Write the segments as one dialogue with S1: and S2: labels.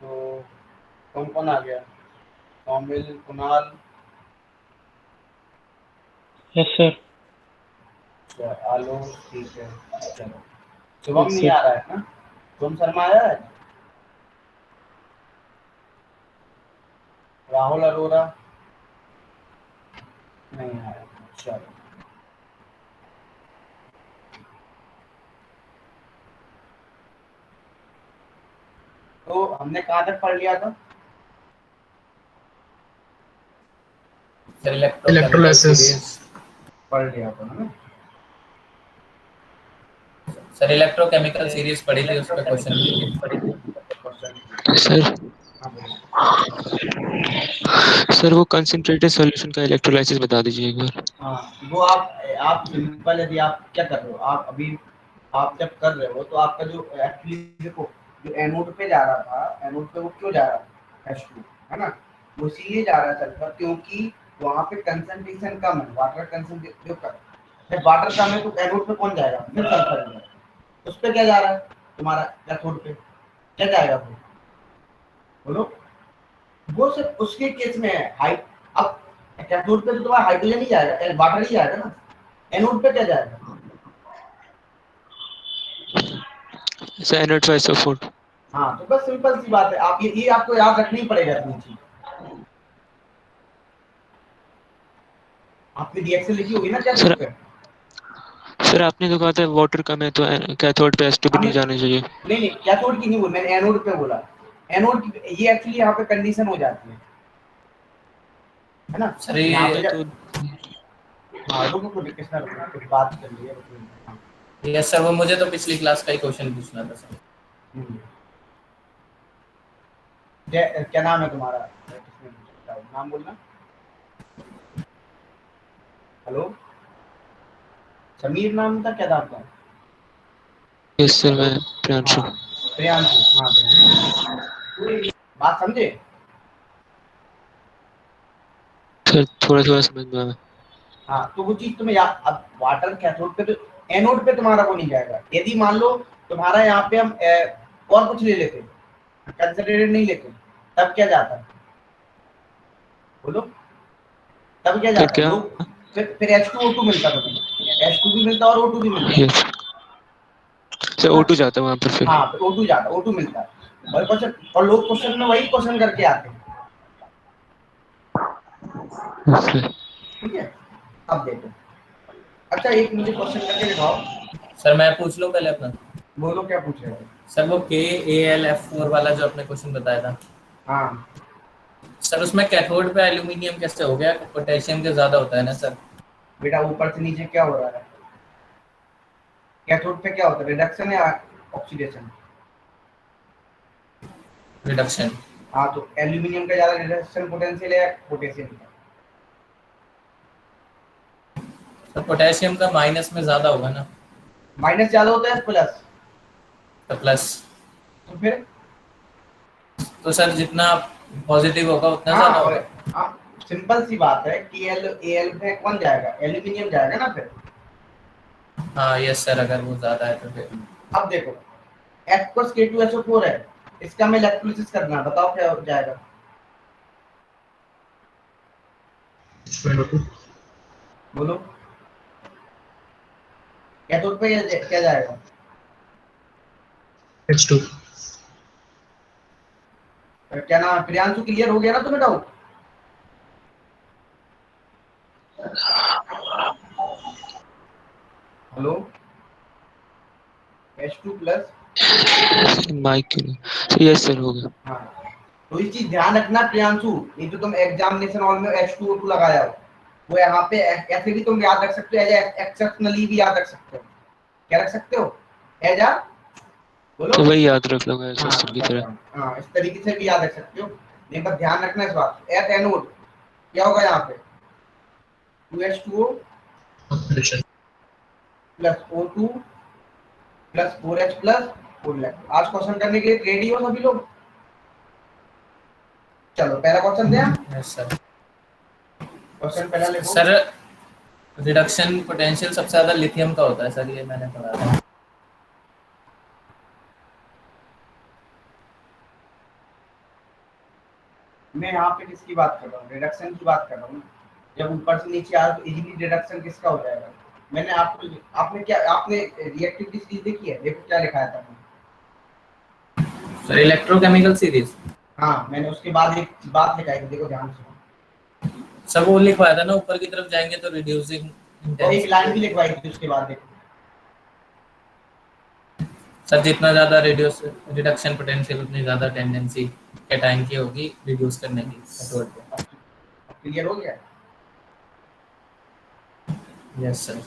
S1: तो कौन कौन आ गया? कौमिल, कुणाल,
S2: यस सर।
S1: आलोक, ठीक है। चलो, शुभम
S2: यस
S1: नहीं
S2: सर।
S1: आ रहा है ना? शुभम शर्मा आया है? राहुल अरोड़ा नहीं आया। चलो, तो हमने कहाँ तक पढ़ लिया था?
S3: Sir electrochemical
S2: electrolysis.
S3: सीरीज।
S1: पढ़ लिया था ना?
S3: सर इलेक्ट्रोकेमिकल सीरीज पढ़ी थी, उस पर क्वेश्चन की थी।
S2: सर
S1: हाँ बोलो।
S2: सर वो कंसंट्रेटेड सॉल्यूशन का इलेक्ट्रोलाइसिस बता दीजिए एक बार।
S1: हाँ, वो आप सिंपल, यदि आप क्या कर रहे हो, आप अभी आप जब कर रहे हो तो आपका जो एक्चुअली देखो, जो एनोड पे जा रहा था, एनोड पे वो क्यों जा रहा था? H2, है ना? वो इसीलिए जा रहा है सल्फर क्योंकि वहाँ पे कंसंट्रेशन कम है, वाटर कंसंट्रेशन जो कम। जब वाटर कम है तो एनोड पे कौन जाएगा? फिर सल्फर जाएगा। उस पे क्या जा रहा है तुम्हारा कैथोड पे? क्या जाएगा फिर? बोलो। वो सिर्फ उसके केस में है हाई। अब कैथोड पे तो तुम्हारा हाइड्रोजन ही जाएगा, वाटर ही जाएगा ना। एनोड पे क्या जाएगा?
S2: Sir NO2SO4।
S1: हाँ, तो बस सिंपल सी बात है। आप ये आपको याद रखनी पड़ेगा इतनी चीज। आपने रिएक्शन लिखी होगी ना कैथोड
S2: सर
S1: पे?
S2: सर आपने तो कहा था वाटर कम है तो कैथोड पे H2 भी
S1: हमने
S2: नहीं जाने चाहिए।
S1: नहीं कैथोड की नहीं बोला, मैंने एनोड पे बोला। एनोड की ये एक्चुअली यहाँ पे कंडीशन हो जाती है ना?
S3: सर
S1: यहाँ
S3: ये
S1: पे
S2: तो
S1: हाँ, रुको कुछ किसने रुको, कुछ बात कर ली है, रुको। हाँ।
S3: यस सर, वो मुझे तो पिछली क्लास का ही क्वेश्चन पूछना था सर।
S1: हम्म। क्या नाम है तुम्हारा? किसने पूछा? नाम बोलना। हेलो, समीर नाम था, क्या नाम था?
S2: यस सर
S1: हेलो,
S2: मैं प्रियांशु।
S1: हाँ, प्रियांशु। हाँ, प्रियांशु, बात समझे?
S2: सर थोड़ा थोड़ा समझ में आया।
S1: हाँ, तो वो चीज तुम्हें याद। अब वाटर कैथोड पे तो एनोड पे तुम्हारा वो नहीं जाएगा। यदि मान लो तुम्हारा यहाँ पे हम और कुछ ले लेते, कंसंट्रेटेड नहीं लेते, तब क्या जाता है? बोलो। तब क्या
S2: फिर
S1: जाता है?
S2: क्या?
S1: लोग फिर H2O2 मिलता तुम्हें। H2 भी मिलता और O2 भी मिलता,
S2: यस सर
S1: है ना?
S2: O2 जाता है वहाँ पर फिर।
S1: हाँ, फिर O2 जाता, O2 मिलता है। और क्वेश्चन, और लोग क्वेश्चन में वही क्वेश्चन करके आते हैं।
S2: Yes sir.
S1: ठीक है, अब देखो। अच्छा, एक मुझे क्वेश्चन करके दिखाओ।
S3: सर मैं पूछ लूँ पहले अपना।
S1: बोलो, क्या पूछ रहे थे?
S3: सर वो KAlF4 वाला जो आपने क्वेश्चन बताया था,
S1: हाँ
S3: सर उसमें कैथोड पे एल्यूमिनियम कैसे हो गया? पोटेशियम के ज्यादा होता है ना सर?
S1: बेटा, ऊपर से नीचे क्या हो रहा है? कैथोड पे क्या होता है? रिडक्शन या ऑक्सीडेशन?
S3: रिडक्शन।
S1: हाँ, तो एल्यूमिनियम का ज्यादा रिडक्शन पोटेंशियल है या पोटेशियम का?
S3: तो पोटेशियम का माइनस में ज्यादा होगा ना?
S1: माइनस ज्यादा होता है प्लस?
S3: तो प्लस।
S1: तो फिर
S3: तो सर जितना पॉजिटिव होगा उतना
S1: हाँ,
S3: ज्यादा
S1: और
S3: होगा।
S1: सिंपल सी बात है कि एल पे कौन जाएगा? एल्यूमिनियम जाएगा ना फिर।
S3: हाँ यस सर, अगर वो ज्यादा है तो फिर।
S1: अब देखो, H+K2SO4 है, इसका हमें इलेक्ट्रोलिसिस करना है, बताओ क्या हो जाएगा? बोलो। कैथोड पे क्या जाएगा?
S2: H2।
S1: क्या नाम है? प्रियांशु, क्लियर हो गया ना तुम्हें डाउट? Hello, H2+।
S2: माइक क्यों नहीं? सर यस सर हो गया।
S1: हाँ, तो ये चीज ध्यान रखना प्रियांशु। ये जो तुम एग्जामिनेशन हॉल में H2O2 लगाया हो, वो यहाँ पे ऐसे भी तुम याद रख सकते हो, एज एक्सेप्शनली भी याद रख सकते हो। क्या रख सकते हो? एज आ, बोलो।
S2: तो वही याद रख लूंगा
S1: हाँ,
S2: SSL की
S1: बस
S2: तरह।
S1: हाँ, हाँ, इस तरीके से भी याद रख सकते हो। लेकिन बस ध्यान रखना इस बात। एट एनोड क्या होगा यहाँ पे? 2H2O plus O2 plus 4H plus 4। आज क्वेश्चन करने के लिए रेडी हो सभी लोग? चलो, पहला क्वेश्चन दिया।
S3: Yes sir.
S1: क्वेश्चन पहला लिखो।
S3: सर रिडक्शन पोटेंशियल सबसे ज्यादा लिथियम का होता है सर, ये मैंने पढ़ा था।
S1: मैं यहाँ पे किसकी बात कर रहा हूँ, रिडक्शन की बात कर रहा हूँ। जब ऊपर से नीचे आया तो इजीली रिडक्शन किसका हो जाएगा। मैंने आपको, आपने रिएक्टिविटी सीरीज देखी है, देखो क्या लिखाया था मैंने।
S3: सर इलेक्ट्रोकेमिकल सीरीज,
S1: हाँ, मैंने उसके बाद एक बात लिखाई थी, देखो ध्यान से।
S3: सब वो लिखवाया था ना, ऊपर की तरफ जाएंगे तो रिड्यूसिंग
S1: और एक लाइन भी
S3: इंटेंसिटी।
S1: लिखवाई थी उसके बाद, देखो।
S3: सर जितना ज्यादा रिडक्शन पोटेंशियल उतनी ज्यादा टेंडेंसी कैटायन की होगी रिड्यूस करने की कैथोड पे।
S1: क्लियर हो गया।
S3: Yes sir.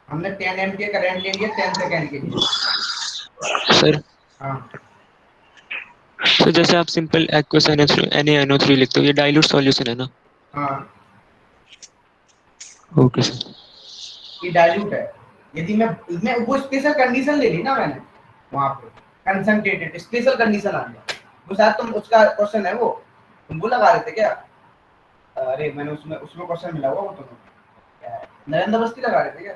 S1: हमने 10 एम्पियर करंट ले लिया 10 सेकंड के लिए।
S2: सर
S1: हाँ
S2: तो जैसे आप सिंपल एक्वस NaNO3 लिखते हो, ये डाइल्यूट सॉल्यूशन है ना?
S1: हाँ,
S2: ओके सर।
S1: ये डाइल्यूट है। यदि मैं वो स्पेशल कंडीशन ले ली ना मैंने वहां पे, कंसंट्रेटेड स्पेशल कंडीशन आ गया। वो शायद तुम उसका क्वेश्चन है वो, तुम वो लगा रहे थे क्या? अरे मैंने उसमें उसमें क्वेश्चन मिला हुआ वो तुम्हें, नरेंद्र अवस्थी लगा रहे थे क्या?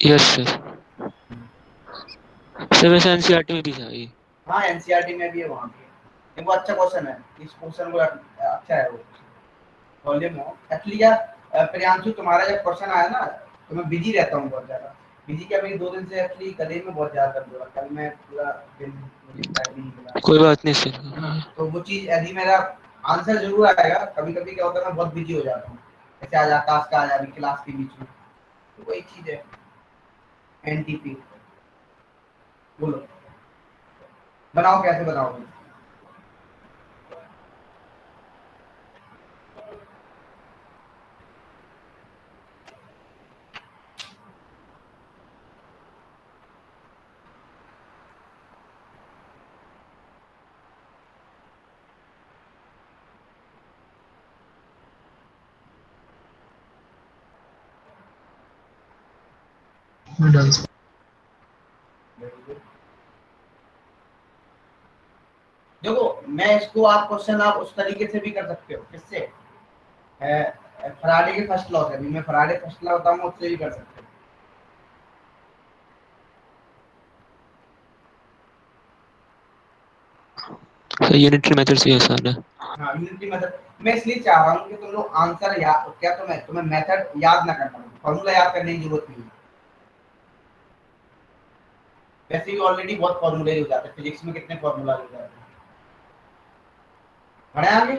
S2: Yes sir. सर वैसे एनसीईआरटी में भी था ये।
S1: हाँ, एनसीईआरटी में भी है वहां पे। वो अच्छा क्वेश्चन है, इस क्वेश्चन को अच्छा है वो वॉल्यूम हो। एक्चुअली क्या प्रियांशु, तुम्हारा जब क्वेश्चन आया ना तो मैं बिजी रहता हूँ बहुत ज्यादा। बिजी क्या, मेरी 2 दिन से एक्चुअली गले में बहुत ज्यादा दर्द हो रहा। कल मैं पूरा दिन मुझे टाइम नहीं मिला,
S2: कोई बात नहीं सर।
S1: है ना। तो वो चीज यदि मेरा आंसर जरूर आएगा। कभी कभी क्या होता है, मैं बहुत बिजी हो जाता हूँ, जैसे आज आकाश का आज अभी क्लास के बीच में, तो वही चीज है। एनटीपी बोलो, बनाओ, कैसे बनाओगे? देखो, मैं इसको आप क्वेश्चन आप उस तरीके से भी कर सकते हो। किससे? फराडे के फर्स्ट लॉ से। अभी मैं फराडे फर्स्ट लॉ बताऊंगा, उससे भी कर सकते हो।
S2: सर यूनिटरी मेथड से आसान है।
S1: हाँ, यूनिटी मेथड। मैं इसलिए चाह रहा हूँ कि तुम लोग आंसर याद, क्या तुम्हें मेथड याद ना करना, फॉर्मूला याद करने की जरूरत नहीं है। वैसे भी ऑलरेडी बहुत फॉर्मूले हो जाते हैं, फिजिक्स में कितने फॉर्मूला हो जाते हैं। बढ़े आगे।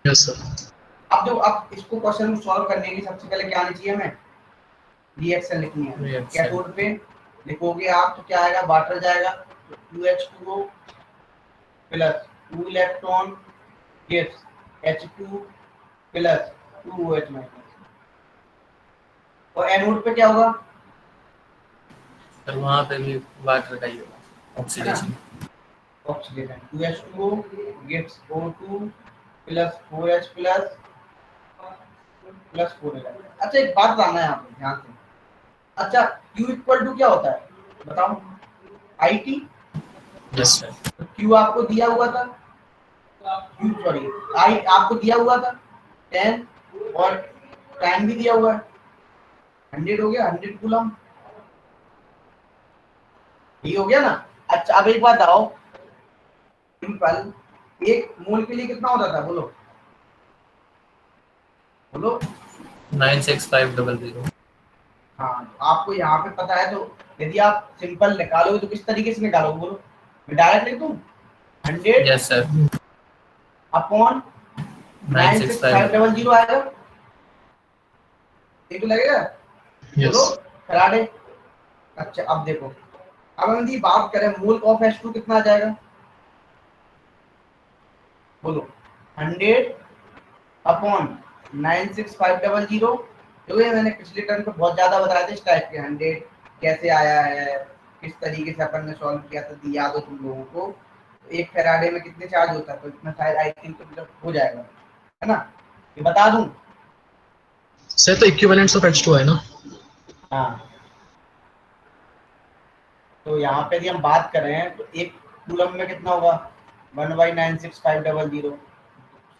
S4: Yes sir.
S1: अब इसको क्वेश्चन को सॉल्व करने की सबसे पहले क्या आनी चाहिए हमें? रिएक्शन लिखनी है।
S3: Reaction।
S1: कैथोड पे लिखोगे आप तो क्या आएगा, वाटर जाएगा, तो 2H2O plus 2 electron gives H2 plus 2OH minus. और एनोड पे क्या होगा?
S3: सर वहाँ पे भी वाटर का ही होगा, oxidation.
S1: Oxidation 2H2O gives O2 plus 4H plus 4H। अच्छा, एक बात बताना है यहाँ पे ध्यान से। अच्छा, Q इक्वल टू क्या होता है बताओ? IT।
S3: Yes sir.
S1: तो Q आपको दिया हुआ था, Q सॉरी I आपको दिया हुआ था 10, और टाइम भी दिया हुआ है 100 हो गया, 100 कूलम। ये हो गया ना। अच्छा, अब एक बात आओ, सिंपल, एक मोल के लिए कितना होता था बोलो बोलो?
S3: 96500।
S1: हाँ, तो आपको यहाँ पे पता है, तो यदि आप सिंपल निकालोगे तो किस तरीके से निकालोगे बोलो? मैं डायरेक्ट लिख दूं 100
S3: यस सर।
S1: अपॉन 96500 आएगा, ये तो लगेगा। बोलो
S4: यस।
S1: फराडे। अच्छा, अब देखो, अब हम यदि बात करें मोल ऑफ H2 कितना आ जाएगा बोलो? 100 अपॉन 96500। जो ये मैंने पिछले टर्म पे बहुत ज्यादा बताया था इस टाइप के 100 कैसे आया है, किस तरीके से अपन ने सॉल्व किया था, याद हो तुम लोगों को? तो एक फैराडे में कितने चार्ज होता है, तो इतना शायद आई थिंक तो मतलब हो जाएगा, है ना? ये बता दूं?
S4: सर तो इक्विवेलेंट्स ऑफ H2 है ना?
S1: हाँ, तो यहाँ पे यदि हम बात करें तो एक कूलम में कितना होगा 1/96500।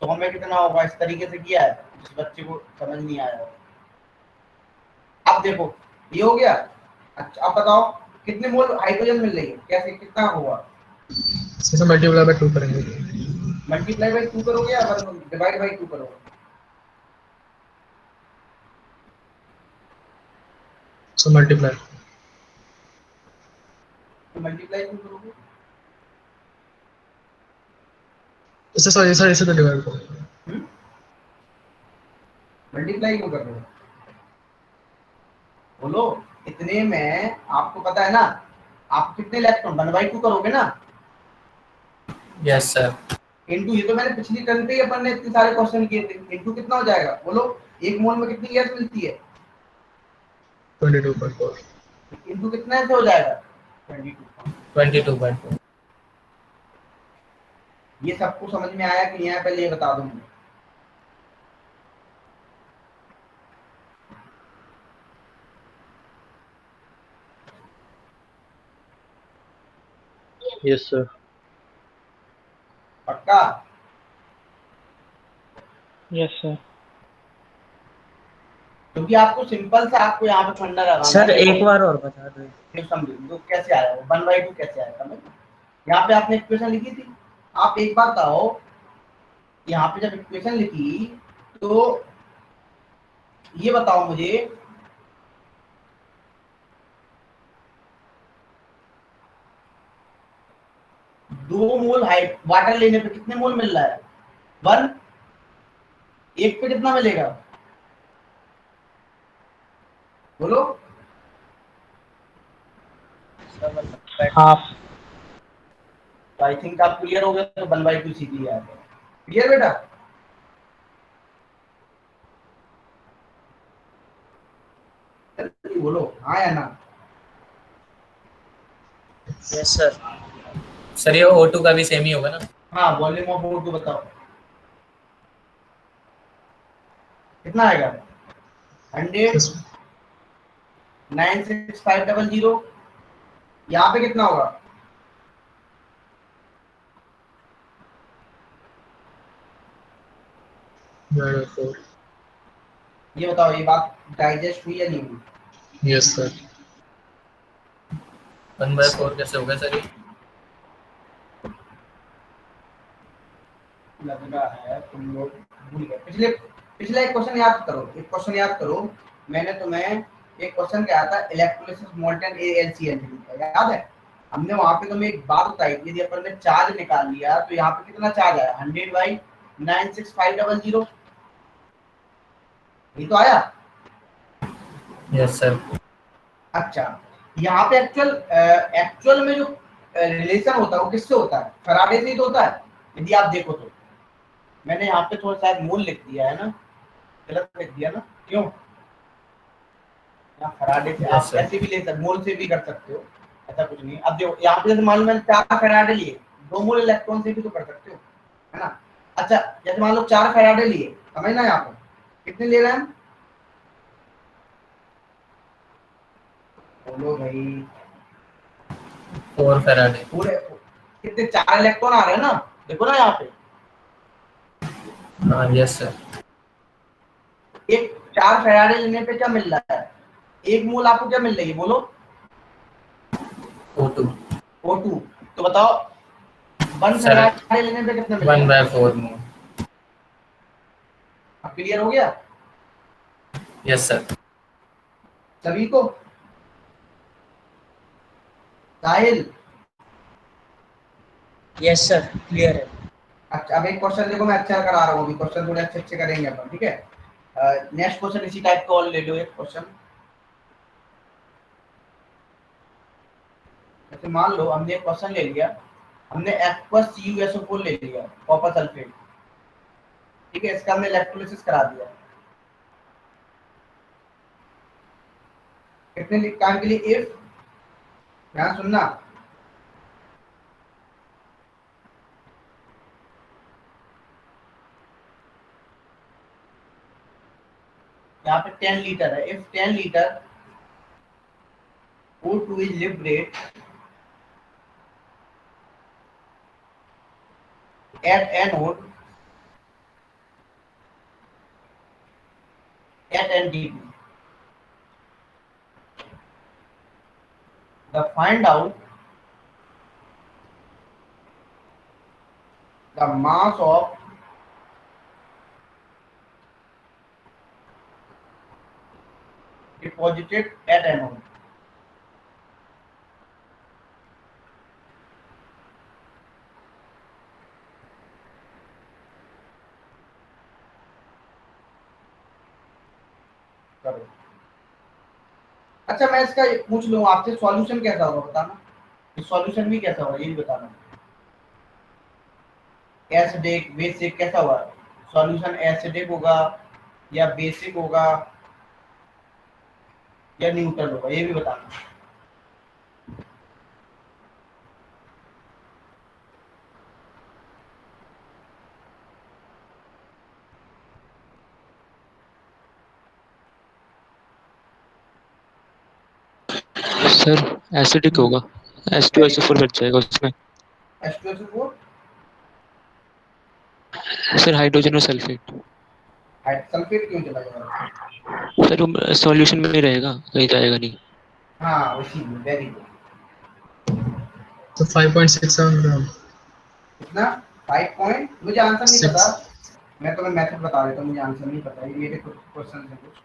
S1: 100 में कितना होगा, इस तरीके से किया है जिस बच्चे को समझ नहीं आया हो। अब देखो ये हो गया। अच्छा अब बताओ कितने मोल हाइड्रोजन मिल रही है, कैसे कितना होगा?
S4: इसे मल्टीप्लाई बाय 2 करेंगे।
S1: मल्टीप्लाई बाई 2 करोगे या डिवाइड बाई 2 करोगे?
S4: So multiply.
S1: तो मल्टीप्लाई क्यों करोगे?
S4: इसे तो डिवाइड करो।
S1: मल्टीप्लाई क्यों कर रहे हो? बोलो। इतने में आपको पता है ना आप कितने इलेक्ट्रॉन 1/2 करोगे ना,
S3: यस सर।
S1: इनटू, ये तो मैंने पिछली टर्म पे ही अपन ने इतने सारे क्वेश्चन किए थे, इनटू कितना हो जाएगा बोलो? एक मोल में कितनी गैस मिलती है?
S4: 22.4।
S1: इनटू कितना से हो जाएगा? 22।
S3: 22.4।
S1: ये सबको समझ में आया कि नहीं आया, पहले ये बता दो मुझे।
S5: Yes sir.
S1: पक्का?
S5: Yes sir.
S1: क्योंकि आपको सिंपल सा आपको यहाँ पे फंडा लगाना
S5: सर
S1: है।
S5: एक बार और बता दो।
S1: फिर समझो तो कैसे आया वो 1/2 कैसे आया, समझ? यहाँ पे आपने इक्वेशन लिखी थी, आप एक बार बताओ यहाँ पे जब इक्वेशन लिखी तो ये बताओ मुझे, दो मोल हाइट वाटर लेने पे कितने मोल मिल रहा है? 1। एक पे कितना मिलेगा बोलो?
S5: हाफ।
S1: तो आई थिंक आप क्लियर हो गए, तो 1/2 सीधी आ गया। क्लियर बेटा? जल्दी बोलो हाँ या ना।
S5: Yes sir.
S3: सर ये O2 का भी सेम ही होगा ना?
S1: हाँ वॉल्यूम ऑफ O2 बताओ कितना आएगा? 100 96500। यहाँ पे कितना होगा? ये बताओ ये बात डाइजेस्ट हुई या नहीं हुई?
S4: Yes sir.
S3: 1/4 कैसे होगा सर ये?
S1: लग रहा है तुम लोग भूल गए। पिछले एक क्वेश्चन याद करो, एक क्वेश्चन याद करो। मैंने तुम्हें एक क्वेश्चन क्या था, इलेक्ट्रोलिसिस मोल्टन AlCl का, याद है? हमने वहां पे तुम्हें एक बात बताई थी, यदि अपन ने चार्ज निकाल लिया तो यहाँ पे कितना चार्ज आया? 100/96500। ये तो आया।
S3: Yes sir.
S1: अच्छा यहाँ पे एक्चुअल में जो रिलेशन होता है वो किससे होता है? फैराडे से ही तो होता है, यदि आप देखो तो। मैंने यहाँ पे थोड़ा शायद मोल लिख दिया है ना, गलत लिख दिया ना, क्यों? यहाँ फैराडे से
S3: Yes,
S1: आप
S3: sir.
S1: ऐसे भी ले सकते, मोल से भी कर सकते हो, ऐसा कुछ नहीं। अब देखो यहाँ पे जैसे मान लो मैंने 4 फैराडे लिए, 2 मोल इलेक्ट्रॉन से भी तो कर सकते हो, है ना? अच्छा जैसे मान लो 4 फैराडे लिए, समझना यहाँ पे कितने ले रहे हैं हम? बोलो भाई।
S3: 4 फैराडे।
S1: पूरे कितने 4 इलेक्ट्रॉन आ रहे हैं ना, देखो ना यहाँ पे।
S3: हाँ यस सर।
S1: एक 4 फैराडे लेने पे क्या मिल रहा है? एक मोल आपको क्या मिल रही है बोलो?
S3: O2।
S1: O2। तो बताओ 1
S3: सर,
S1: फैराडे लेने पे कितना मिल रहा है?
S3: 1/4 मोल।
S1: अब क्लियर हो गया
S3: यस सर।
S1: सभी को? साहिल?
S5: यस सर क्लियर है।
S1: अच्छा अब एक क्वेश्चन देखो, मैं अच्छा करा रहा हूँ, अभी क्वेश्चन थोड़े अच्छे अच्छे करेंगे अपन, ठीक है? नेक्स्ट क्वेश्चन इसी टाइप का और ले लो एक क्वेश्चन। जैसे मान लो हमने एक क्वेश्चन ले लिया, हमने एक्वस CuSO4 ले लिया, कॉपर सल्फेट, ठीक है? इसका हमने इलेक्ट्रोलिसिस करा दिया कितने टाइम के लिए? इफ, ध्यान सुनना, यहाँ पे 10 लीटर है। If 10 litre O2 is liberated at anode at NDP. Find out the mass of deposited at anode. करो। अच्छा मैं इसका पूछ लूँ आपसे, सॉल्यूशन कैसा होगा बताना, सॉल्यूशन भी कैसा होगा ये भी बताना। एसिडिक बेसिक कैसा होगा सॉल्यूशन, एसिडिक होगा या बेसिक होगा या न्यूट्रल होगा ये भी बताना।
S2: सर एसिडिक होगा, H2SO4 बच जाएगा उसमें।
S1: H2SO4
S2: सर हाइड्रोजन और सल्फेट।
S1: सल्फेट क्यों चला जाएगा?
S2: सर वो सॉल्यूशन में ही रहेगा, कहीं जाएगा नहीं।
S1: हाँ उसी में, वेरी गुड।
S4: तो 5.67 ग्राम।
S1: कितना? 5 पॉइंट, मुझे आंसर नहीं पता,
S4: 6
S1: मैं तुम्हें मेथड बता देता हूँ, मुझे आंसर नहीं पता, ये मेरे कुछ क्वेश्चन है कुछ।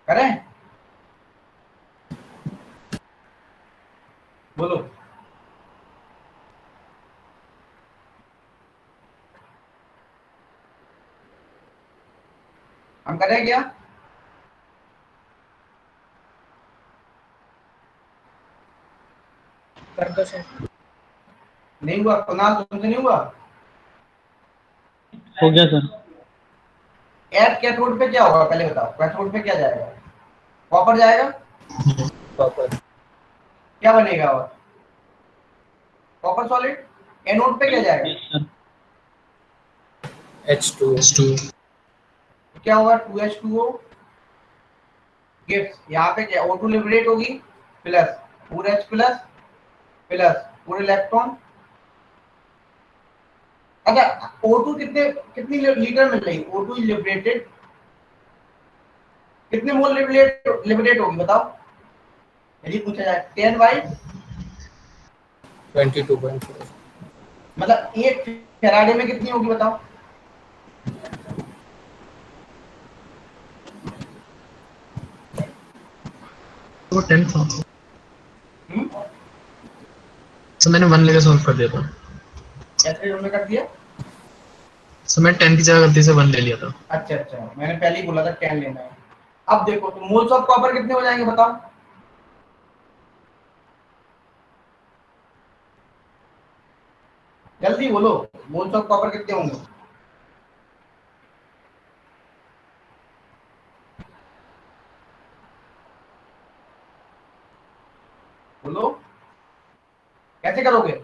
S1: करें? बोलो। हम करें क्या?
S5: कर दो सर।
S1: नहीं हुआ कुणाल, तुमसे नहीं हुआ?
S5: हो गया सर।
S1: एट कैथोड पे क्या होगा पहले बताओ, कैथोड पे क्या जाएगा? कॉपर जाएगा,
S3: कॉपर।
S1: क्या बनेगा और? Copper solid. एनोड पे क्या जाएगा?
S5: Yes sir.
S3: H2।
S4: H2
S1: क्या होगा? 2H2O गिव्स, यहाँ पे क्या O2 लिबरेट होगी, plus 4H plus plus 4 electron. अच्छा O2 कितनी लीटर मिल रही? O2 लिबरेटेड कितने मोल लिबरेट होगी बताओ, यदि पूछा जाए 10 बाई
S3: 22.4।
S1: मतलब एक फेराडे में कितनी होगी बताओ?
S4: तो 10 था।
S1: हम्म,
S4: तो मैंने 1 लेकर सॉल्व कर दिया था।
S1: कैसे हमने कर दिया?
S4: तो मैं 10 की जगह गलती से 1 ले लिया था।
S1: अच्छा अच्छा, मैंने पहले ही बोला था 10 लेना है। अब देखो तो मोल्स ऑफ कॉपर कितने हो जाएंगे बताओ? जल्दी बोलो, मोल्स ऑफ कॉपर कितने होंगे? बोलो, कैसे करोगे?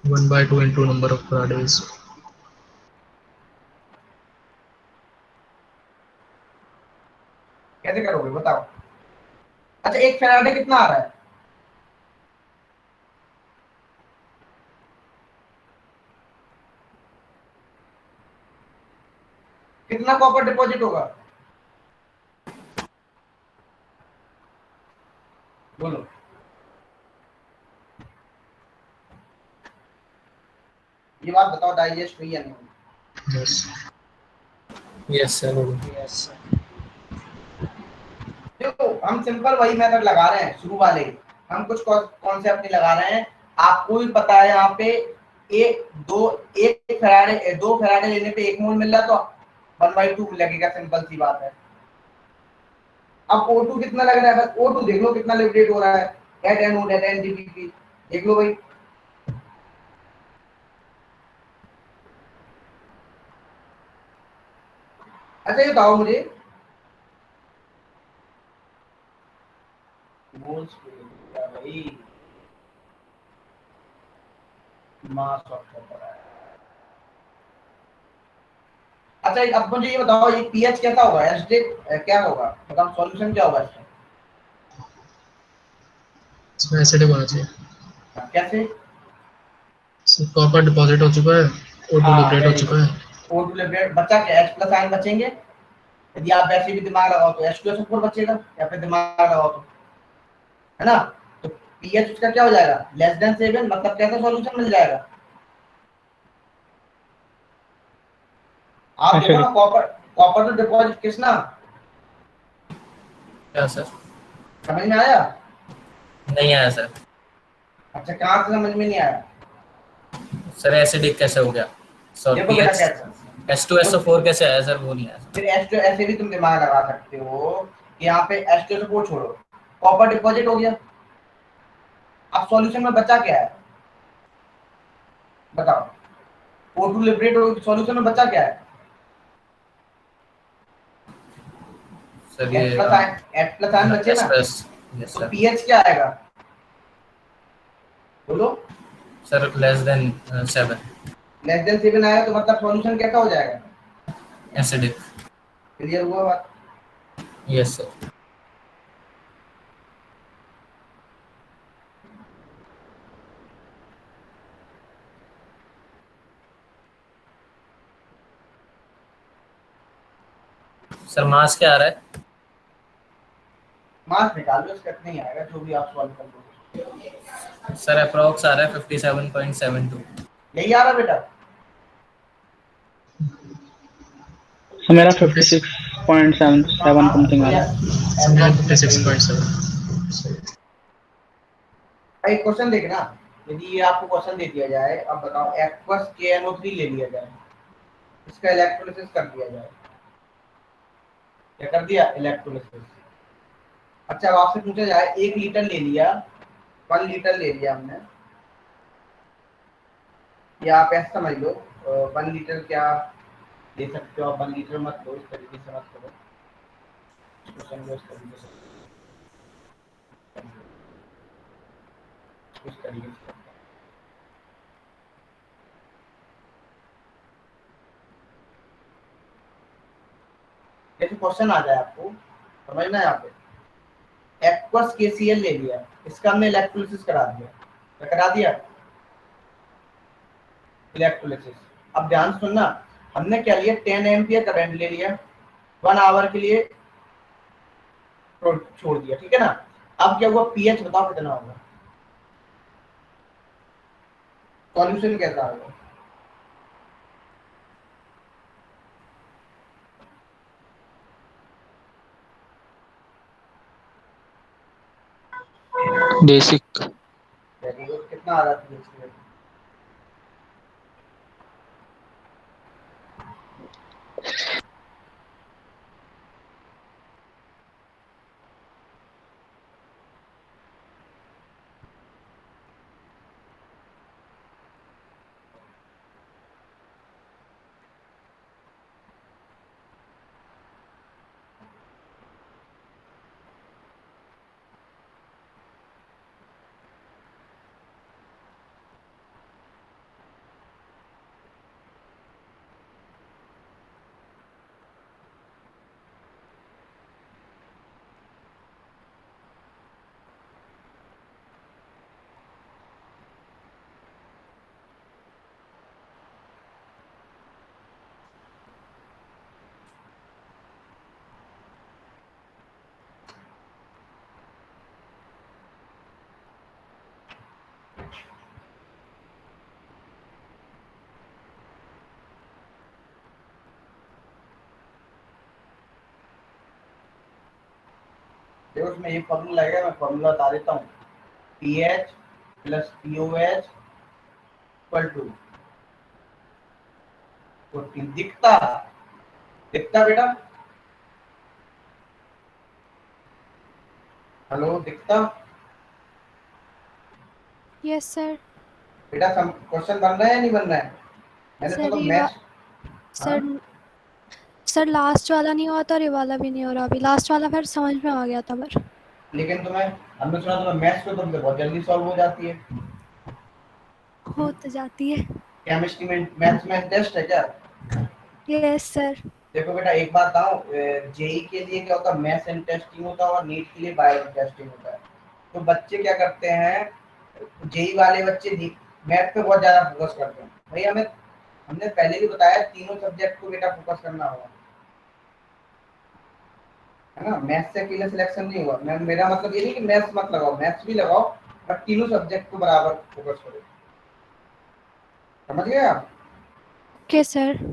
S4: 1/2 into number of Faradays।
S1: कैसे करोगे बताओ? अच्छा एक फेराडे कितना आ रहा है? कितना कॉपर डिपॉजिट होगा? बोलो। ये बात बताओ, डाइजेस्ट हुई या नहीं हुई?
S4: Yes.
S3: Yes sir.
S5: Yes sir.
S1: देखो हम सिंपल वही मेथड लगा रहे हैं शुरू वाले, हम कुछ कॉन्सेप्ट नहीं लगा रहे हैं। आपको भी पता है यहाँ पे दो फैराडे लेने पे 1 मोल मिल रहा, तो 1/2 लगेगा, सिंपल सी बात है। अब O2 कितना लग रहा है, बस O2 देख लो कितना लिबरेट हो रहा है एट एनोड एट एनडीपी, देख लो भाई। अच्छा ये बताओ मुझे, मोल्स भाई मास ऑफ कॉपर है। अच्छा अब मुझे ये बताओ, ये पीएच कैसा होगा? एसिडिक क्या होगा बताओ, सॉल्यूशन क्या होगा इसका?
S4: इसमें एसिडिक होना चाहिए।
S1: कैसे?
S4: कॉपर डिपॉजिट हो चुका है, O2
S1: हाँ
S4: लिबरेट हो
S1: वेरी
S4: चुका
S1: गुड।
S4: है।
S1: O2 लिबरेट बचा क्या? H प्लस आयन बचेंगे। यदि आप वैसे भी दिमाग लगाओ तो H2SO4 बचेगा, या फिर दिमाग लगाओ तो, है ना? तो पीएच उसका क्या हो जाएगा? लेस देन 7, मतलब कैसा सॉल्यूशन मिल जाएगा? आप देखो ना, कॉपर कॉपर तो डिपॉजिट किसना,
S3: क्या सर?
S1: समझ में आया?
S3: नहीं आया सर।
S1: अच्छा, कहाँ से समझ में नहीं आया?
S3: सर एसिडिक कैसे हो गया? सॉरी
S1: देखो बेटा
S3: पीएच
S1: कैसा,
S3: H2SO4 कैसे आया सर? वो नहीं आया सर।
S1: फिर H2 ऐसे भी तुम दिमाग लगा सकते हो कि यहाँ पे H2SO4 छोड़ो, कॉपर डिपॉजिट हो गया। अब सॉल्यूशन में बचा क्या है बताओ? O2 लिबरेट हो, सॉल्यूशन में बचा क्या है?
S3: सर
S1: H
S3: ये
S1: plus ion, H plus ion बचे ना,
S3: एक्सप्रेस। यस
S1: तो
S3: सर।
S1: पीएच क्या आएगा बोलो?
S3: Sir less than 7।
S1: Less than 7 आएगा तो मतलब सॉल्यूशन कैसा हो जाएगा?
S3: एसिडिक।
S1: क्लियर हुआ बात?
S3: Yes sir. सर मास क्या आ रहा है?
S1: मास निकाल लो, इसका नहीं आएगा, जो भी आप सॉल्व कर लो।
S3: सर अप्रोक्स आ रहा है 57.72।
S1: यही आ रहा बेटा?
S5: So मेरा 56.77 समथिंग आ रहा है।
S4: मेरा 56.7।
S1: एक क्वेश्चन देखना, यदि ये आपको क्वेश्चन दे दिया जाए, अब बताओ एक्वस KNO3 ले लिया जाए, इसका इलेक्ट्रोलिसिस कर दिया जाए, क्या कर दिया? इलेक्ट्रोलिसिस। अच्छा, अब आपसे पूछा जाए 1 लीटर ले लिया, 1 लीटर ले लिया हमने, या आप ऐसा समझ लो 1 लीटर क्या ले सकते हो आप? 1 लीटर मत लो, इस तरीके से मत करो, क्वेश्चन को इस तरीके से, इस तरीके से। जैसे क्वेश्चन आ जाए आपको समझना है, यहाँ पे एक्वस KCl ले लिया, इसका हमने इलेक्ट्रोलिसिस करा दिया, क्या करा दिया? इलेक्ट्रोलिसिस। अब ध्यान से सुनना, हमने क्या लिया? 10 एम्पियर करंट ले लिया, 1 आवर के लिए छोड़ दिया, ठीक है ना? अब क्या हुआ? पीएच बताओ कितना होगा, सॉल्यूशन कैसा होगा?
S2: बेसिक।
S1: वेरी गुड, कितना आ रहा है पीएच में? देखो उसमें ये फॉर्मूला है, मैं फॉर्मूला बता देता हूँ। PH plus POH equal to 14। दिखता दिखता बेटा? हेलो, दिखता?
S6: Yes sir.
S1: बेटा क्वेश्चन बन रहा है या नहीं बन रहा है? मैंने
S6: सर
S1: तो
S6: ये
S1: मैथ,
S6: सर सर लास्ट वाला नहीं हुआ था और ये वाला भी नहीं हो रहा अभी। लास्ट वाला फिर समझ में आ गया था पर
S1: लेकिन तुम्हें, हमने सुना तुम्हें मैथ्स तो तुमसे बहुत जल्दी सॉल्व हो जाती है।
S6: हो तो जाती है।
S1: केमिस्ट्री में, मैथ्स में इंटरेस्ट है क्या?
S6: Yes sir.
S1: देखो बेटा एक बात बताऊं, जेई के लिए क्या होता है? मैथ्स इंटरेस्टिंग होता है, और नीट के लिए बायो इंटरेस्टिंग होता है। तो बच्चे क्या करते हैं, जेई वाले बच्चे मैथ पे बहुत ज्यादा फोकस करते हैं। भाई हमने पहले भी बताया तीनों सब्जेक्ट को बेटा फोकस करना होगा, है ना। मैथ्स से अकेले सिलेक्शन नहीं हुआ। मेरा मतलब ये नहीं कि मैथ्स मत लगाओ, मैथ्स भी लगाओ, बट तीनों सब्जेक्ट को बराबर फोकस करो। समझ गए आप?
S6: Okay sir.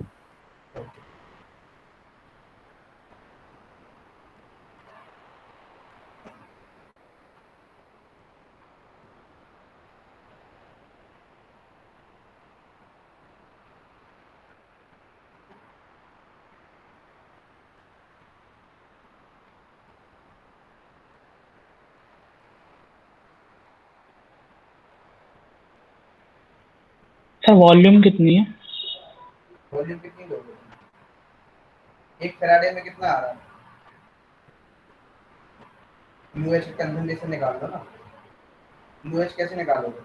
S5: सर वॉल्यूम कितनी है?
S1: वॉल्यूम कितनी लोगे? एक फैराडे में कितना आ रहा है? यूएच कंसंट्रेशन निकाल लो ना। यूएच कैसे निकालोगे?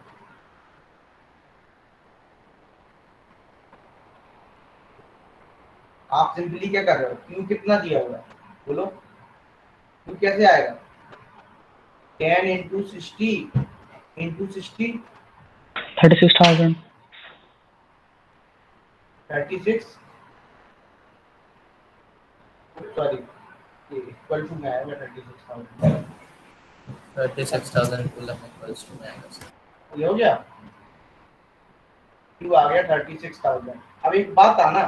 S1: आप सिंपली क्या कर रहे हो, क्यू कितना दिया हुआ है बोलो, क्यू कैसे आएगा? 10 into 60 into 60
S5: 36,000।
S1: 36, sorry equal to में आएगा 36,000।
S3: 36,000 कूलम इक्वल्स टू में आएगा सर।
S1: ये हो गया, क्यू आ गया 36,000। अब एक बात आना,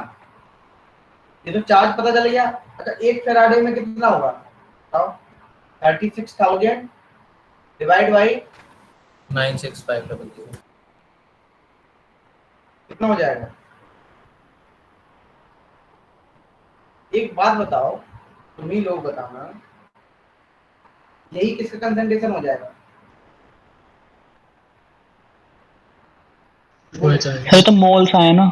S1: ये तो चार्ज पता चल गया। अच्छा एक फैराडे में कितना होगा बताओ? 36,000 डिवाइड बाई
S3: 96500
S1: कितना हो जाएगा? एक बात बताओ, तुम ही लोग बताना, यही किसका कंसंट्रेशन हो जाएगा?
S5: सर तो मोल्स आए ना।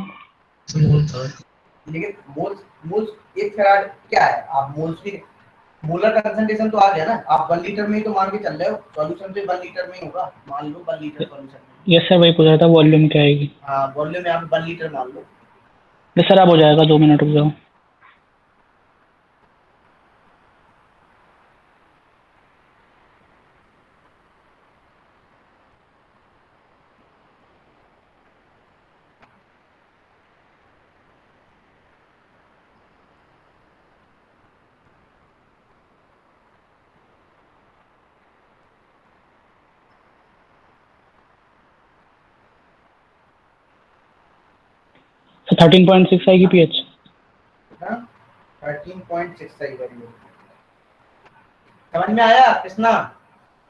S1: लेकिन मोल्स मोल्स एक फैराड क्या है? आप मोल्स भी, मोलर कंसंट्रेशन तो आ गया ना। आप 1 लीटर में ही तो मान के चल रहे हो, सॉल्यूशन तो 1 लीटर में ही होगा। मान लो 1 लीटर सॉल्यूशन में।
S5: यस सर, वही पूछ रहा था वॉल्यूम क्या आएगी।
S1: हाँ वॉल्यूम में आप 1 लीटर मान लो।
S5: यस सर, अब हो जाएगा, 2 मिनट रुक जाओ। तो 13.6 आएगी पीएच।
S1: 13.6 I value. समझ में आया कृष्णा?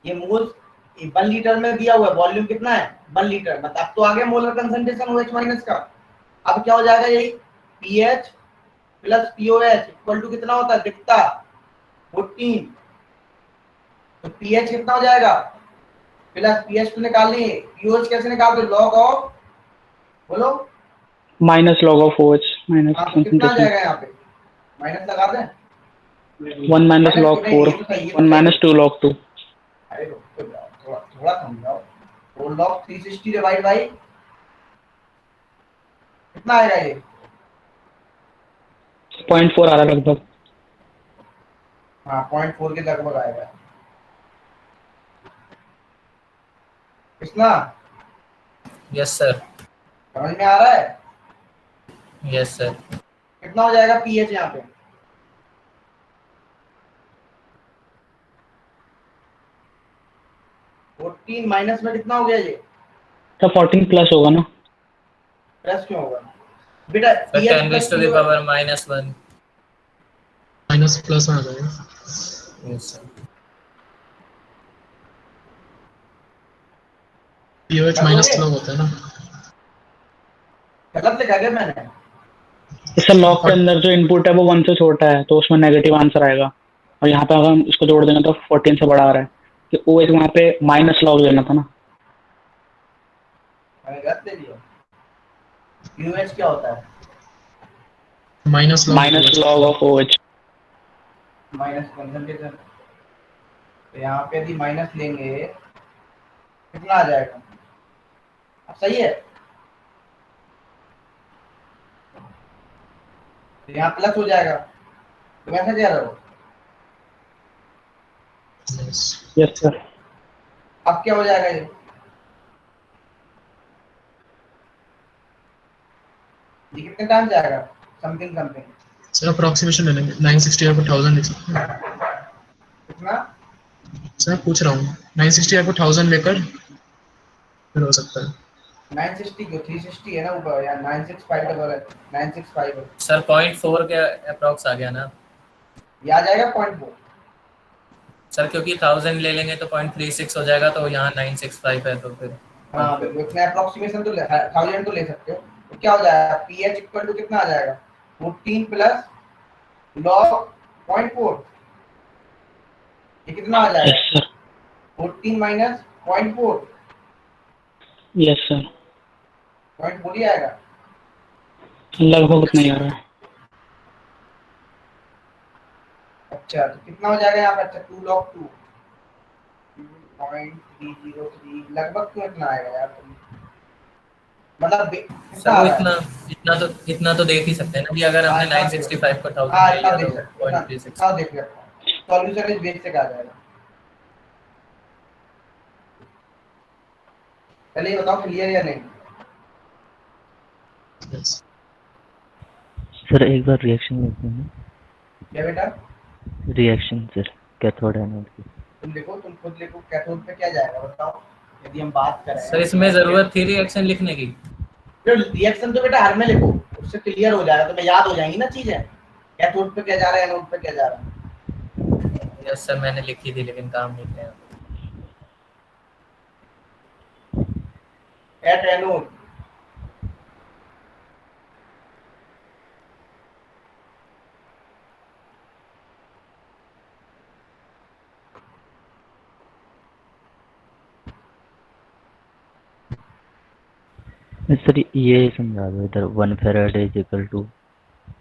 S1: ये मोल्स 1 लीटर में दिया हुआ है, वॉल्यूम कितना है 1 लीटर, मतलब अब तो आ गया मोलर कंसंट्रेशन OH माइनस का। अब क्या हो जाएगा, यही pH plus pOH equal to कितना होता है दिखता 14। तो पीएच कितना हो जाएगा, प्लस पीएच तो निकाल लेंगे, पीओएच कैसे निकालते हो, लॉग ऑफ बोलो
S5: minus log of OH minus
S1: हाँ, तो कितना आ
S5: कंसंट्रेशन।
S1: जाएगा यहाँ पे, माइनस लगा दें।
S5: 1 माइनस लॉग 4, 1 माइनस 2 लॉग 2।
S1: अरे रुक तो जाओ, थोड़ा थोड़ा समझाओ। तो लॉग 360 डिवाइड बाई कितना आएगा ये?
S5: 0.4 आ रहा है लगभग।
S1: हाँ 0.4 के लगभग आएगा। कितना
S3: यस सर।
S1: समझ में आ रहा है?
S3: Yes sir.
S1: कितना हो जाएगा पीएच यहाँ पे? 14 माइनस में कितना हो गया ये?
S5: तो 14 प्लस होगा ना।
S1: प्लस क्यों होगा बेटा?
S3: Sir
S1: pH
S3: 10
S1: plus
S3: to the power -1
S4: minus plus आ जाएगा।
S3: Yes sir.
S4: POH minus log होता है ना।
S1: गलत लिखा गया मैंने?
S5: इससे लॉग के अंदर जो इनपुट है वो 1 से छोटा है, तो उसमें नेगेटिव आंसर आएगा। और यहाँ पे अगर हम इसको जोड़ देंगे तो 14 से बड़ा आ रहा है, कि OH वहाँ पे माइनस लॉग लेना था ना।
S1: मैंने गलत ले लिया। यूएच क्या होता है?
S4: Minus
S5: log of OH।
S1: Minus concentration. तो यहाँ पे यदि माइनस लेंगे कितना आ जाएगा? अब सही है, तो यहाँ प्लस हो जाएगा। तो ऐसा कह रहे हो?
S5: Yes sir.
S1: अब क्या हो जाएगा ये कितने टाइम जाएगा? समथिंग समथिंग
S4: सर अप्रोक्सीमेशन ले लेंगे 960 या 1000 लिख सकते हैं।
S1: कितना?
S4: सर पूछ रहा हूँ 960 या 1000 लेकर फिर हो सकता है।
S1: 960 क्यों? 360 है ना ऊपर यार, 965 डबल है, 965 है।
S3: सर 0.4 के अप्रॉक्स आ गया ना
S1: ये आ जाएगा 0.4।
S3: सर, क्योंकि 1000 ले लेंगे तो 0.36 हो जाएगा, तो यहाँ 965 है, तो फिर
S1: हाँ बिल्कुल, इतना अप्रोक्सीमेशन तो 1000 तो ले सकते हो। तो क्या हो जाएगा? pH इक्वल टू कितना आ जाएगा? 14 प्लस log 0.4, ये कितना आ जाएगा?
S5: Yes sir,
S1: 14 minus 0.4,
S5: yes sir,
S1: 0.4 ही आएगा।
S5: लगभग उतना ही आ रहा है।
S1: अच्छा तो कितना हो जाएगा यहाँ पे? अच्छा 2 log 2 2.303 लगभग क्यों इतना आएगा यार? मतलब कितना आ
S3: सर
S1: रहा है?
S3: इतना तो देख ही सकते हैं ना कि अगर हमने 965 को 1000
S1: हाँ
S3: ले
S1: इतना
S3: लिया
S1: देख
S3: तो
S1: सकते हैं,
S3: 0.36।
S1: इतना देख सकते हैं। सॉल्यूशन इस बेसिक आ जाएगा। पहले ये बताओ क्लियर या नहीं?
S7: सर एक बार रिएक्शन लिख देना।
S1: क्या बेटा?
S7: रिएक्शन सर कैथोड एनोड की।
S1: तुम देखो, तुम खुद देखो कैथोड पे क्या जाएगा बताओ। यदि हम बात करें
S3: सर इसमें जरूरत थी रिएक्शन लिखने की?
S1: रिएक्शन तो बेटा हर में लिखो, उससे क्लियर हो जाएगा, तुम्हें याद हो जाएंगी ना चीजें। कैथोड पे क्या जा रहा है, एनोड पे क्या जा रहा है।
S3: यस सर, मैंने लिखी थी लेकिन काम नहीं किया।
S1: एट एनोड
S7: सर ये समझा दो इधर 1 फैराडे इज इक्वल टू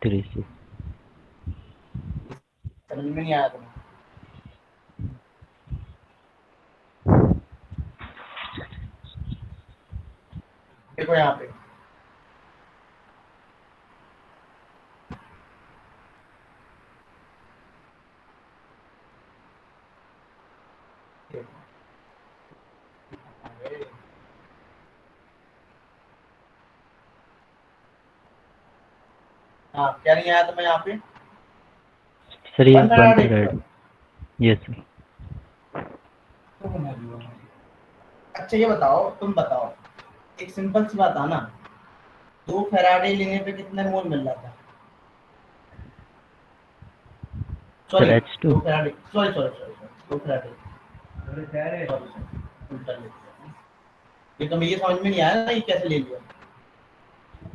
S7: 36।
S1: समझ में नहीं आया तुम्हें? देखो यहाँ पे हाँ क्या नहीं आया तुम्हें यहाँ पे?
S7: सर ये
S1: 1
S7: 1
S1: फैराडे
S7: फैराडे। Yes sir.
S1: अच्छा ये बताओ, तुम बताओ, एक सिंपल सी बात है ना, 2 फैराडे लेने पे कितने मोल मिल रहा था?
S7: Sir
S1: sorry
S7: H2
S1: 2 Faraday, sorry 2 Faraday, उल्टा लिख दिया। ये तो मुझे समझ में नहीं आया ना, ये कैसे ले लिया?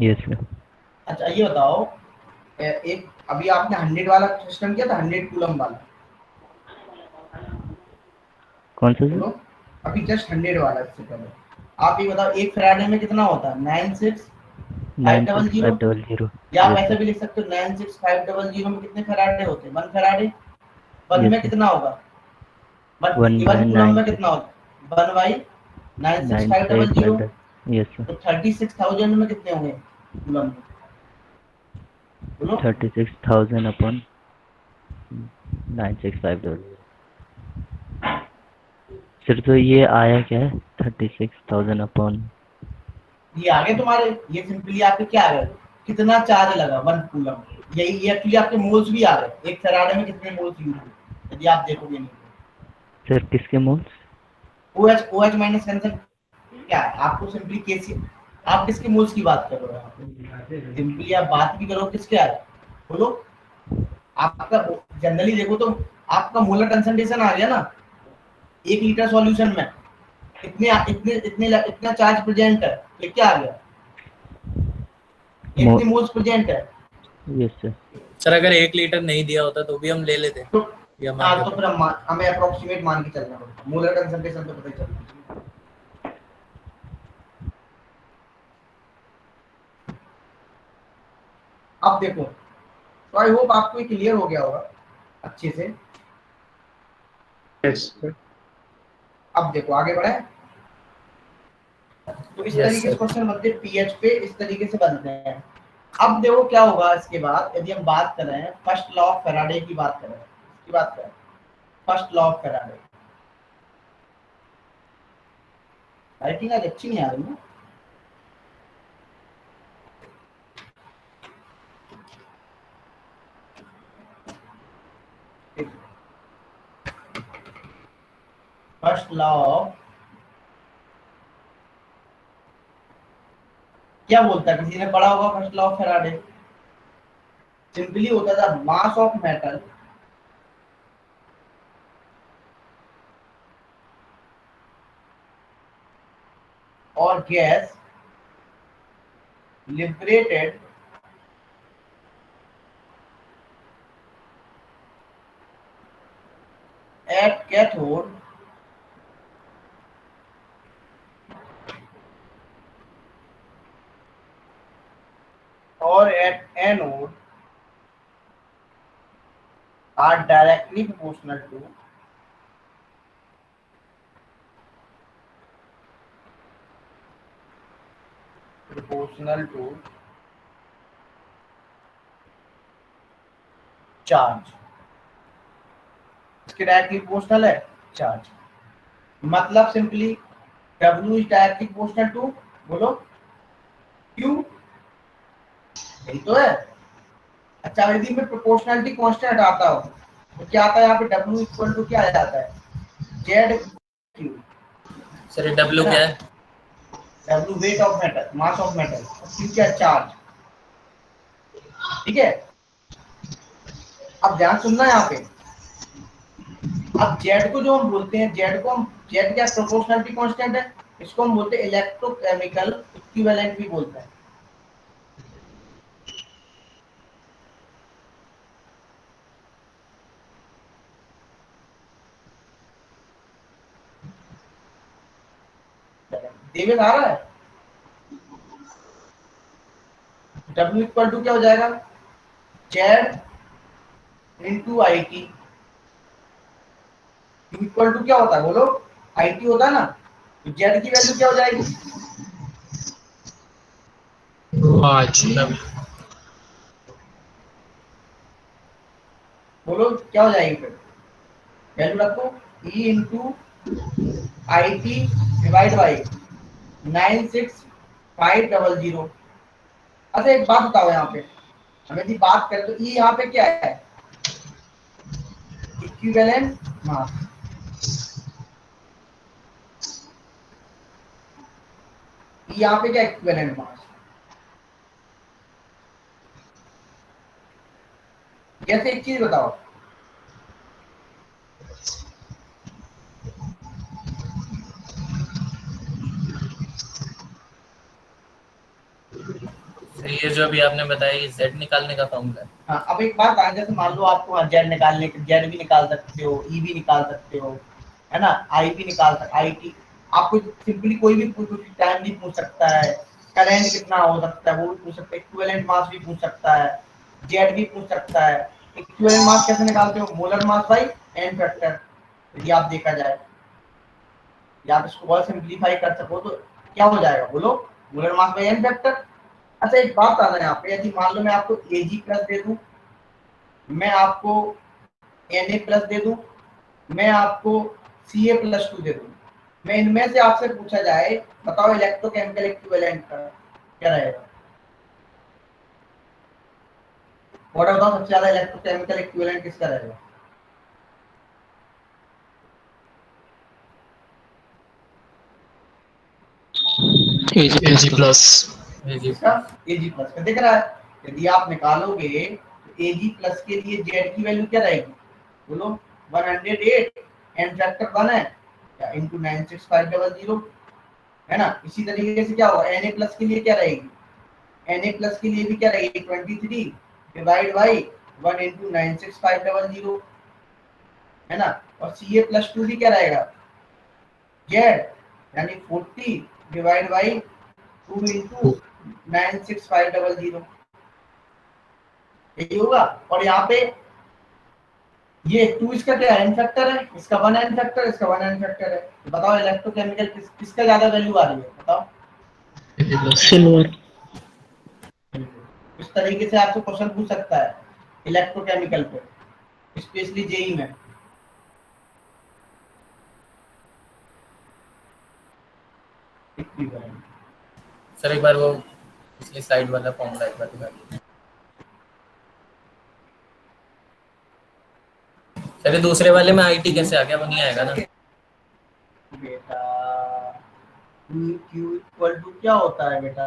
S7: Yes sir.
S1: अच्छा ये बताओ, एक अभी आपने 100 वाला सिस्टम किया था, 100 कूलम वाला,
S7: कौन सा सर?
S1: बोलो अभी जस्ट 100 वाला। इससे पहले आप ये बताओ, 1 फैराडे में कितना होता है? 96500।
S7: 96500।
S1: या आप
S7: यस
S1: ऐसे
S7: सर।
S1: भी लिख सकते हो 96500 में कितने फैराडे होते हैं? 1 फैराडे। 1
S7: Yes,
S1: में
S7: sir.
S1: कितना होगा?
S7: 1 by
S1: 1 कूलम में
S7: 9
S1: कितना होगा? 1 बाई 96500।
S7: 96500। Yes sir.
S1: तो 36000 में कितने होंगे कूलम में? बोलो
S7: 36,000 अपॉन 96500। सर तो ये आया क्या है 36,000 अपॉन?
S1: ये आगे तुम्हारे, ये सिंपली आपके क्या आ गए, कितना चार्ज लगा 1 कूलम। यही ये एक्चुअली आपके मोल्स भी आ गए, 1 फैराडे में कितने मोल्स यूज हुए यदि आप देखोगे नहीं तो।
S7: सर किसके मोल्स?
S1: OH माइनस कैंसिल क्या है? आपको सिंपली केसी, आप किसके मोल्स की बात कर रहे हो? सिंपली आप बात भी करो किसके आ रहे, बोलो। आपका जनरली देखो तो आपका मोलर कंसंट्रेशन आ गया ना 1 लीटर सॉल्यूशन में, इतना चार्ज प्रेजेंट है, ये क्या आ गया? इतने मोल्स प्रेजेंट है।
S7: Yes sir.
S3: सर अगर 1 लीटर नहीं दिया होता तो भी हम ले लेते।
S1: तो
S3: ये हम
S1: हाँ,
S3: आगे
S1: तो फिर हमें अप्रोक्सीमेट मान के चलना पड़ेगा, मोलर कंसंट्रेशन तो पता ही चलना चाहिए। अब देखो, तो आई होप आपको ये क्लियर हो गया होगा अच्छे से।
S4: Yes sir.
S1: अब देखो आगे बढ़े, तो इस
S3: Yes,
S1: तरीके से
S3: sir.
S1: क्वेश्चन बनते हैं पीएच पे, इस तरीके से बनते हैं। अब देखो क्या होगा इसके बाद, यदि हम बात कर रहे हैं फर्स्ट लॉ ऑफ फैराडे की बात करें, इसकी बात करें first law of Faraday. Writing आज अच्छी नहीं आ रही ना। फर्स्ट लॉ ऑफ, क्या बोलता है, किसी ने पढ़ा होगा first law of Faraday? Simply होता था मास ऑफ मेटल और gas liberated at cathode or at anode are directly proportional to charge. इसके डायरेक्टली प्रोपोर्शनल है चार्ज, मतलब simply W is directly proportional to, बोलो Q, यही तो है। अच्छा यदि मैं प्रोपोर्शनलिटी कांस्टेंट हटाता हूँ तो क्या आता है यहाँ पे, W इक्वल टू क्या आ जाता है, ZQ।
S3: सर ये W क्या है?
S1: W weight of metal, mass of metal, Q क्या, चार्ज। ठीक है, अब ध्यान सुनना यहाँ पे। अब Z को जो हम बोलते हैं, Z को हम, Z क्या प्रोपोर्शनलिटी कांस्टेंट है, इसको हम बोलते हैं इलेक्ट्रोकेमिकल इक्विवेलेंट भी बोलते हैं। डेविड आ रहा है? W इक्वल टू क्या हो जाएगा, Z into I T. Equal to क्या होता है, बोलो आई टी होता है ना, तो Z की वैल्यू क्या हो जाएगी, बोलो क्या हो जाएगी फिर, वैल्यू रखो E into I T divide by 96500। अच्छा एक बात बताओ, यहाँ पे हमें यदि बात करें तो E यहाँ पे क्या है, इक्विवेलेंट मास। यहाँ पे क्या इक्विवेलेंट मास, जैसे एक चीज बताओ,
S3: सर ये जो अभी आपने बताया ये Z निकालने का फॉर्मूला है।
S1: हाँ अब एक बात आ, जैसे मान लो आपको जेड निकालने, जेड भी निकाल सकते हो, ई भी निकाल सकते हो, है ना, आई भी निकाल सकते, आई टी। आपको सिंपली कोई भी टाइम भी पूछ सकता है, करंट कितना हो सकता है वो भी पूछ सकता है, इक्विवेलेंट मास भी पूछ सकता है, जेड भी पूछ सकता है। इक्विवेलेंट मास कैसे निकालते हो, molar mass by n factor. यदि आप देखा जाए, या आप इसको और सिंपलीफाई कर सको तो क्या हो जाएगा, बोलो molar mass by n factor. अच्छा एक बात आ रहा है यहाँ पे, यदि मान लो मैं आपको Ag प्लस दे दूं, मैं आपको Na प्लस दे दूं, मैं आपको Ca प्लस 2 दे दूं, मैं इनमें से आपसे पूछा जाए बताओ इलेक्ट्रोकेमिकल इक्विवेलेंट का क्या रहेगा, व्हाट बताओ सबसे ज्यादा इलेक्ट्रोकेमिकल इक्विवेलेंट किसका रहेगा,
S4: Ag प्लस।
S1: इसका Ag प्लस का दिख रहा है। यदि आप निकालोगे तो Ag प्लस के लिए Z की वैल्यू क्या रहेगी, बोलो 108, एन फैक्टर 1 है या इनटू 96500, है ना। इसी तरीके से क्या होगा, Na प्लस के लिए क्या रहेगी, Na प्लस के लिए भी क्या रहेगी 23 डिवाइड बाई 1 इनटू 96500, है ना। और Ca प्लस 2 भी क्या रहेगा, Z यानी 40 डिवाइड बाई 2 इनटू 96500, यही होगा। और यहाँ पे ये 2 इसका क्या एन फैक्टर है, इसका 1 एन फैक्टर, इसका 1 एन फैक्टर है। तो बताओ इलेक्ट्रोकेमिकल किसका ज्यादा वैल्यू आ रही है, बताओ।
S5: सिल्वर।
S1: इस तरीके से आपसे क्वेश्चन पूछ सकता है इलेक्ट्रोकेमिकल पे, स्पेशली जेई में। इक्विवेलेंट।
S3: सर एक बार वो पिछली स्लाइड वाला फॉर्मूला एक बार दिखा दीजिए। चलिए दूसरे वाले में आईटी कैसे आ गया, वो नहीं आएगा ना?
S1: बेटा Q इक्वल टू क्या होता है बेटा?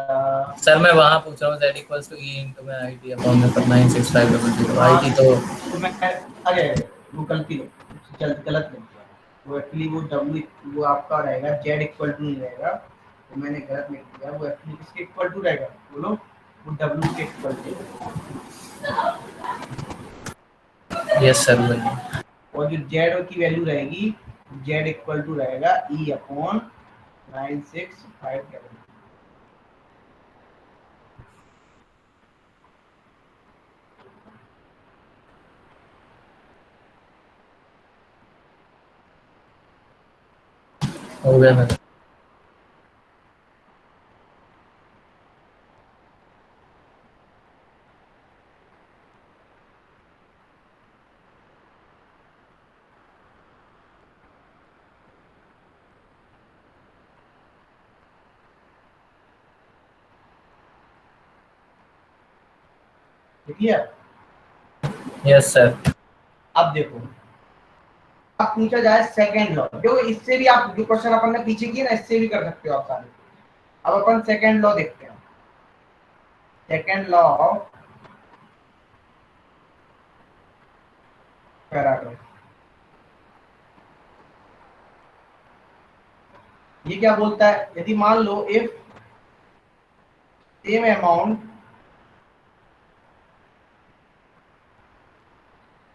S3: सर मैं वहाँ पूछ रहा हूँ Z equals to E into में IT अपॉन में 96500 IT तो
S1: मैं अरे वो गलती गलत नहीं किया, वो एक्चुअली वो W वो आपका रहेगा Z इक्वल टू नहीं रहेगा, तो मैंने गलत नहीं किया, वो एक्चुअली किसके इक्वल टू रहेगा बोलो? वो W के इक्वल टू।
S3: यस सर वही।
S1: और जो Z की वैल्यू रहेगी Z इक्वल टू रहेगा E अपॉन 96500।
S3: हो गया सर।
S1: ठीक है?
S3: Yes sir.
S1: अब देखो, अब पूछा जाए सेकंड लॉ, जो इससे भी आप जो क्वेश्चन अपन ने पीछे किए ना इससे भी कर सकते हो आप सारे। अब अपन सेकंड लॉ देखते हैं। सेकंड लॉ ऑफ फैराडे, ये क्या बोलता है? यदि मान लो if same amount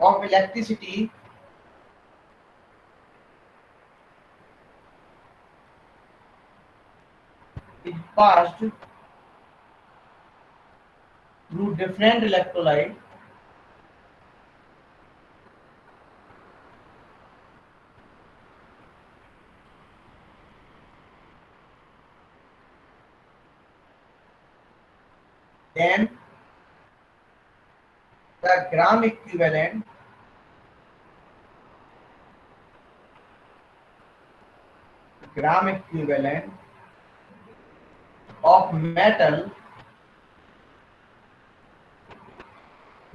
S1: of electricity is passed through different electrolyte then the gram equivalent of metal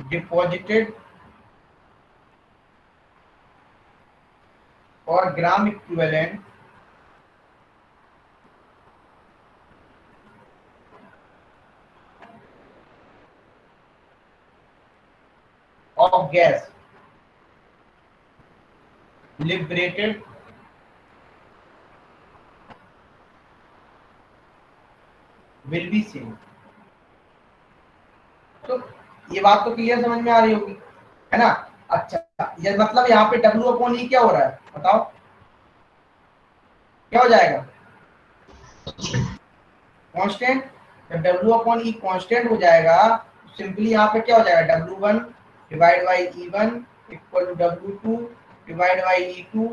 S1: deposited or gram equivalent of gas liberated will be same। तो ये बात तो क्लियर समझ में आ रही होगी, है ना? अच्छा, ये मतलब यहाँ पे W अपॉन E क्या हो रहा है बताओ? क्या हो जाएगा? कांस्टेंट। जब W अपॉन E कांस्टेंट हो जाएगा, सिंपली यहाँ पे क्या हो जाएगा? W1 divide by E1 equal to W2 divide by E2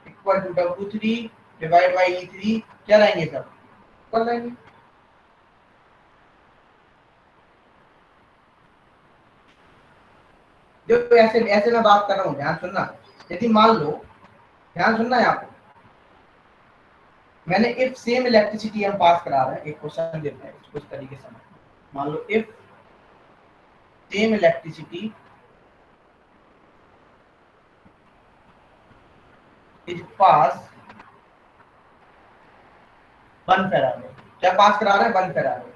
S1: equal to W3 divide by E3। क्या रहेंगे सब? कर लेंगे। जो ऐसे ऐसे मैं बात कर रहा हूँ, ध्यान सुनना। यदि मान लो, ध्यान सुनना, यहाँ पे मैंने इफ सेम इलेक्ट्रिसिटी हम पास करा रहे हैं, एक क्वेश्चन देते हैं कुछ तरीके से। मान लो if same electricity is pass 1 faraday. क्या पास करा रहे हैं? 1 फैराडे।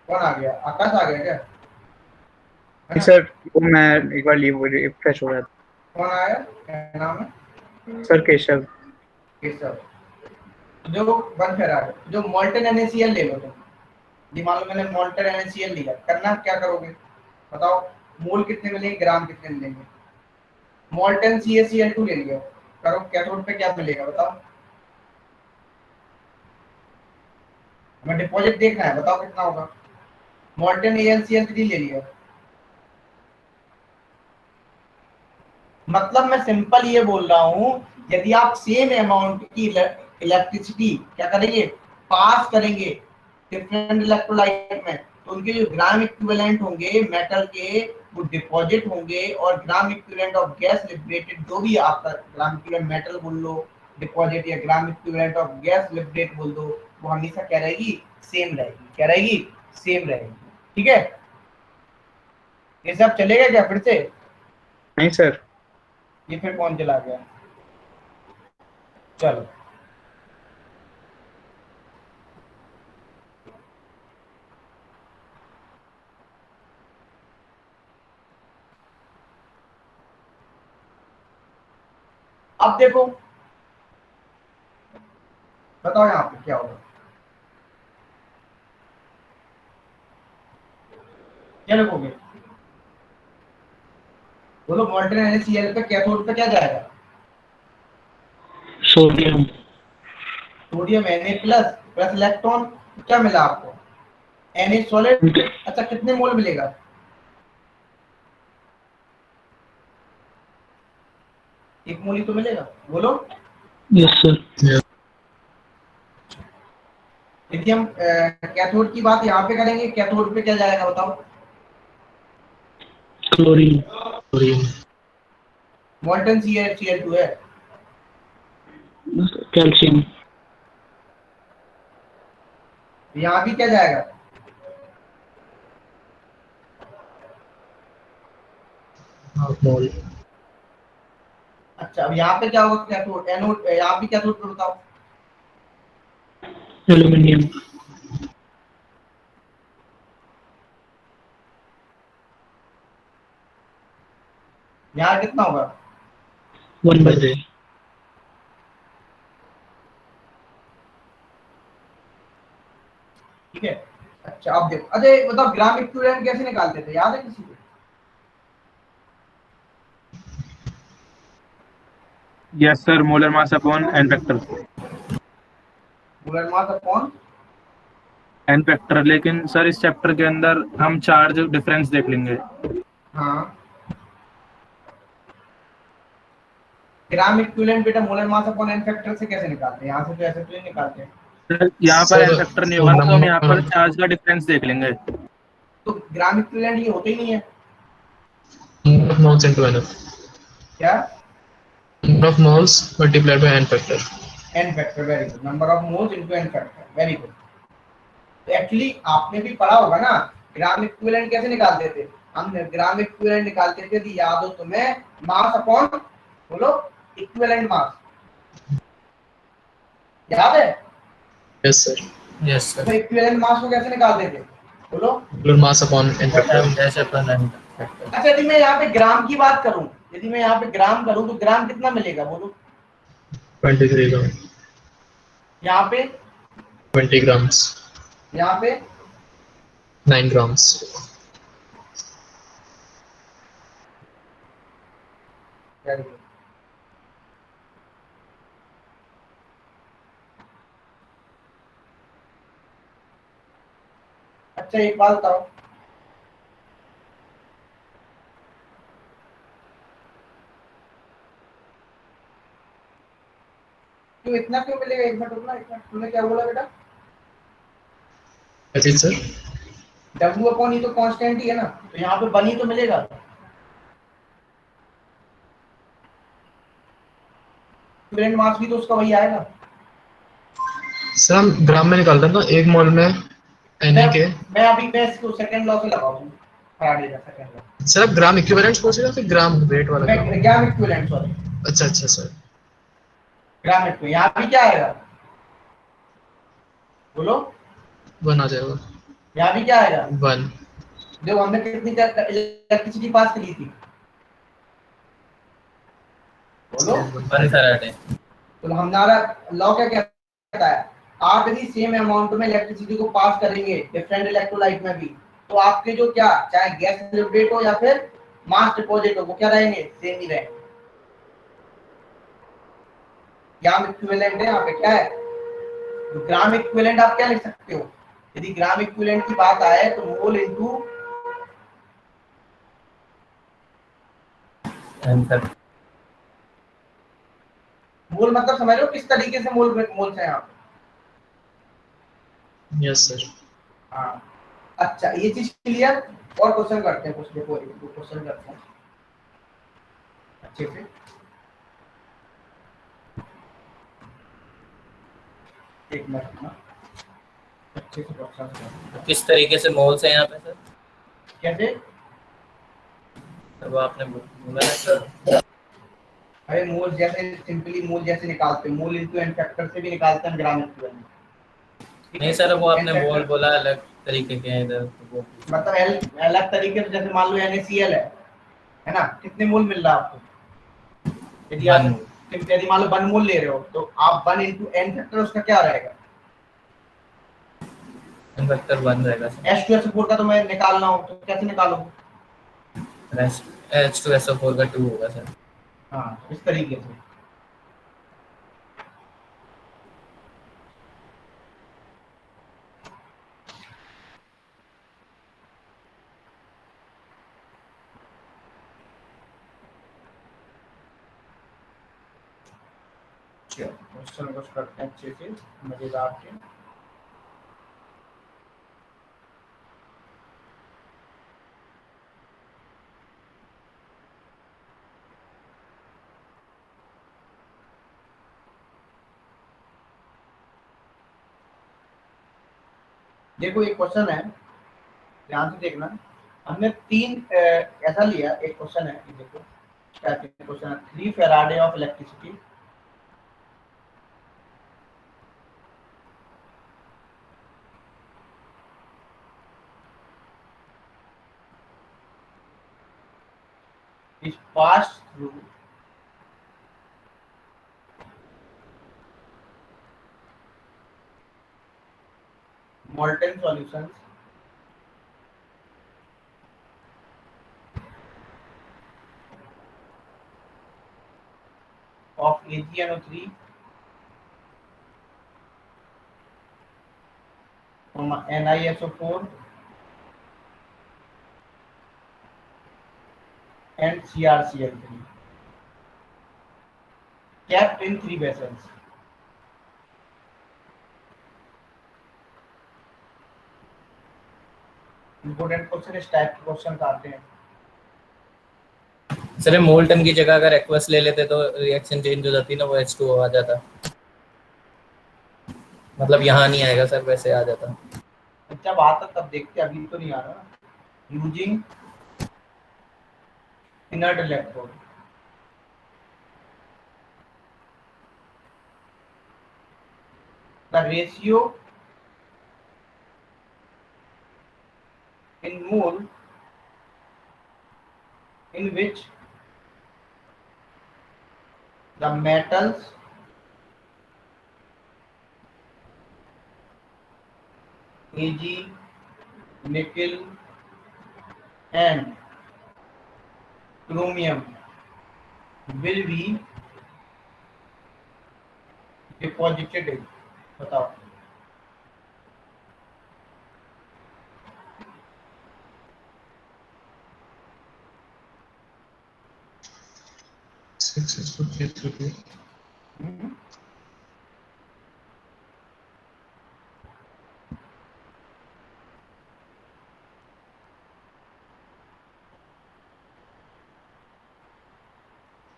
S1: कौन आ गया? आकाश आ गया क्या?
S5: सर वो मैं एक बार लीव रिफ्रेश हो गया।
S1: कौन आया? क्या नाम है?
S5: सर केशव।
S1: केशव। जो 1 फैराडे, जो मोल्टन NaCl ले लो तुम। जी मान लो मैंने मोल्टन NaCl लिया, करना क्या करोगे बताओ? मोल कितने मिलेंगे, ग्राम कितने मिलेंगे? मोल्टन CaCl2 ले लिया, करो कैथोड पे क्या मिलेगा बताओ? हमें डिपॉजिट देखना है, बताओ कितना होगा? मोल्टन AlCl3 ले लिया। मतलब मैं सिंपल ये बोल रहा हूँ, यदि आप सेम अमाउंट की इलेक्ट्रिसिटी क्या करेंगे? पास करेंगे डिफरेंट इलेक्ट्रोलाइट में, तो उनके जो ग्राम इक्विवेलेंट होंगे मेटल के वो डिपॉजिट होंगे, और gram equivalent of gas liberated, जो भी आपका ग्राम इक्विवेलेंट मेटल बोल लो डिपॉजिट, या gram equivalent of gas liberate बोल दो, वो हमेशा क्या रहेगी, सेम रहेगी। क्या रहेगी, सेम रहेगी। ठीक है, ये सब चलेगा क्या फिर से?
S5: नहीं सर।
S1: ये फिर कौन चला गया? चलो, अब देखो, बताओ यहाँ पे क्या होगा। क्या लिखोगे? बोलो, मॉल्टन NaCl पे कैथोड पे क्या जाएगा?
S5: Sodium.
S1: Sodium Na plus plus electron. क्या मिला आपको? Na solid. अच्छा, कितने मोल मिलेगा? एक मोल ही तो मिलेगा, बोलो।
S5: Yes sir.
S1: देखिए, हम कैथोड की बात यहाँ पे करेंगे। कैथोड पे क्या जाएगा बताओ?
S5: क्लोरीन।
S1: मॉल्टन Cl2 है।
S5: कैल्शियम।
S1: यहाँ भी क्या जाएगा?
S4: Half mole.
S1: अच्छा, अब यहाँ पे क्या होगा? कैथोड एनोड, यहाँ भी कैथोड पे बताओ।
S5: एल्यूमिनियम।
S1: यहाँ कितना होगा?
S5: 1/3।
S1: ठीक है। अच्छा, अब देखो, अरे बताओ, ग्राम इक्विवेलेंट कैसे निकालते थे, याद है किसी को?
S8: Yes sir, molar mass upon n factor.
S1: Molar mass upon
S8: n factor, लेकिन सर इस चैप्टर के अंदर हम चार्ज डिफरेंस देख लेंगे।
S1: हाँ, ग्राम इक्विवेलेंट बेटा molar mass upon n factor से कैसे निकालते हैं? यहाँ से तो ऐसे तो नहीं निकालते हैं।
S8: सर, यहाँ पर एन फैक्टर नहीं होगा ना, तो हम यहाँ पर चार्ज का डिफरेंस देख लेंगे।
S1: तो ग्राम इक्विवेलेंट ये होते ही नहीं है
S4: Number of moles into NF.
S1: क्या?
S4: Number of moles multiplied by n factor.
S1: N factor, very good. Number of moles into n factor, very good. तो एक्चुअली आपने भी पढ़ा होगा ना, ग्राम इक्विवेलेंट कैसे निकालते थे? हम ग्राम इक्विवेलेंट निकालते थे, यदि याद हो तुम्हें, मास अपॉन, बोलो, इक्विवेलेंट मास। याद है?
S4: Yes sir.
S3: यस
S1: तो
S3: सर।
S1: इक्विवेलेंट मास को कैसे निकालते थे, बोलो?
S4: Molar mass upon n factor.
S3: Dash upon N factor.
S1: अच्छा, यदि मैं यहाँ पे ग्राम की बात करूं, यदि मैं यहाँ पे ग्राम करूं, तो ग्राम कितना मिलेगा, बोलो?
S4: 23 grams.
S1: यहाँ पे,
S4: 20 grams.
S1: यहाँ पे
S4: 9 grams.
S1: very good। अच्छा, एक बात बताओ, क्यों इतना क्यों मिलेगा? एक मिनट रुकना, इतना तुमने क्या बोला बेटा?
S4: That is sir.
S1: W upon ही तो कांस्टेंट ही है ना, तो यहाँ पे 1 ही तो मिलेगा। इक्विवेलेंट मास भी तो उसका वही आएगा।
S4: सर हम ग्राम में निकालते हैं तो एक मोल में Na के।
S1: मैं इसको सेकंड लॉ से लगाऊंगा, फैराडे का सेकंड लॉ।
S4: सर आप ग्राम इक्विवेलेंट पूछ रहे हो फिर ग्राम वेट वाला ग्राम?
S1: मैं ग्राम इक्विवेलेंट, सॉरी,
S4: अच्छा अच्छा सर।
S1: Gram equivalent. यहाँ भी क्या आएगा, बोलो?
S4: 1 आ जाएगा।
S1: यहाँ भी क्या आएगा?
S4: 1।
S1: देखो, हमने कितनी इलेक्ट्रिसिटी पास करी थी, बोलो?
S3: 1 फैराडे।
S1: तो हमारा लॉ क्या कहता है? आप यदि सेम अमाउंट में इलेक्ट्रिसिटी को पास करेंगे डिफरेंट इलेक्ट्रोलाइट में भी, तो आपके जो क्या, चाहे गैस लिबरेट हो या फिर मास डिपॉजिट हो, वो क्या रहेंगे? सेम ही रहेंगे। ग्राम इक्विवेलेंट है यहाँ पे क्या है? तो ग्राम इक्विवेलेंट आप क्या लिख सकते हो? यदि ग्राम इक्विवेलेंट की बात आए तो मोल इनटू
S3: एन फैक्टर।
S1: मोल, मतलब समझ रहे हो किस तरीके से मोल मोल्स है यहाँ पे?
S4: Yes sir.
S1: हाँ, अच्छा, ये चीज क्लियर। और क्वेश्चन करते हैं कुछ, देखो क्वेश्चन करते हैं अच्छे से। एक मिनट ना, अच्छे से क्वेश्चन कर।
S3: किस तरीके से मोल्स है यहाँ पे सर?
S1: कैसे?
S3: तो वो आपने बोला ना सर,
S1: अरे मोल जैसे सिंपली मोल जैसे निकालते हैं, मोल इनटू एन फैक्टर से भी निकालते हैं ग्राम इक्विवेलेंट।
S3: नहीं सर वो आपने मोल बोला अलग तरीके के हैं इधर, तो वो
S1: मतलब एल अलग तरीके से, जैसे मान लो NaCl है ना, कितने मोल मिल रहा है आपको? यदि आप यदि मान लो 1 मोल ले रहे हो तो आप 1 इनटू एन फैक्टर उसका क्या रहेगा?
S3: एन फैक्टर 1 रहेगा सर।
S1: H2SO4 का तो मैं निकालना हो तो कैसे निकालोगे?
S3: H2SO4 का 2 होगा सर।
S1: हाँ, इस तरीके से। क्वेश्चन को करते हैं अच्छे से, मजेदार के। देखो एक क्वेश्चन है, ध्यान से देखना। हमने 3 ऐसा लिया, एक क्वेश्चन है, ये देखो क्या क्वेश्चन है। 3 Faraday of electricity is passed through molten solutions of AgNO3, NiSO4 and CrCl3 kept in 3 vessels. Important question इस टाइप के क्वेश्चन आते हैं।
S3: सर मोल्टन की जगह अगर एक्वस ले लेते तो रिएक्शन चेंज हो जाती ना, वो H2O आ जाता, मतलब यहाँ नहीं आएगा सर, वैसे आ जाता।
S1: जब आता तब देखते, अभी तो नहीं आ रहा। Using inert electrode, the ratio in mole in which the metals Ag, nickel and chromium will be deposited in, बताओ।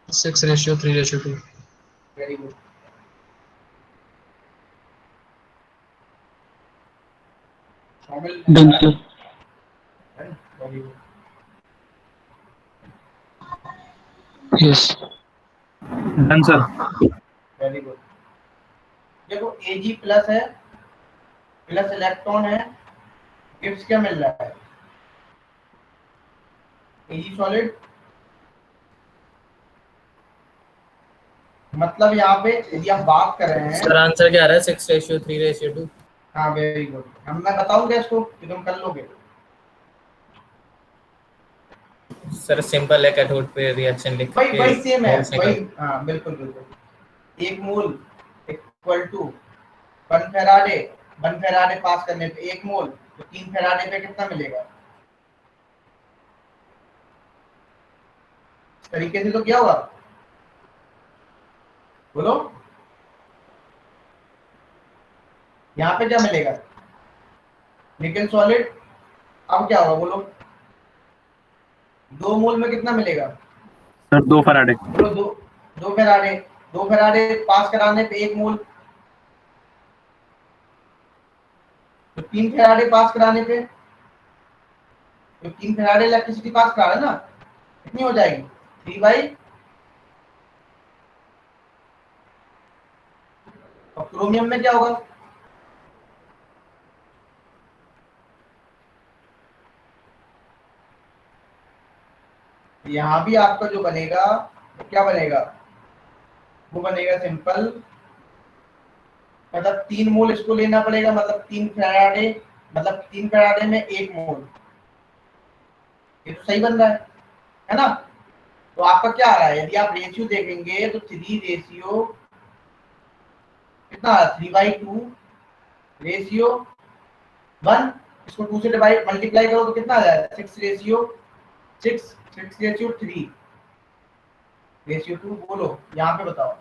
S4: Six ratio 3:2.
S1: Very good. शामिल
S5: Done, sir.
S1: Very good.
S2: Yes.
S8: Done sir.
S1: Very good. देखो Ag plus है, plus electron है, Gibbs क्या मिल रहा है? Ag solid, मतलब यहाँ पे यदि आप बात कर रहे हैं।
S3: सर आंसर क्या आ रहा है? 6:3:2।
S1: हाँ वेरी गुड। हम मैं बताऊंगा इसको कि तुम कर लोगे।
S3: सर सिंपल है, कैथोड पे रिएक्शन लिख के
S1: वही सेम है,
S3: मोल्स
S1: वही।
S3: निकाल।
S1: हाँ बिल्कुल बिल्कुल। 1 mole equal to 1 faraday. 1 faraday pass करने पे 1 मोल, तो 3 फेराडे पे कितना मिलेगा? इस तरीके से तो क्या होगा, बोलो। यहाँ पे क्या मिलेगा? निकल सॉलिड। अब क्या होगा बोलो? 2 मोल में कितना मिलेगा?
S8: Sir 2 Faraday.
S1: बोलो 2 फेराडे। 2 फेराडे पास कराने पे 1 मोल, तो 3 फैराडे पास कराने पे, तो 3 फैराडे इलेक्ट्रिसिटी पास करा है ना, कितनी हो जाएगी 3 बाई, और क्रोमियम में क्या होगा, यहाँ भी आपका जो बनेगा क्या बनेगा, वो बनेगा सिंपल, मतलब 3 मोल इसको लेना पड़ेगा, मतलब 3 फैराडे, मतलब 3 फैराडे में 1 मोल, ये तो सही बन रहा है ना। तो आपका क्या आ रहा है, यदि आप रेशियो देखेंगे तो 3 रेशियो कितना, 3/2 रेशियो 1, इसको 2 से डिवाइड मल्टीप्लाई करो तो कितना आ जाएगा, 6 रेशियो 3 रेशियो 2, बोलो यहाँ पे बताओ,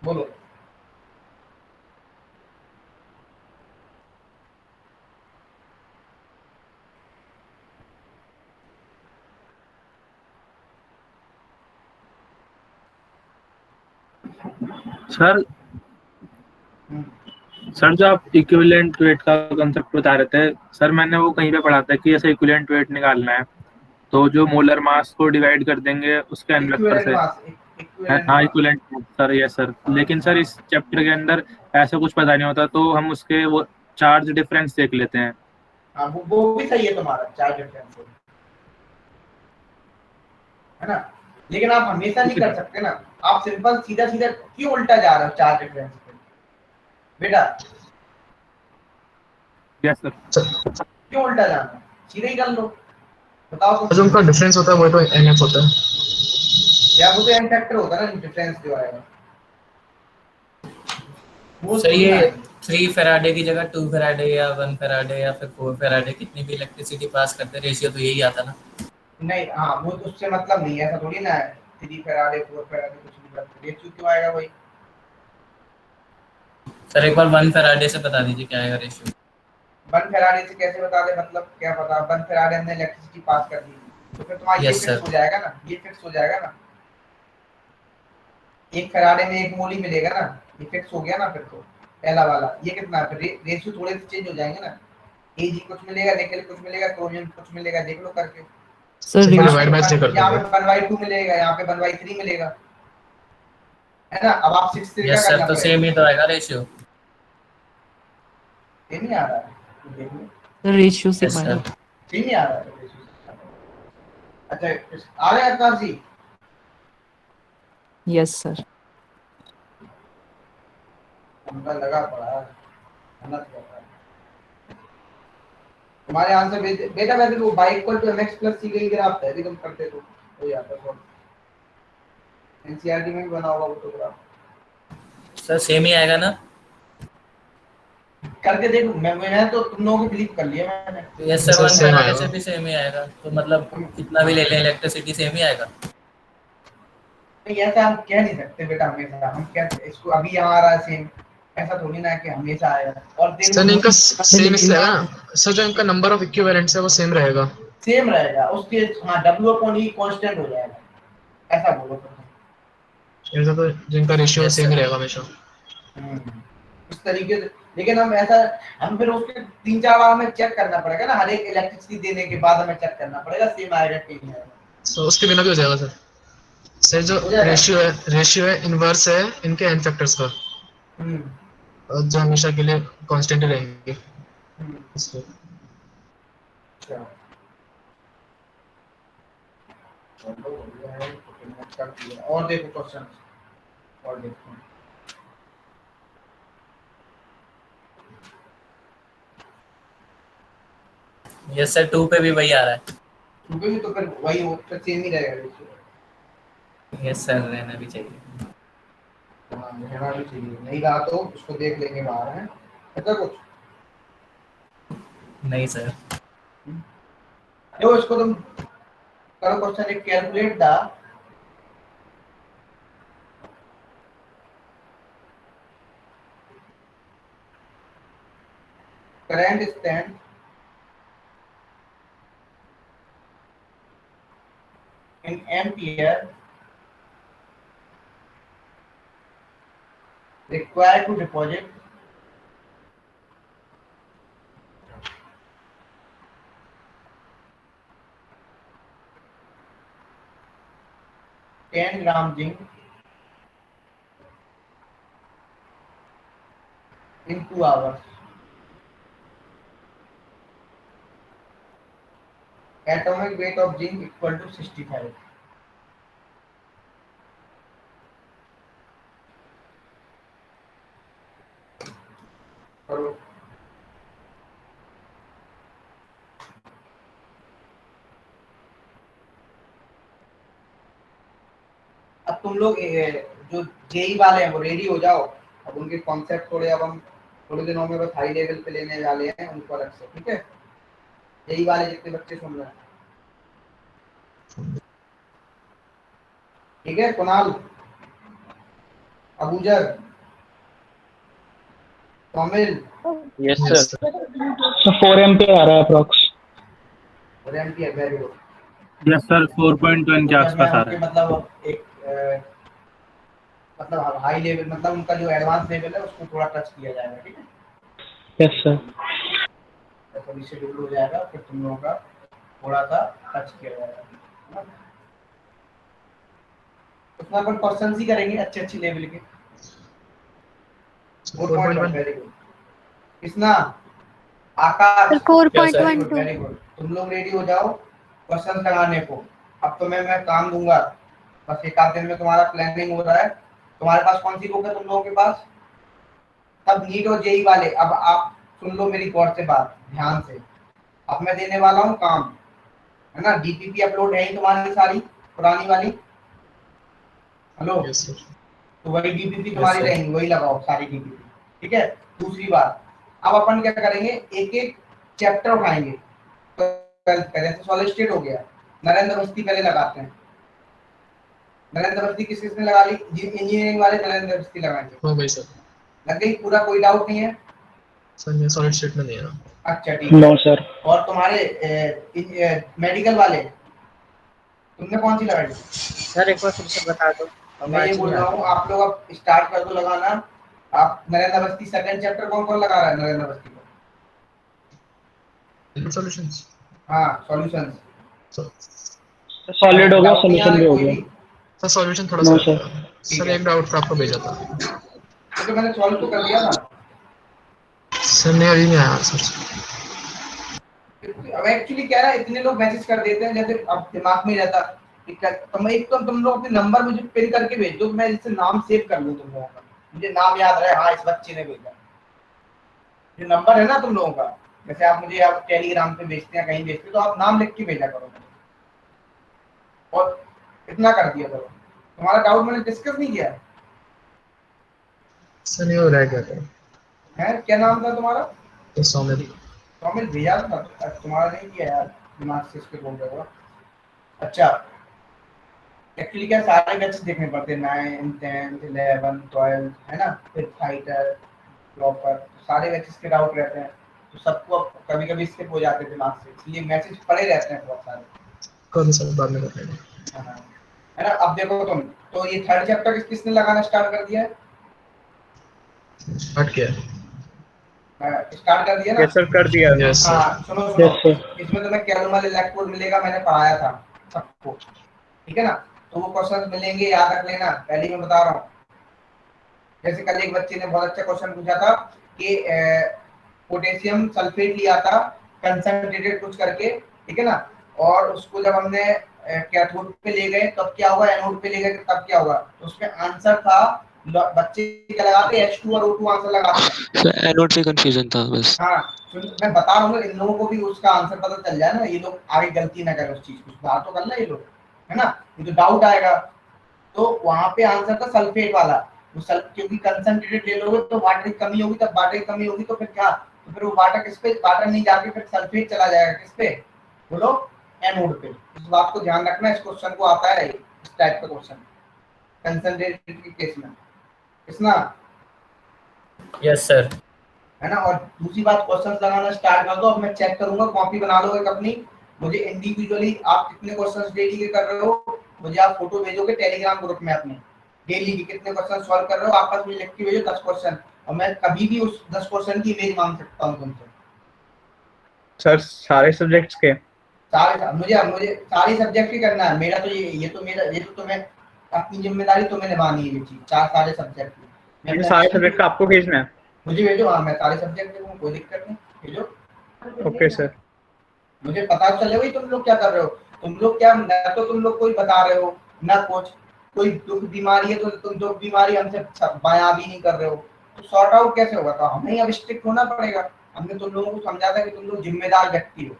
S1: बोलो।
S8: सर सर जो आप इक्विवेलेंट वेट का कंसेप्ट बता रहे थे सर, मैंने वो कहीं पे पढ़ा था कि ऐसे इक्विवेलेंट वेट निकालना है तो जो मोलर मास को डिवाइड कर देंगे उसके एन वेक्टर से। हाँ इक्विवेलेंट सर, यस सर। लेकिन सर इस चैप्टर के अंदर ऐसा कुछ पता नहीं होता, तो हम उसके वो चार्ज डिफरेंस देख लेते हैं।
S1: हाँ वो भी सही है तुम्हारा, चार्ज डिफरेंस है ना, लेकिन आप हमेशा नहीं कर सकते ना, आप सिंपल सीधा सीधा क्यों उल्टा जा रहे हो चार्ज डिफरेंस पे बेटा,
S8: यस सर।
S1: क्यों उल्टा जाना है? सीधा ही कर लो, बताओ तो।
S4: जो उनका डिफरेंस होता है वो तो NF होता है।
S1: या वो तो एन फैक्टर होता है ना, डिफरेंस जो आएगा वो
S3: सर
S1: थोड़ी ना
S3: ये
S1: आएगा।
S3: 3 फैराडे की जगह 2 फैराडे या 1 फैराडे या फिर 4 फैराडे कितनी भी इलेक्ट्रिसिटी पास करते, रेशियो तो यही आता ना।
S1: नहीं हाँ, वो तो उससे मतलब नहीं है, ऐसा थोड़ी ना है 3 फैराडे 4 फैराडे कुछ नहीं करते, रेशियो क्यों आएगा भाई।
S3: सर एक बार 1 फैराडे से बता दीजिए क्या आएगा रेशियो।
S1: 1 फैराडे से कैसे बता दे, मतलब क्या पता, 1 फैराडे हमने इलेक्ट्रिसिटी पास कर दी तो फिर तुम्हारा ये
S3: यस
S1: फिक्स
S3: सर।
S1: हो जाएगा ना, ये फिक्स हो जाएगा ना, 1 फैराडे में 1 मोल ही मिलेगा ना, ये फिक्स हो गया ना फिर तो पहला वाला। ये कितना है फिर, रेशियो थोड़े से चेंज हो जाएंगे ना, एजी कुछ मिलेगा, निकल कुछ मिलेगा, क्रोमियम कुछ मिलेगा, देख लो करके।
S4: सर
S1: यहाँ
S4: डिवाइड बाय 3 कर
S1: यहाँ
S4: देंगे।
S1: पे 1/2 मिलेगा, यहाँ पे 1/3 मिलेगा, है ना। अब आप 6 से क्या
S3: यस सर,
S1: करना
S3: तो
S1: पड़ेगा,
S3: सेम ही तो आएगा रेशियो।
S1: ये नहीं आ रहा है, देख लो
S9: रेशियो से
S3: यस सर।
S1: ये नहीं आ रहा है। अच्छा आ रहे हैं आकाश जी,
S9: यस सर।
S1: उनका लगा पड़ा है, मेहनत कर रहा है। तुम्हारे आंसर बेटा वैसे वो y equal to mx plus c का ग्राफ था, यदि तुम करते तो हो जाता सॉल्व, एनसीईआरटी में भी बना होगा वो तो ग्राफ,
S3: सर सेम ही आएगा ना।
S1: करके देखो। मैं तो तुम लोगों को बिलीव कर लिया मैंने।
S3: यस सर, 1
S4: सेम
S3: फैराडे
S4: आएगा।
S3: से भी सेम ही आएगा, तो मतलब कितना भी ले लें इलेक्ट्रिसिटी सेम ही आएगा।
S1: नहीं ऐसा हम कह नहीं सकते बेटा, हमेशा हम कहते इसको अभी यहाँ आ रहा है सेम, ऐसा थोड़ी ना है कि हमेशा आएगा। और देख
S4: सर
S1: लो
S4: इनका सेम इसलिए आएगा ना सर, जो इनका नंबर ऑफ इक्विवेलेंट्स है वो सेम रहेगा।
S1: सेम रहेगा उसके, हाँ W/E कांस्टेंट हो जाएगा, ऐसा बोलो तुम।
S4: ऐसा तो जिनका रेशियो
S3: यस
S4: सेम ही
S3: सर।
S4: रहेगा हमेशा।
S1: इस तरीके से, लेकिन हम ऐसा, हम फिर उसके 3-4 बार हमें चेक करना पड़ेगा ना, हर एक इलेक्ट्रिसिटी देने के बाद हमें चेक करना पड़ेगा सेम आएगा कि नहीं आएगा।
S4: तो उसके बिना भी हो जाएगा सर। सर जो
S1: हो जाएगा।
S4: रेशियो है इनवर्स है इनके एन फैक्टर्स का,
S1: हम्म
S4: और जो हमेशा के लिए कांस्टेंट ही रहेंगे
S1: हम्म,
S4: इसलिए।
S1: अच्छा चलो बढ़िया है, तो मैंने कर दिया। और देखो क्वेश्चन, और देखो
S3: यस सर, 2 पे भी वही आ रहा है।
S1: क्योंकि भी तो फिर वही हो, फिर सेम ही रहेगा रेशियो।
S3: यस सर, रहना भी चाहिए।
S1: हाँ रहना भी चाहिए, नहीं रहा तो उसको देख लेंगे बाहर है, ऐसा कुछ।
S3: नहीं सर।
S1: देखो इसको तुम करो क्वेश्चन, एक calculate the current stand in ampere required to deposit $10 zinc in 2 hours. Atomic weight of zinc equal to 65. करो। अब तुम लोग जो जेई वाले हैं वो रेडी हो जाओ। अब उनके कॉन्सेप्ट थोड़े अब हम थोड़े दिनों में बस हाई लेवल पे लेने वाले हैं उनको अलग से, ठीक है। जेई वाले जितने बच्चे सुन रहे हैं, ठीक है। Kunal, Abuzar, Tamil,
S5: yes sir. Sir 4 ampere आ रहा है अप्रॉक्स।
S1: और ampere, very good.
S8: Yes sir 4.1 के आसपास आ रहा है।
S1: मतलब एक मतलब हाई लेवल मतलब उनका जो एडवांस लेवल है उसको थोड़ा टच किया जाएगा, ठीक है।
S5: Yes sir.
S1: थोड़ी शेड्यूल हो जाएगा, फिर तुम लोगों का थोड़ा सा टच किया जाएगा। उसमें अपन क्वेश्चन ही करेंगे अच्छे लेवल के। 4.1 वेरी गुड। किसना आकाश
S6: 4.12
S1: वेरी गुड। तुम लोग रेडी हो जाओ क्वेश्चन लगाने को। अब तो मैं काम दूंगा, बस एक आध दिन में तुम्हारा प्लानिंग हो रहा है। तुम्हारे पास कौन सी बुक है तुम लोगों के पास? सब नीट और जेई वाले। अब आप सुन लो मेरी गौर से बात, ध्यान से। अब मैं देने वाला हूँ काम, है ना। डीपीपी अपलोड है ही तुम्हारी सारी पुरानी वाली। Hello,
S4: yes sir.
S1: तो वही डीपीपी तुम्हारी रहेंगी, वही लगाओ सारी डीपीपी, ठीक है। दूसरी बात, अब अपन क्या करेंगे, एक एक चैप्टर उठाएंगे। पहले तो सॉलिड स्टेट हो गया, नरेंद्र बस्ती पहले लगाते हैं। नरेंद्र बस्ती किसने लगा ली? इंजीनियरिंग वाले नरेंद्र बस्ती लगाएंगे।
S4: हाँ भाई सर।
S1: लग गई? पूरा कोई डाउट नहीं है?
S4: सर मैं सॉलिड स्टेट में नहीं है।
S1: अच्छा ठीक
S5: नो
S1: है।
S5: सर।
S1: और तुम्हारे मेडिकल वाले तुमने कौन सी लगाई?
S9: सर एक बार फिर से बता दो।
S1: मैं ये बोल रहा हूँ आप लोग अब स्टार्ट कर दो लगाना। आप नरेंद्र बस्ती सेकंड चैप्टर कौन कौन लगा रहा है नरेंद्र बस्ती को?
S4: सॉल्यूशंस।
S1: हाँ सॉल्यूशंस।
S5: सॉलिड हो गया, सॉल्यूशन भी हो गया।
S4: सर सॉल्यूशन थोड़ा
S5: नो
S4: सा
S5: सर।
S4: सर एक डाउट आपको भेजा था।
S1: तो मैंने सॉल्व तो कर दिया था।
S4: सर नहीं अभी नहीं आया सर।
S1: अब एक्चुअली क्या है, इतने लोग मैसेज कर देते हैं जैसे अब दिमाग में रहता। तो मैं एक तो तुम लोग अपने नंबर मुझे पिन करके भेज दो, मैं इससे नाम सेव कर लूँ तुम लोगों का, मुझे नाम याद रहे। हाँ इस बच्चे ने भेजा। जो नंबर है ना तुम लोगों का, जैसे आप मुझे आप टेलीग्राम पे भेजते हैं कहीं भेजते तो आप नाम लिख के भेजा करो। और इतना कर दिया करो। तुम्हारा डाउट मैंने डिस्कस नहीं किया
S4: सर नहीं हो रहा है क्या
S1: है? क्या नाम था तुम्हारा?
S4: तो सौमिल।
S1: सौमिल भेजा था तुम्हारा, नहीं किया यार, दिमाग से इसके बोल रहे हो। अच्छा एक्चुअली क्या सारे बैचेस देखने पड़ते हैं, 9, 10, 11, 12, है ना। फिर फाइटर, प्रॉपर सारे बैचेस के डाउट रहते हैं, तो सबको कभी कभी स्किप हो जाते हैं दिमाग से, इसलिए मैसेज पड़े रहते हैं बहुत सारे।
S4: कौन सा बाद में कर लेंगे,
S1: है ना। अब देखो तुम तो ये थर्ड चैप्टर किसने लगाना स्टार्ट कर दिया है?
S4: हट गया।
S1: स्टार्ट कर दिया ना?
S9: यस सर कर दिया।
S4: Yes sir.
S1: हाँ सुनो
S5: Yes, sir.
S1: इसमें तुम्हें कैलोमल इलेक्ट्रोड मिलेगा, मैंने पढ़ाया था सबको, ठीक है ना। तो वो क्वेश्चन मिलेंगे, याद रख लेना, पहले मैं बता रहा हूँ। जैसे कल एक बच्चे ने बहुत अच्छा क्वेश्चन पूछा था कि पोटेशियम सल्फेट लिया था कंसंट्रेटेड कुछ करके, ठीक है ना। और उसको जब हमने कैथोड पे ले गए तब क्या होगा, एनोड पे ले गए तब क्या होगा, तो उसमें आंसर था, बच्चे क्या लगाते हैं H2 और O2 आंसर लगाते हैं।
S2: सर एनोड से कंफ्यूजन था बस।
S1: हाँ मैं बता रहा हूँ, इन लोगों को भी उसका आंसर पता चल जाए ना, ये लोग आगे गलती ना करें उस चीज को, बात तो करना ये लोग, है ना। ये तो डाउट आएगा। तो वहां पे आंसर था सल्फेट वाला, क्योंकि कंसंट्रेटेड ले लोगे तो वाटर की कमी होगी, तब वाटर की कमी होगी तो फिर क्या, तो फिर वो वाटर किस पे, वाटर नहीं जाके फिर सल्फेट चला जाएगा किस पे, बोलो एनोड पे। इस बात को ध्यान रखना, इस क्वेश्चन को आता है इस टाइप का क्वेश्चन कंसंट्रेटेड के केस में, इसना।
S3: Yes sir.
S1: है ना। और दूसरी बात, क्वेश्चंस लगाना स्टार्ट कर दो। अब मैं चेक करूंगा, कॉपी बना लो एक अपनी, मुझे इंडिविजुअली आप कितने क्वेश्चंस डेली के कर रहे हो, मुझे आप फोटो भेजोगे टेलीग्राम ग्रुप में अपने, डेली के कितने क्वेश्चन सॉल्व कर रहे हो, आपस में लिख के भेजो 10 क्वेश्चन, और मैं कभी भी उस 10 क्वेश्चन की इमेज मांग सकता हूँ तुमसे।
S8: सर सारे सब्जेक्ट्स के?
S1: मुझे मुझे सारी सब्जेक्ट ही करना है। मेरा तो ये तो तुम्हें अपनी जिम्मेदारी तुम्हें निभानी है ये चीज, सारे सब्जेक्ट की।
S8: मुझे सारे सब्जेक्ट का आपको भेजना है?
S1: मुझे भेजो, हाँ मैं सारे सब्जेक्ट देखूंगा, कोई दिक्कत नहीं, भेजो।
S8: Okay sir.
S1: मुझे पता चले भाई तुम लोग क्या कर रहे हो। तुम लोग क्या, ना तो तुम लोग कोई बता रहे हो ना कुछ, कोई दुख बीमारी है तो तुम दुख बीमारी हमसे बयां भी नहीं कर रहे हो, तो सॉर्ट आउट कैसे होगा? तो हमें अब स्ट्रिक्ट होना पड़ेगा। हमने तुम लोगों को समझा था कि तुम लोग जिम्मेदार व्यक्ति हो,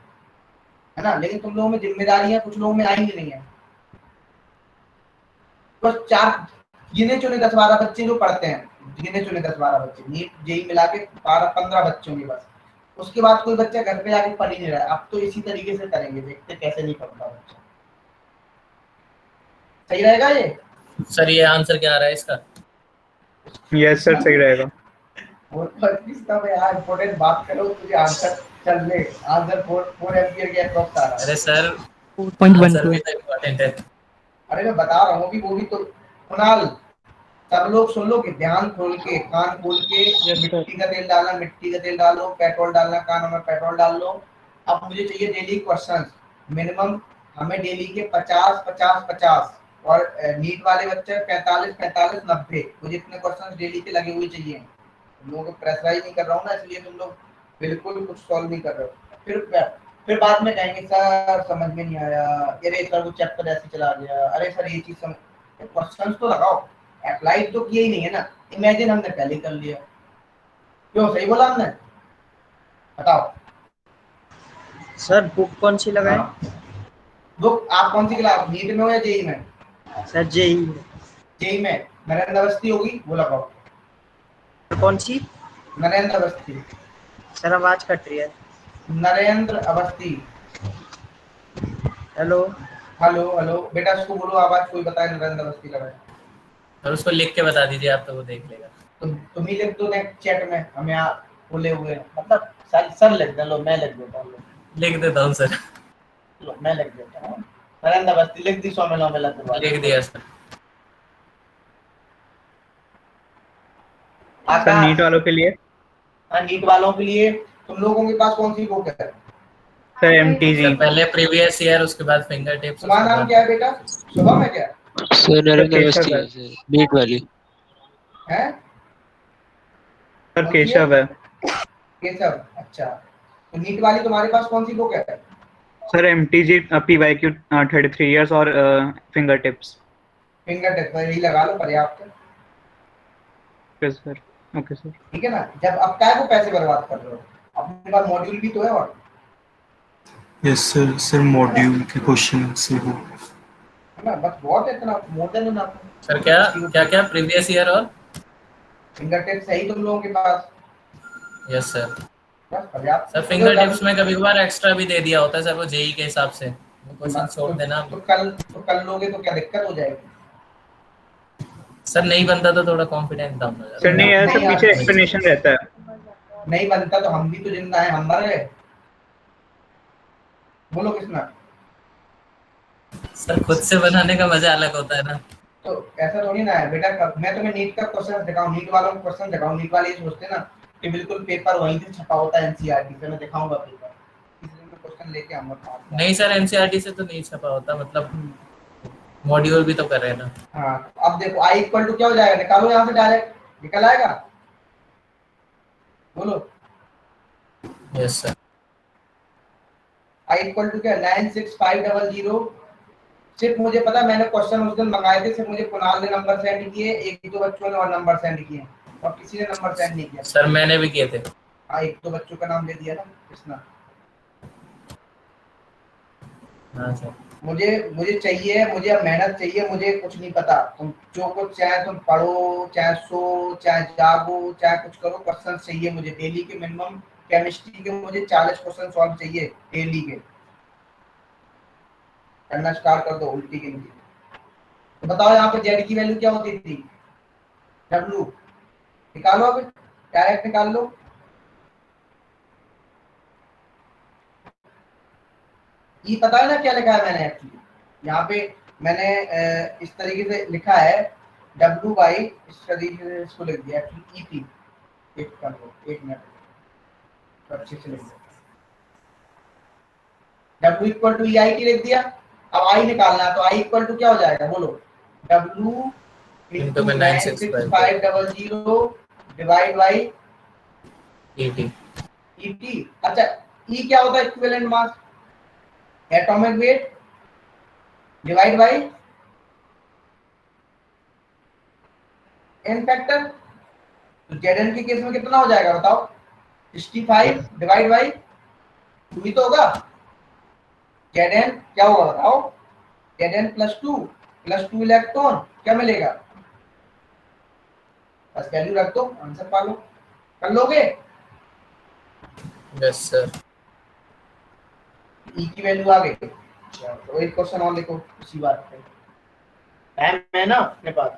S1: है ना, लेकिन तुम लोगों में जिम्मेदारियां कुछ लोगों में आएंगी नहीं है। बस 4 गिने चुने 10-12 बच्चे जो पढ़ते हैं, गिने चुने 10-12 बच्चे, नीट जेई मिला के 12-15 बच्चे होंगे बस। उसके बाद कोई बच्चा घर पे जाके पढ़ ही नहीं रहा है। अब तो इसी तरीके से करेंगे, देखते कैसे नहीं पढ़ता बच्चा। सही रहेगा ये?
S3: सर ये आंसर क्या आ रहा है इसका?
S8: यस सर, सही रहेगा।
S1: और इसका भाई यार इंपॉर्टेंट बात करो, तुझे आंसर चल ले, आंसर 4 एम्पियर के अप्रॉक्स आ रहा है।
S3: अरे सर
S2: 4.12
S3: भी तो इम्पोर्टेंट है।
S1: अरे मैं बता रहा हूँ, वो भी तो कुणाल, सब लोग सुन लो कि ध्यान खोल के, कान खोल के, मिट्टी का तेल डालना, मिट्टी का तेल डालो, पेट्रोल डालना, कानों में पेट्रोल डाल लो। अब मुझे चाहिए डेली क्वेश्चंस, मिनिमम हमें डेली के 50-50-50, और नीट वाले बच्चे 45-45-90, मुझे इतने क्वेश्चंस डेली के लगे हुए चाहिए। तुम लोगों को प्रेशराइज नहीं कर रहा हूँ ना, इसलिए तुम लोग बिल्कुल कुछ सॉल्व नहीं कर रहे हो। फिर बाद में कहेंगे सर समझ में नहीं आया, अरे सर वो चैप्टर ऐसे चला गया, अरे सर ये चीज समझ। क्वेश्चंस तो लगाओ, अप्लाई तो किया ही नहीं है ना, इमेजिन हमने पहले कर लिया। क्यों, सही बोला हमने? बताओ
S9: सर बुक कौन सी लगाए?
S1: बुक आप कौन सी क्लास, नीट में हो या जेई में?
S9: Sir JEE.
S1: जेई में नरेंद्र अवस्थी होगी, वो लगाओ।
S9: कौन सी?
S1: नरेंद्र अवस्थी।
S9: सर आवाज कट रही है।
S1: Narendra Awasthi.
S9: Hello
S1: hello hello बेटा, इसको बोलो आवाज कोई बताए नरेंद्र अवस्थी लगाए।
S3: और उसको लिख के बता दीजिए आप, तो वो देख लेगा।
S1: तुम ही लिख दो नेक्स्ट चैट में, हम यहाँ बोले हुए हैं, मतलब सर लिख दे, लो मैं लिख देता हूँ,
S3: लिख देता हूँ सर।
S1: लो मैं लिख देता हूँ। नरेंद्र अवस्थी लिख दी, 100 में 9 में
S3: लिख दिया सर।
S8: सर नीट वालों के लिए?
S1: हाँ नीट वालों के लिए तुम लोगों के पास कौन सी बुक है?
S8: Sir MTG.
S3: पहले प्रीवियस ईयर, उसके बाद फिंगर टिप्स।
S1: तुम्हारा नाम क्या है बेटा? शुभम है क्या?
S2: सर नरेंद्र अवस्थी है सर, नीट वाली
S1: है
S8: सर केशव है।
S1: केशव, अच्छा। तो नीट वाली तुम्हारे पास कौन सी बुक है?
S8: सर एमटीजी पीवाईक्यू 33 इयर्स और फिंगर टिप्स।
S1: फिंगर टिप्स यही लगा लो, पर्याप्त है।
S8: Okay sir, okay sir.
S1: ठीक है ना, जब अब क्या को पैसे बर्बाद कर रहे हो, अपने पास मॉड्यूल भी तो है। और
S10: यस सर, सर मॉड्यूल के क्वेश्चन से हो
S1: ना, बस बहुत है, इतना मोर देन इनफ।
S3: सर क्या क्या क्या प्रीवियस ईयर और
S1: फिंगर टिप्स है ही तुम लोगों के पास?
S3: Yes sir.
S1: बस पर्याप्त।
S3: सर फिंगर टिप्स में कभी कभार एक्स्ट्रा भी दे दिया होता है सर, वो जेई के हिसाब से, वो क्वेश्चन छोड़ देना।
S1: तो कल लोगे तो क्या दिक्कत हो जाएगी?
S3: सर नहीं बनता तो थोड़ा कॉन्फिडेंस डाउन हो जाता
S8: सर नहीं है, सर पीछे एक्सप्लेनेशन रहता है।
S1: नहीं बनता तो हम भी तो जिंदा हैं, हम मर गए? बोलो किसना?
S3: सर खुद से बनाने का मजा अलग होता है ना।
S1: तो ऐसा थोड़ी ना है बेटा, मैं तुम्हें नीट का क्वेश्चन दिखाऊं, नीट वालों को क्वेश्चन दिखाऊं, नीट वाले ये सोचते हैं ना कि बिल्कुल पेपर वहीं से छपा होता है एनसीईआरटी से, मैं दिखाऊंगा पेपर, इसलिए मैं क्वेश्चन लेके आऊंगा।
S3: नहीं सर एनसीईआरटी से तो नहीं छपा होता, मतलब मॉड्यूल भी तो कर रहे हैं ना।
S1: हाँ अब देखो i इक्वल टू क्या हो जाएगा, निकालो यहाँ से, डायरेक्ट निकल आएगा। बोलो।
S3: Yes sir.
S1: i equal to क्या, 96500। सिर्फ मुझे पता, मैंने क्वेश्चन उस दिन मंगाए थे, सिर्फ मुझे कुणाल ने नंबर सेंड किए, एक दो बच्चों ने और नंबर सेंड किए, और किसी ने नंबर सेंड नहीं किया।
S3: सर मैंने भी किए थे।
S1: हाँ एक दो बच्चों का नाम ले दिया ना कृष्णा।
S3: हाँ सर।
S1: मुझे चाहिए, मुझे अब मेहनत चाहिए, मुझे कुछ नहीं पता, तुम जो कुछ चाहे तुम पढ़ो, चाहे सो, चाहे जागो, चाहे कुछ करो, क्वेश्चन चाहिए मुझे डेली के। मिनिमम केमिस्ट्री के मुझे 40 क्वेश्चन सॉल्व चाहिए डेली के। करना स्टार्ट कर दो उल्टी के नीचे। तो बताओ यहाँ पे जेड की वैल्यू क्या होती थी? डब्ल्यू निकालो, अब डायरेक्ट निकाल लो। ये पता है ना क्या लिखा है मैंने? एक्चुअली यहाँ पे मैंने इस तरीके से लिखा है, W बाई इस तरीके से इसको लिख दिया एक्चुअली ET एक कर लो, एक मिनट तो अच्छे से लिख दो। W इक्वल टू EIT लिख दिया। अब I निकालना है तो I इक्वल टू क्या हो जाएगा बोलो, W
S3: Into
S1: into
S3: 96500
S1: divide by
S3: ET।
S1: ET। अच्छा E क्या होता है, equivalent mass, atomic weight divide by n factor. तो Zn के केस में कितना हो जाएगा बताओ, 65 डिवाइड बाई 2 ही तो होगा। Zn क्या होगा बताओ, Zn प्लस 2 इलेक्ट्रॉन क्या मिलेगा, बस वैल्यू रख दो, आंसर पा लो, कर लोगे।
S3: Yes sir.
S1: E की वैल्यू आ गई। तो एक क्वेश्चन और लिखो इसी बात पे, टाइम है ना अपने पास।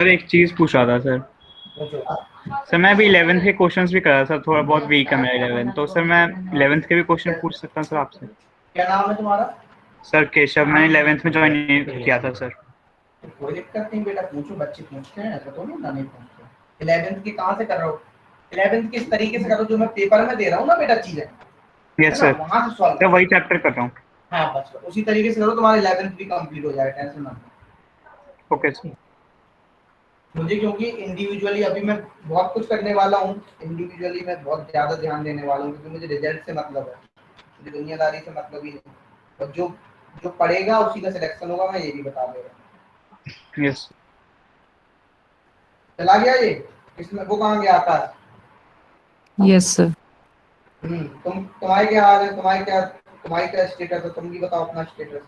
S11: सर एक चीज पूछ रहा था सर।
S1: पूछो।
S11: सर मैं अभी 11th के क्वेश्चंस भी कर रहा था, थोड़ा बहुत वीक है मेरा 11th, तो सर मैं 11th के भी क्वेश्चन पूछ सकता हूँ सर आपसे?
S1: क्या नाम है तुम्हारा?
S11: सर केशव, मैंने 11th में ज्वाइन किया था सर।
S1: तो कोई दिक्कत नहीं बेटा, पूछो, बच्चे पूछते हैं, ऐसा तो नहीं पूछते। 11th की कहाँ से कर रहे हो, 11th किस तरीके से करो जो मैं पेपर में दे रहा हूँ ना बेटा चीजें,
S11: यस सर,
S1: वहां से सॉल्व
S11: सर वही चैप्टर कर रहा हूँ।
S1: हाँ बस उसी तरीके से करो, तुम्हारा 11th भी कंप्लीट हो जाएगा, टेंशन मत लो।
S11: Okay sir.
S1: मुझे क्योंकि इंडिविजुअली अभी मैं बहुत कुछ करने वाला हूँ, इंडिविजुअली मैं बहुत ज्यादा ध्यान देने वाला हूँ, क्योंकि मुझे रिजल्ट से मतलब है, मुझे दुनियादारी से मतलब ही नहीं। और जो जो पढ़ेगा उसी का सिलेक्शन होगा, मैं ये भी बता दे रहा हूँ।
S11: यस।
S1: चला गया ये, इसमें वो कहाँ गया आकाश?
S12: Yes sir.
S1: तुम्हारे क्या हाल है, तुम्हारी क्या स्टेटस है, तुम भी बताओ अपना स्टेटस।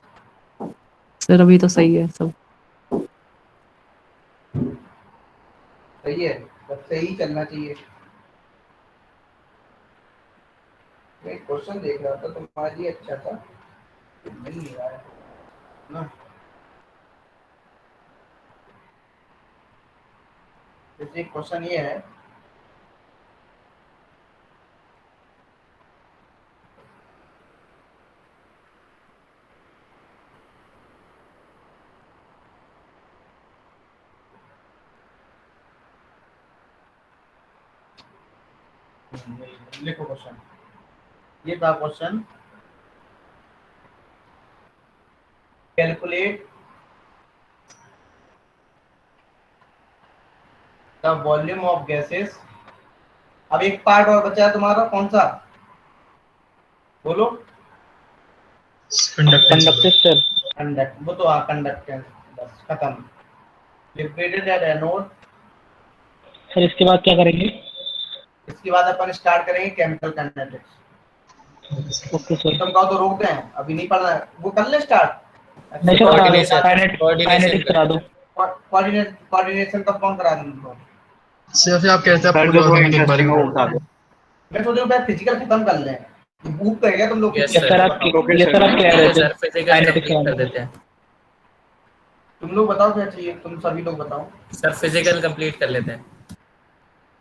S12: सर अभी तो सही है सब।
S1: सही है, बस सही चलना चाहिए। मैं क्वेश्चन देख रहा था तुम्हारा जी, अच्छा था, मिल नहीं रहा है ना। जैसे क्वेश्चन ये है, लिखो क्वेश्चन, ये था question, calculate the volume of gases. अब एक पार्ट और बचा है तुम्हारा, कौन सा बोलो?
S5: Conductance sir.
S1: कंडक्ट, वो तो कंडक्टेंस, बस खत्म। Liquid at anode.
S5: सर इसके बाद क्या करेंगे?
S1: इसके बाद अपन स्टार्ट करेंगे केमिकल काइनेटिक्स।
S5: Okay sir.
S1: तुम कहो तो रोक दें, अभी नहीं पढ़ना है, वो कर ले स्टार्ट।
S5: नहीं सर, काइनेटिक्स करा दो।
S1: कोऑर्डिनेशन का कौन करा दूं?
S4: सिर्फ आप कहते हैं
S11: सर जो थोड़ा इंटरेस्टिंग हो बता दो।
S1: मैं सोच रहा हूं फिजिकल खत्म कर लें, भूख तो है क्या तुम लोग?
S3: यस
S5: सर आप कह रहे थे
S3: सर फिजिकल कंप्लीट कर देते हैं।
S1: तुम लोग बताओ क्या चाहिए, तुम सभी लोग बताओ।
S3: सर फिजिकल कंप्लीट कर लेते हैं।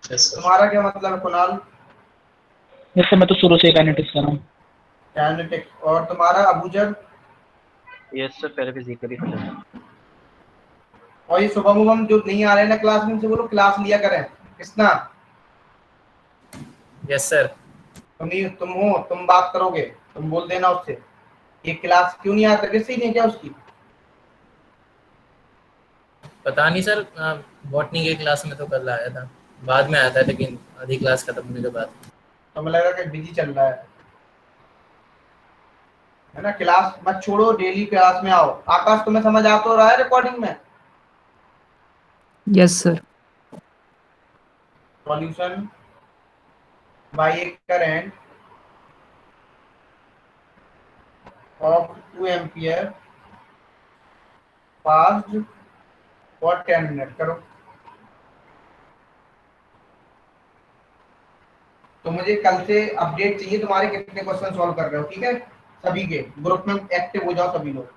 S1: तुम्हारा क्या मतलब है कुणाल?
S5: जैसे मैं तो शुरू से काइनेटिक्स कर रहा हूँ।
S1: काइनेटिक्स। और तुम्हारा अबूजर?
S7: यस सर, पहले फिजिकली खत्म।
S1: और ये शुभम जो नहीं आ रहे हैं ना क्लास में, से बोलो क्लास लिया करें। किसना?
S3: Yes sir.
S1: तुम बात करोगे, तुम बोल देना उससे ये क्लास क्यों नहीं आता, किससे ही नहीं क्या उसकी?
S3: पता नहीं सर, बॉटनी के क्लास में तो कल आया था, बाद में आया था, लेकिन आधी क्लास खत्म होने के बाद।
S1: तो मुझे लगा कि बिजी चल रहा है ना। क्लास मत छोड़ो, डेली क्लास में आओ। आकाश तुम्हें समझ आ तो रहा है रिकॉर्डिंग में?
S12: Yes sir.
S1: Solution bye A current of 2 ampere passed for 10 minute करो। तो मुझे कल से अपडेट चाहिए तुम्हारे कितने क्वेश्चन सॉल्व कर रहे हो, ठीक है? सभी के ग्रुप में एक्टिव हो जाओ सभी लोग।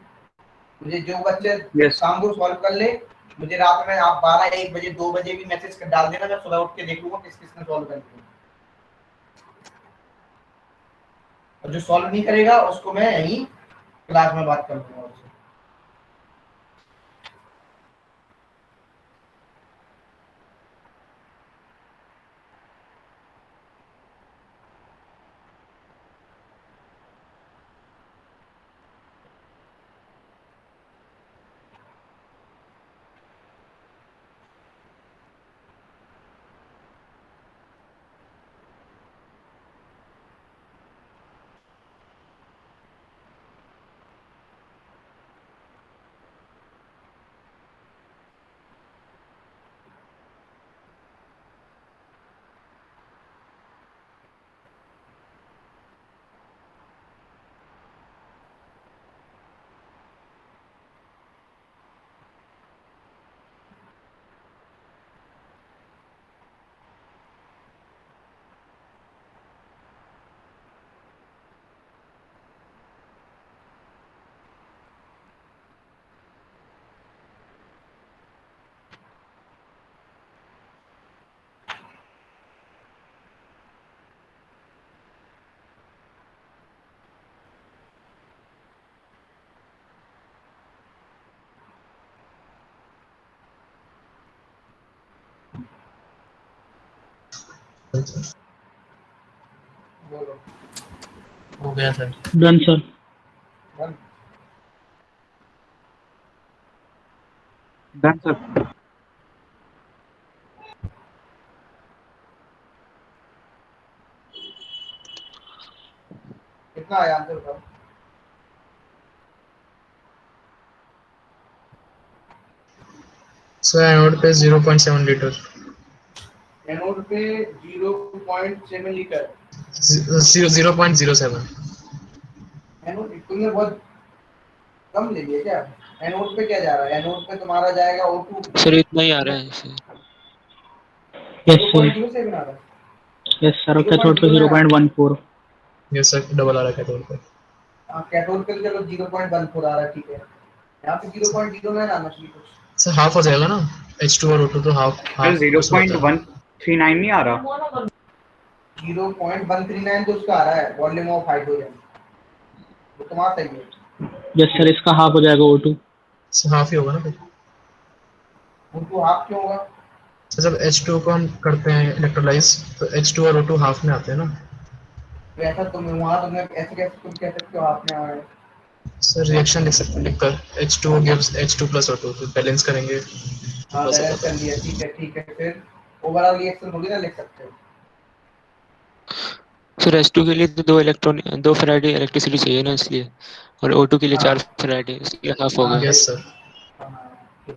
S1: मुझे जो बच्चे शाम को सॉल्व कर ले, मुझे रात में आप 12, 1 बजे, 2 बजे भी मैसेज कर डाल देना, मैं सुबह उठ के देख लूंगा किस किसने सॉल्व कर लिया। और जो सॉल्व नहीं करेगा उसको मैं यहीं क्लास में बात कर लूंगा उससे। बोलो
S3: हो गया sir.
S5: Done sir.
S1: Done.
S11: Done sir.
S1: कितना आया आंसर बताओ।
S4: सर एनोड पे 0.7 लीटर।
S1: एनोड पे 0.7 लीटर।
S4: 0.07।
S1: एनोड तुमने बहुत कम ले लिया क्या? एनोड पे क्या जा रहा है? एनोड पे तुम्हारा जाएगा O2।
S2: सर इतना ही आ रहा है सर।
S5: Yes sir.
S1: 0.07 आ रहा है।
S5: यस सर, कैथोड पे 0.14।
S4: यस सर, डबल आ रहा है कैथोड पे।
S1: हाँ कैथोड पे चलो 0.14 आ रहा है, ठीक है। यहाँ पे 0.09 आना चाहिए कुछ।
S4: सर हाफ हो जाएगा ना, H2 और O2 तो हाफ
S11: सर
S4: हाफ कुछ होता है।
S11: 0.139 नहीं आ रहा।
S1: 0.139 तो उसका आ रहा है वॉल्यूम ऑफ हाइड्रोजन, तो तुम्हारा सही है।
S5: यस सर, इसका हाफ हो जाएगा O2।
S4: सर हाफ ही होगा ना फिर।
S1: O2 हाफ क्यों होगा?
S4: सर जब H2 को हम करते हैं इलेक्ट्रोलाइज तो H2 और O2 हाफ में आते हैं ना।
S1: तो ऐसा तुमने ऐसे कैसे तुम कह सकते हो हाफ में आ रहा है?
S4: सर रिएक्शन लिख सकते हैं लिखकर H2 gives H2 plus O2, फिर बैलेंस करेंगे।
S1: हाँ बैलेंस कर लिया, ठीक है फिर ओवरऑल रिएक्शन थोड़ी ना लिख सकते हो।
S2: सर H2 के लिए तो 2 फैराडे इलेक्ट्रिसिटी चाहिए ना, इसलिए, और O2 के लिए 4 फैराडे, इसलिए हाफ हो गया।
S4: Yes sir.
S1: ठीक है,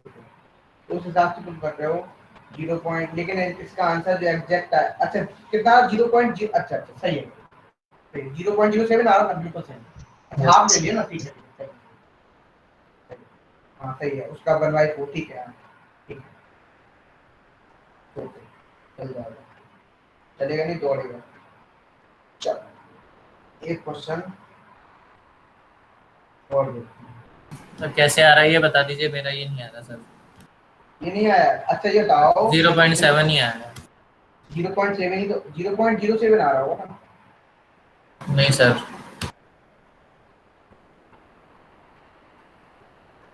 S1: तो उस हिसाब से तुम कर रहे हो 0 पॉइंट, लेकिन इसका आंसर जो एग्जैक्ट है, अच्छा कितना 0.0, अच्छा सही है, 0.07 आ रहा था बिल्कुल सही। अच्छा हाफ ले लिया ना, ठीक है सही। हाँ सही है, उसका 1/4, ठीक है ठीक है, ओके चल जाएगा, चलेगा नहीं दौड़ेगा। चल एक क्वेश्चन और देखते हैं।
S3: तो कैसे आ रहा है ये बता दीजिए, मेरा ये नहीं आ रहा सर।
S1: ये नहीं आया? अच्छा ये बताओ
S3: 0.7 ही आया है।
S1: 0.7 ही तो 0.07 आ रहा होगा ना?
S3: नहीं सर।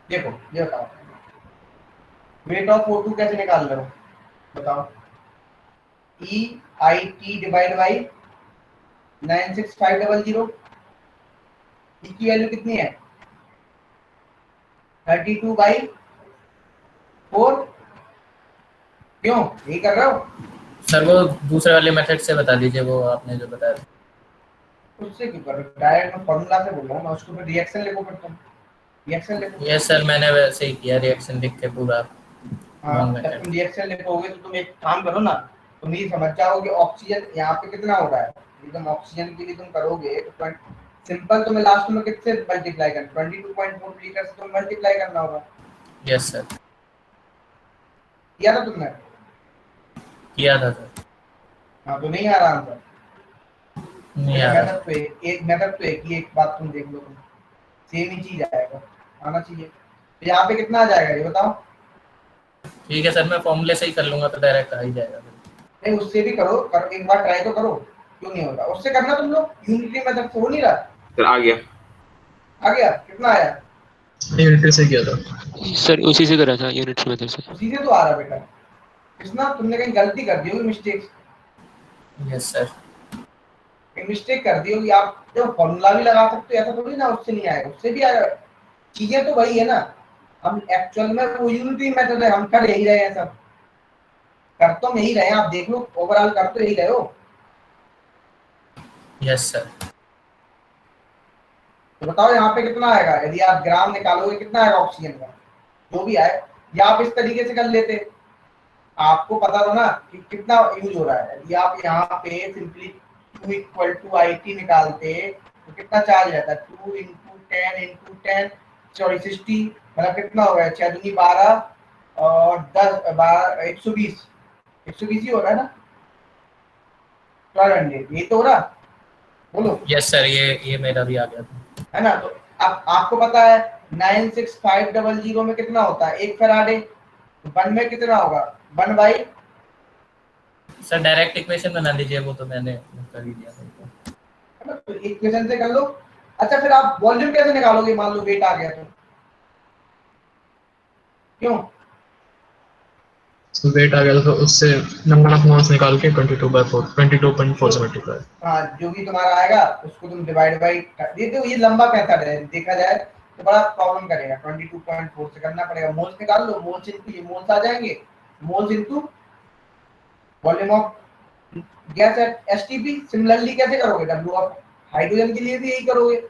S1: देखो ये बताओ वेट ऑफ O2 कैसे निकाल रहे हो बताओ। EIT डिवाइड बाई 96500, E की वैल्यू कितनी है? 32/4। क्यों यही कर रहे हो?
S3: सर वो दूसरे वाले मेथड से बता दीजिए, वो आपने जो बताया।
S1: उससे क्यों कर रहे हो? डायरेक्ट मैं फॉर्मूला से बोल रहा हूँ ना, उसको फिर रिएक्शन लिखो, फिर तुम रिएक्शन लिखो।
S3: यस सर, मैंने वैसे ही किया, रिएक्शन लिख के पूरा।
S1: हाँ जब तुम रिएक्शन लिखोगे तो तुम एक काम करो ना, तुम ये समझ जाओगे ऑक्सीजन यहाँ पे कितना हो रहा है। एकदम ऑक्सीजन के लिए तुम करोगे तो सिंपल, तुम्हें लास्ट में किससे मल्टीप्लाई करना, 22.4 लीटर से तुम मल्टीप्लाई करना होगा।
S3: Yes sir.
S1: किया था तुमने?
S3: किया था सर।
S1: हाँ तो नहीं आ रहा आंसर?
S3: नहीं आ रहा।
S1: मेथड तो एक मेथड तो एक ही, एक बात तुम देख लो, तुम सेम ही चीज आएगा, आना चाहिए। तो यहाँ पे कितना आ जाएगा ये बताओ?
S3: ठीक है सर, मैं फॉर्मूले से ही कर लूंगा तो डायरेक्ट आ ही जाएगा।
S1: नहीं उससे भी करो, एक बार ट्राई तो करो, क्यों नहीं होगा? उससे करना तुम लोग, यूनिटी मेथड से हो नहीं रहा।
S11: सर आ गया।
S1: आ गया? कितना आया?
S4: यूनिट से किया था
S2: सर, उसी से करा था, यूनिट मेथड से।
S1: उसी से तो आ रहा बेटा। किसना तुमने कहीं गलती कर दी होगी, मिस्टेक।
S3: Yes sir.
S1: मिस्टेक कर दी होगी। आप जब फॉर्मूला भी लगा सकते हो, ऐसा थोड़ी ना उससे नहीं आएगा, उससे भी आएगा। चीजें तो वही है ना, हम एक्चुअल में वो यूनिटी मेथड है, हम कर यही रहे हैं सब, कर तो यही रहे हैं, आप देख लो ओवरऑल कर तो यही रहे हो।
S3: Yes sir.
S1: तो बताओ यहाँ पे कितना आएगा? यदि आप ग्राम निकालोगे कितना आएगा ऑक्सीजन का, जो भी आए। या आप इस तरीके से कर लेते, आपको पता था ना कि कितना यूज हो रहा है। यदि आप यहाँ पे सिंपली Q = IT निकालते तो कितना चार्ज रहता है? 2 × 10 × 60, मतलब कितना हो गया? 6 दूनी 12 और 10 12 120 ही हो रहा है ना? 1200 ये तो हो रहा, बोलो।
S3: यस सर, ये मेरा भी आ गया था,
S1: है ना? तो अब आपको पता है 96500 में कितना होता है? 1 फैराडे। 1 में कितना होगा? 1/।
S3: सर डायरेक्ट इक्वेशन बना लीजिए, वो तो मैंने कर ही दिया था।
S1: तो इक्वेशन से कर लो। अच्छा फिर आप वॉल्यूम कैसे निकालोगे? मान लो वेट आ गया तो क्यों?
S4: तो वेट आ गया तो उससे नंबर ऑफ मोल्स निकाल के 22/4 22.4 से मल्टीप्लाई।
S1: हाँ, जो भी तुम्हारा आएगा उसको तुम डिवाइड बाई ये लंबा मेथड है, देखा जाए तो बड़ा प्रॉब्लम करेगा। 22.4 से करना पड़ेगा। मोल्स निकाल लो, मोल्स इनटू ये मोल्स आ जाएंगे, moles into volume of gas at STP. Similarly कैसे करोगे? डब्ल्यू ऑफ हाइड्रोजन के लिए भी यही करोगे,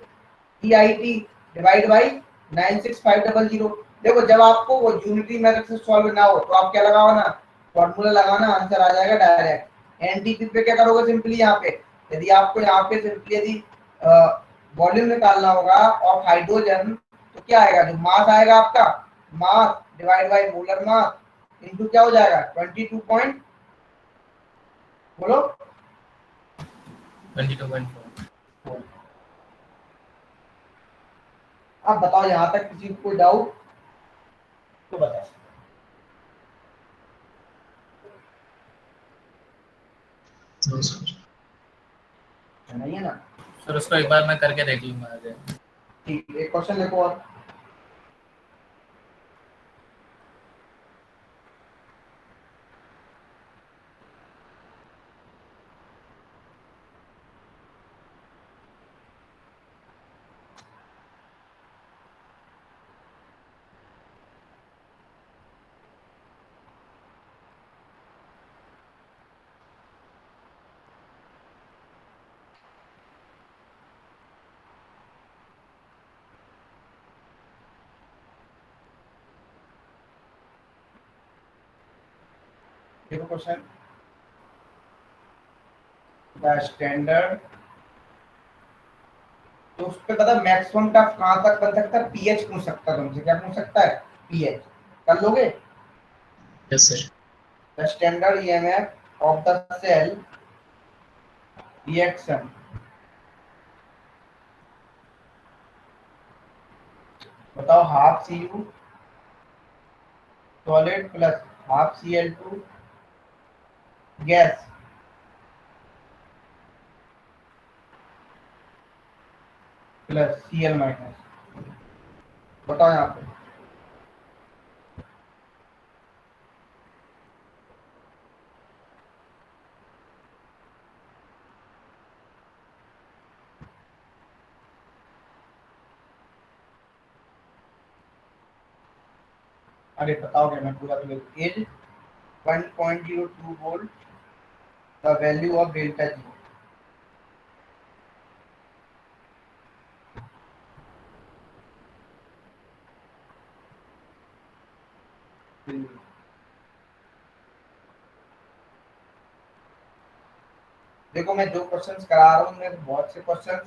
S1: ईआईटी डिवाइड बाई 96500। देखो जब आपको वो यूनिटरी मेथड से सॉल्व ना हो तो आप क्या लगाओ ना, फॉर्मूला लगाना, आंसर आ जाएगा डायरेक्ट। एनटीपी पे क्या करोगे? सिंपली यहाँ पे यदि आपको यहाँ पे सिंपली यदि वॉल्यूम निकालना होगा ऑफ हाइड्रोजन तो क्या आएगा? जो मास आएगा आपका, mass divide by molar mass into क्या हो जाएगा? 22 पॉइंट बोलो
S3: 22.4।
S1: अब बताओ यहाँ तक किसी को कोई डाउट तो बताओ। नहीं है ना?
S3: सर उसको एक बार मैं करके देख लूंगा आगे।
S1: ठीक, एक क्वेश्चन लिखो और देखो क्वेश्चन। द स्टैंडर्ड, तो उस पे पता मैक्सिमम का कहां तक बन सकता है? पीएच पूछ सकता है तुमसे। क्या पूछ सकता है? पीएच। कर लोगे?
S4: Yes sir.
S1: The standard EMF of the cell reaction बताओ। Half Cu solid plus half Cl2 gas plus Cl minus. बताओ यहाँ पे। अरे बताओगे? मैं पूरा तो is 1.02 volt the value of delta G. देखो मैं जो क्वेश्चंस करा रहा हूँ उनमें बहुत से क्वेश्चंस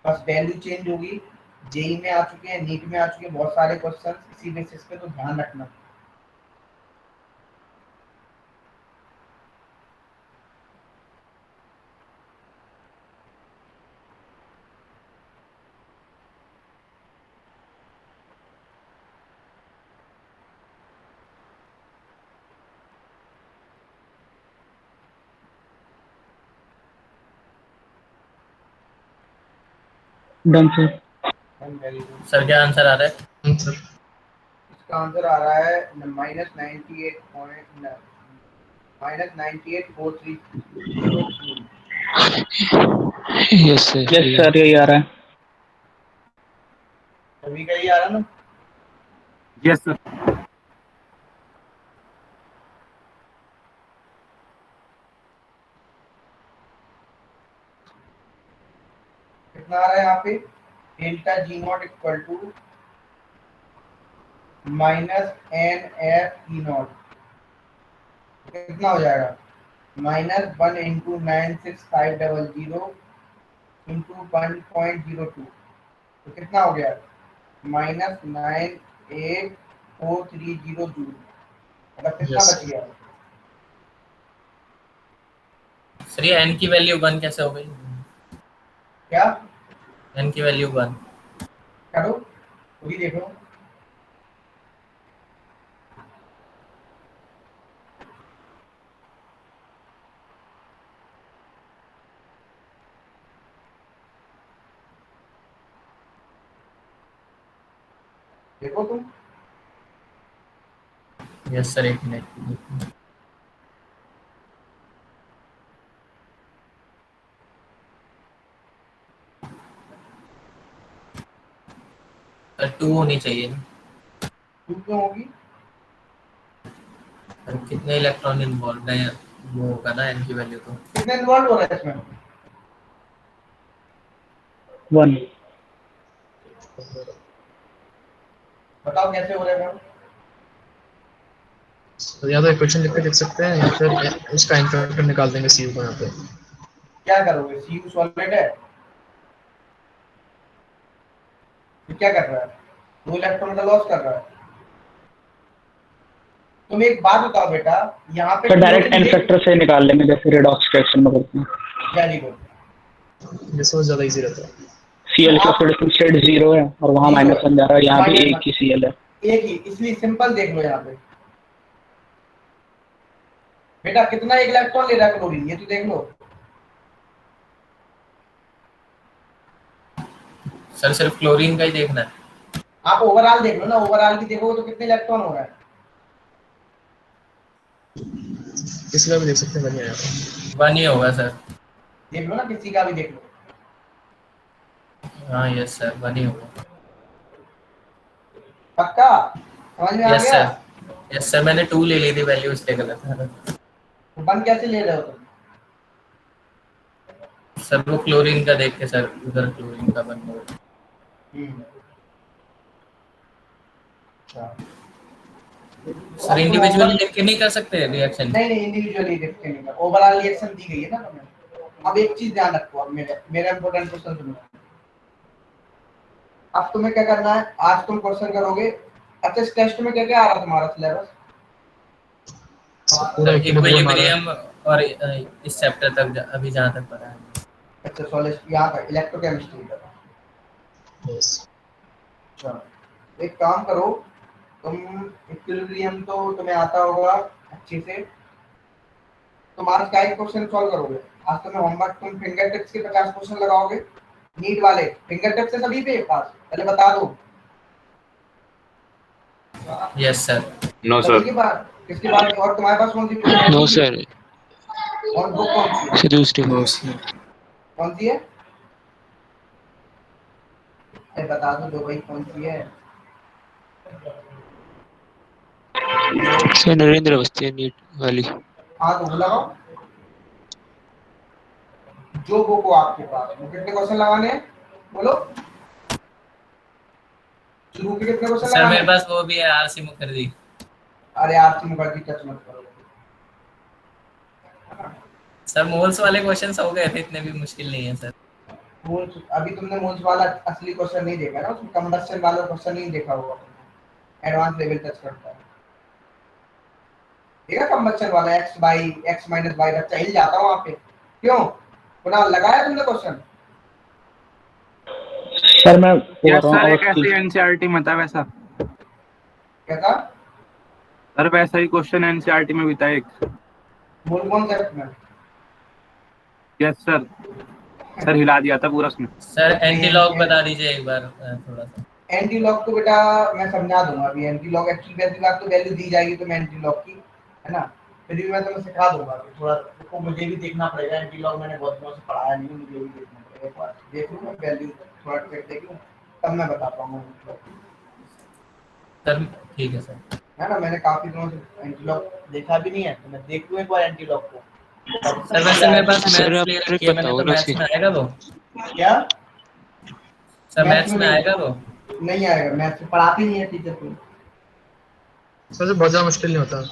S1: बस वैल्यू चेंज होगी। जेई में आ चुके हैं, नीट में आ चुके हैं बहुत सारे क्वेश्चंस इसी बेसिस पे, तो ध्यान रखना।
S5: Done sir.
S1: Very good.
S3: Sir क्या आंसर आ रहा है?
S4: आंसर
S1: इसका आंसर आ रहा है -98.43
S2: यस सर,
S5: यस
S2: सही है।
S5: सर यही आ रहा है।
S1: सभी का ही आ रहा है ना?
S8: Yes sir.
S1: कितना आ रहा है यहाँ पे? Delta G naught equal to -NF E0 कितना हो जाएगा? -1 इंटू 96500 इंटू 1.02 तो कितना हो गया? -98430 जूल। मतलब कितना
S4: Yes.
S1: बच गया?
S3: सर ये n की वैल्यू 1 कैसे हो गई?
S1: क्या
S3: n की वैल्यू 1।
S1: करो वो भी देखो। देखो तुम।
S3: यस सर, एक मिनट। 2 होनी चाहिए ना।
S1: 2 क्यों होगी?
S3: और कितने इलेक्ट्रॉन इन्वॉल्व है वो होगा ना n की वैल्यू तो।
S1: कितने इन्वॉल्व हो रहे हैं इसमें?
S5: 1।
S1: बताओ कैसे हो रहे हैं मैम?
S4: तो या तो इक्वेशन लिख के लिख सकते हैं या फिर उसका टाइम फैक्टर निकाल देंगे सीयू को यहाँ पे।
S1: क्या करोगे? सीयू सॉलिड है, तो क्या कर रहा है? 2 इलेक्ट्रॉन का लॉस कर रहा है। तुम एक बात बताओ बेटा, यहाँ पे
S5: तो डायरेक्ट एन फैक्टर से निकाल लेंगे जैसे रेडॉक्स रिएक्शन में करते हैं।
S1: Very good.
S4: ये सोच ज्यादा इजी रहता है।
S5: Cl का ऑक्सीडेशन स्टेट 0 है और वहाँ -1 जा रहा है, यहाँ भी एक ही Cl है।
S1: एक ही, इसलिए सिंपल देख लो यहाँ पे बेटा कितना एक इलेक्ट्रॉन ले रहा है क्लोरीन, ये तो देख लो।
S3: सर सिर्फ क्लोरीन का ही देखना है।
S1: आप ओवरऑल देख लो ना, ओवरऑल की देखोगे तो कितने इलेक्ट्रॉन हो रहा है?
S4: किसी का भी देख सकते हैं, बढ़िया है।
S3: 1 ही होगा सर।
S1: देख लो ना, किसी का भी देख लो।
S3: हाँ यस सर 1 ही होगा।
S1: पक्का समझ में आ
S3: यस
S1: गया?
S3: सर, यस सर मैंने 2 ले ली थी वैल्यू इसलिए गलत है।
S1: तो 1 कैसे ले रहे हो तुम?
S3: सर वो क्लोरीन का देख के सर, उधर क्लोरीन का 1 होगा। सर इंडिविजुअली लिख के नहीं कर सकते रिएक्शन?
S1: नहीं नहीं, इंडिविजुअली लिख के नहीं, ओवरऑल रिएक्शन दी गई है ना तुम्हें। अब एक चीज ध्यान रखो, अब मेरा इंपॉर्टेंट क्वेश्चन सुनो। अब तुम्हें क्या करना है, आज तुम क्वेश्चन करोगे। अच्छा इस टेस्ट में क्या क्या आ रहा तुम्हारा सिलेबस?
S3: इक्विलिब्रियम और इस चैप्टर तक अभी जहाँ तक पढ़ा है।
S1: अच्छा सॉलिड यहाँ तक इलेक्ट्रोकेमिस्ट्री का।
S4: यस।
S1: अच्छा एक काम करो, तुम इक्विलिब्रियम तो तुम्हें आता होगा अच्छे से। तुम आज का एक क्वेश्चन सॉल्व करोगे। आज तुम्हें होमवर्क, तुम फिंगर टिप्स के 50 क्वेश्चन लगाओगे नीट वाले। फिंगर टिप्स से सभी पे पास, पहले बता दो।
S3: Yes sir.
S8: No sir.
S1: किसके बाद और तुम्हारे पास कौन सी?
S2: No sir.
S1: और बुक कौन सी है?
S2: सर दूसरी
S10: नो सर।
S1: कौन सी है? अरे बता दो भाई कौन सी है?
S2: सर नरेंद्र अवस्थी है नीट वाली।
S1: हाँ तो लगाओ जो बुक हो आपके पास। वो कितने क्वेश्चन लगाने हैं बोलो? शुरू के कितने क्वेश्चन
S3: सर
S1: लगाने?
S3: मेरे पास वो भी है आरसी मुखर्जी।
S1: अरे आरसी मुखर्जी टच मत करो
S3: सर मोल्स वाले क्वेश्चंस हो गए थे, इतने भी मुश्किल नहीं है सर।
S1: मोल्स अभी तुमने मोल्स वाला असली क्वेश्चन नहीं देखा ना, उसमें कंबस्शन वाला क्वेश्चन नहीं देखा होगा तुमने। एडवांस लेवल टच करता है। देखा कंबस्शन वाला x by x minus y, बच्चा हिल जाता वहां पे। क्यों पुनः लगाया तुमने क्वेश्चन?
S5: सर मैं
S8: यस सर, एक ऐसी एनसीईआरटी में था वैसा।
S1: क्या था?
S8: सर वैसा ही क्वेश्चन एनसीईआरटी में भी था एक।
S1: मोल कॉन्सेप्ट में।
S8: Yes sir. सर हिला दिया था पूरा उसने।
S3: सर एंटीलॉग बता दीजिए एक बार थोड़ा सा।
S1: एंटीलॉग तो बेटा मैं समझा दूंगा अभी। एंटीलॉग एक्चुअली वैसी बात तो वैल्यू दी जाएगी तो मैं एंटीलॉग की, है ना, फिर भी मैं तुम्हें सिखा दूंगा। थोड़ा तो मुझे भी देखना पड़ेगा। एंटीलॉग मैंने बहुत दिनों से पढ़ाया नहीं, मुझे भी देखना पड़ेगा। एक बार देख लूँ मैं वैल्यू, थोड़ा ट्रिक देख लूँ, तब मैं बता पाऊंगा।
S3: सर ठीक है सर,
S1: है ना, मैंने काफी दिनों से एंटीलॉग देखा भी नहीं है, तो मैं देख लूँ एक बार एंटीलॉग को।
S3: सर वैसे मेरे पास
S2: सर
S3: मैथ्स
S2: आप
S3: क्लियर
S2: ट्रिक
S3: किया मैंने,
S2: बताओ
S3: तो
S2: ना
S3: मैथ्स
S2: उसकी।
S3: में आएगा वो?
S1: क्या?
S3: सर मैथ्स में आएगा वो?
S1: नहीं आएगा, मैथ्स पढ़ाते नहीं है टीचर को।
S4: सर बहुत ज्यादा मुश्किल नहीं होता।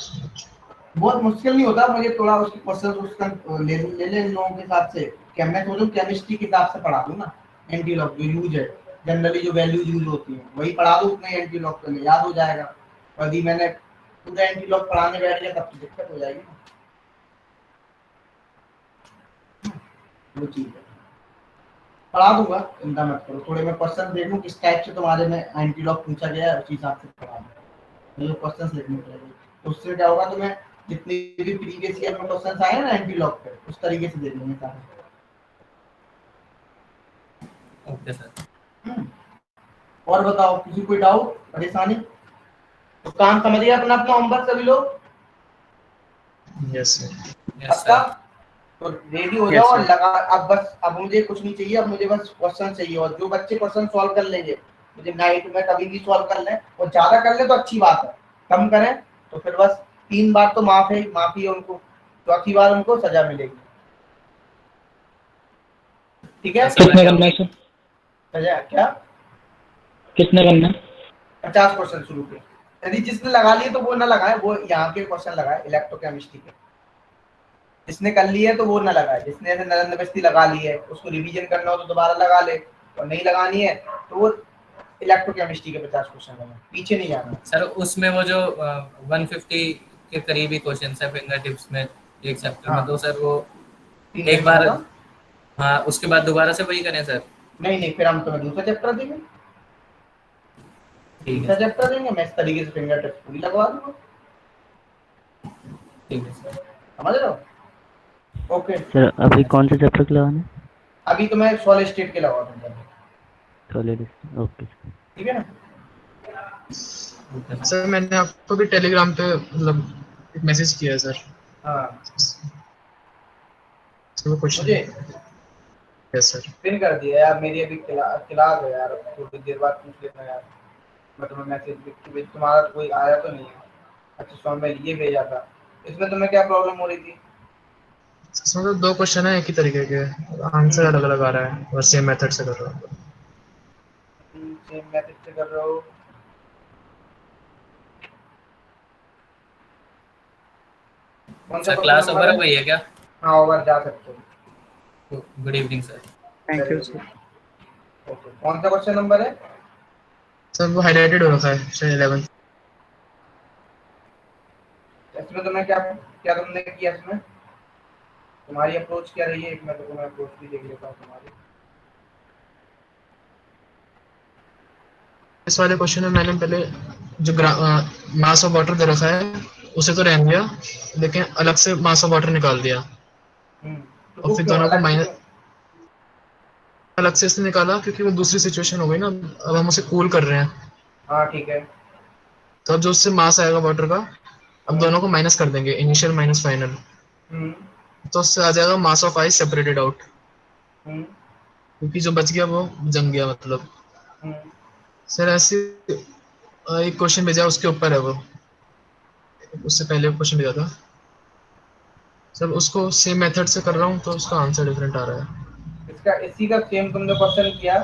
S1: बहुत मुश्किल नहीं होता। मुझे थोड़ा उसकी क्वेश्चन उसका ले ले इन लोगों के हिसाब से। क्या मैं सोचूं केमिस्ट्री के हिसाब से पढ़ा दूं ना। एंटीलॉग जो यूज है जनरली, जो वैल्यूज यूज होती हैं वही पढ़ा दूं उसमें। एंटीलॉग तो याद हो जाएगा। यदि मैंने पूरा एंटीलॉग पढ़ाने बैठ गया तब तो दिक्कत हो जाएगी ना। वो चीज है, पढ़ा दूंगा, चिंता मत करो। थोड़े मैं क्वेश्चन देख लूं किस टाइप से तुम्हारे में एंटीलॉग पूछा गया है, उसी हिसाब से पढ़ा दूंगा। मुझे क्वेश्चंस लिखने पड़ेंगे, तो उससे क्या होगा, तुम्हें जितने भी प्रीवियस ईयर में क्वेश्चंस आए हैं ना एंटीलॉग पे, उस तरीके से देख लेंगे सारे।
S3: Okay sir.
S1: और बताओ किसी कोई डाउट, परेशानी? तो काम समझ गए अपना अपना होमवर्क सभी लोग?
S4: Yes sir.
S3: Yes sir.
S1: तो रेडी हो जाओ और लगा। अब बस, अब मुझे कुछ नहीं चाहिए, अब मुझे बस क्वेश्चन चाहिए। और जो बच्चे क्वेश्चन सॉल्व कर लेंगे मुझे नाइट में कभी भी सॉल्व कर लें, और ज्यादा कर ले तो अच्छी बात है, कम करें तो फिर बस 3 बार तो माफी है उनको, चौथी बार उनको सजा मिलेगी। ठीक है,
S5: कितने करना है सर?
S1: सजा क्या?
S5: कितने करना है?
S1: 50 क्वेश्चन शुरू के, यदि जिसने लगा लिए तो वो ना लगाए, वो यहाँ के क्वेश्चन लगाए इलेक्ट्रोकेमिस्ट्री के। जिसने कर लिए तो वो ना लगाए, जिसने ऐसे नरेंद्र बस्ती लगा ली है उसको रिवीजन करना हो तो दोबारा लगा ले, और नहीं लगानी है तो वो इलेक्ट्रोकेमिस्ट्री के 50 क्वेश्चन लगाए, पीछे नहीं जाना।
S3: सर उसमें वो जो 150 के करीबी क्वेश्चन है फिंगर टिप्स में एक चैप्टर में, तो सर वो एक बार, हाँ उसके बाद दोबारा से वही करें सर?
S1: नहीं, फिर हम तुम्हें दूसरा चैप्टर देंगे,
S3: ठीक है
S1: चैप्टर देंगे, मैं इस तरीके से फिंगर टिप्स पूरी लगवा दूंगा।
S3: ठीक है सर,
S1: समझ रहे हो? ओके
S7: सर अभी कौन से चैप्टर लगाने?
S1: अभी तो मैं सॉलिड स्टेट के लगा दूंगा।
S7: सॉलिड, ओके
S1: ठीक है ना?
S4: सर मैंने आपको भी टेलीग्राम पे मतलब एक मैसेज किया है सर।
S1: हाँ
S4: तो क्वेश्चन
S1: मुझे
S4: यस सर
S1: पिन कर दिया यार, मेरी अभी क्लास है यार, थोड़ी देर बाद पूछ लेना यार, मैं तुम्हें मैसेज लिख के भेज, तुम्हारा कोई आया तो नहीं है? अच्छा सो मैं ये भेजा था, इसमें तुम्हें क्या प्रॉब्लम हो रही थी?
S4: इसमें तो 2 क्वेश्चन है एक ही तरीके के, आंसर अलग अलग आ रहा है और सेम मेथड से कर रहा हूँ।
S1: सेम मेथड से कर रहे हो? कौन सा
S3: सर क्लास ओवर हो गई है क्या?
S1: हाँ ओवर जा सकते हो।
S3: Good evening sir.
S11: Thank you sir.
S1: Okay कौन सा क्वेश्चन नंबर है?
S4: सर वो हाइलाइटेड हो रखा है शायद 11।
S1: इसमें तुमने क्या तुमने किया इसमें? तुम्हारी अप्रोच क्या रही है? एक मैं तो तुम्हें अप्रोच भी देख लेता हूँ तुम्हारी।
S4: इस वाले क्वेश्चन में मैंने पहले जो मास ऑफ वाटर दे रखा है उसे तो रहने दिया, लेकिन अलग से मास ऑफ वाटर निकाल दिया और फिर दोनों को माइनस अलग से इसने निकाला क्योंकि वो दूसरी सिचुएशन हो गई ना, अब हम उसे कूल कर रहे हैं।
S1: हाँ ठीक है,
S4: तो अब जो उससे मास आएगा वाटर का, अब दोनों को माइनस कर देंगे, इनिशियल माइनस फाइनल, तो उससे आ जाएगा mass of ice separated out, क्योंकि जो बच गया वो जम गया मतलब। सर ऐसे एक क्वेश्चन भेजा उसके ऊपर है वो, उससे पहले क्वेश्चन भेजा था सर, उसको सेम मेथड से कर रहा हूँ तो उसका आंसर डिफरेंट आ रहा है।
S1: इसका इसी का सेम तुमने क्वेश्चन किया,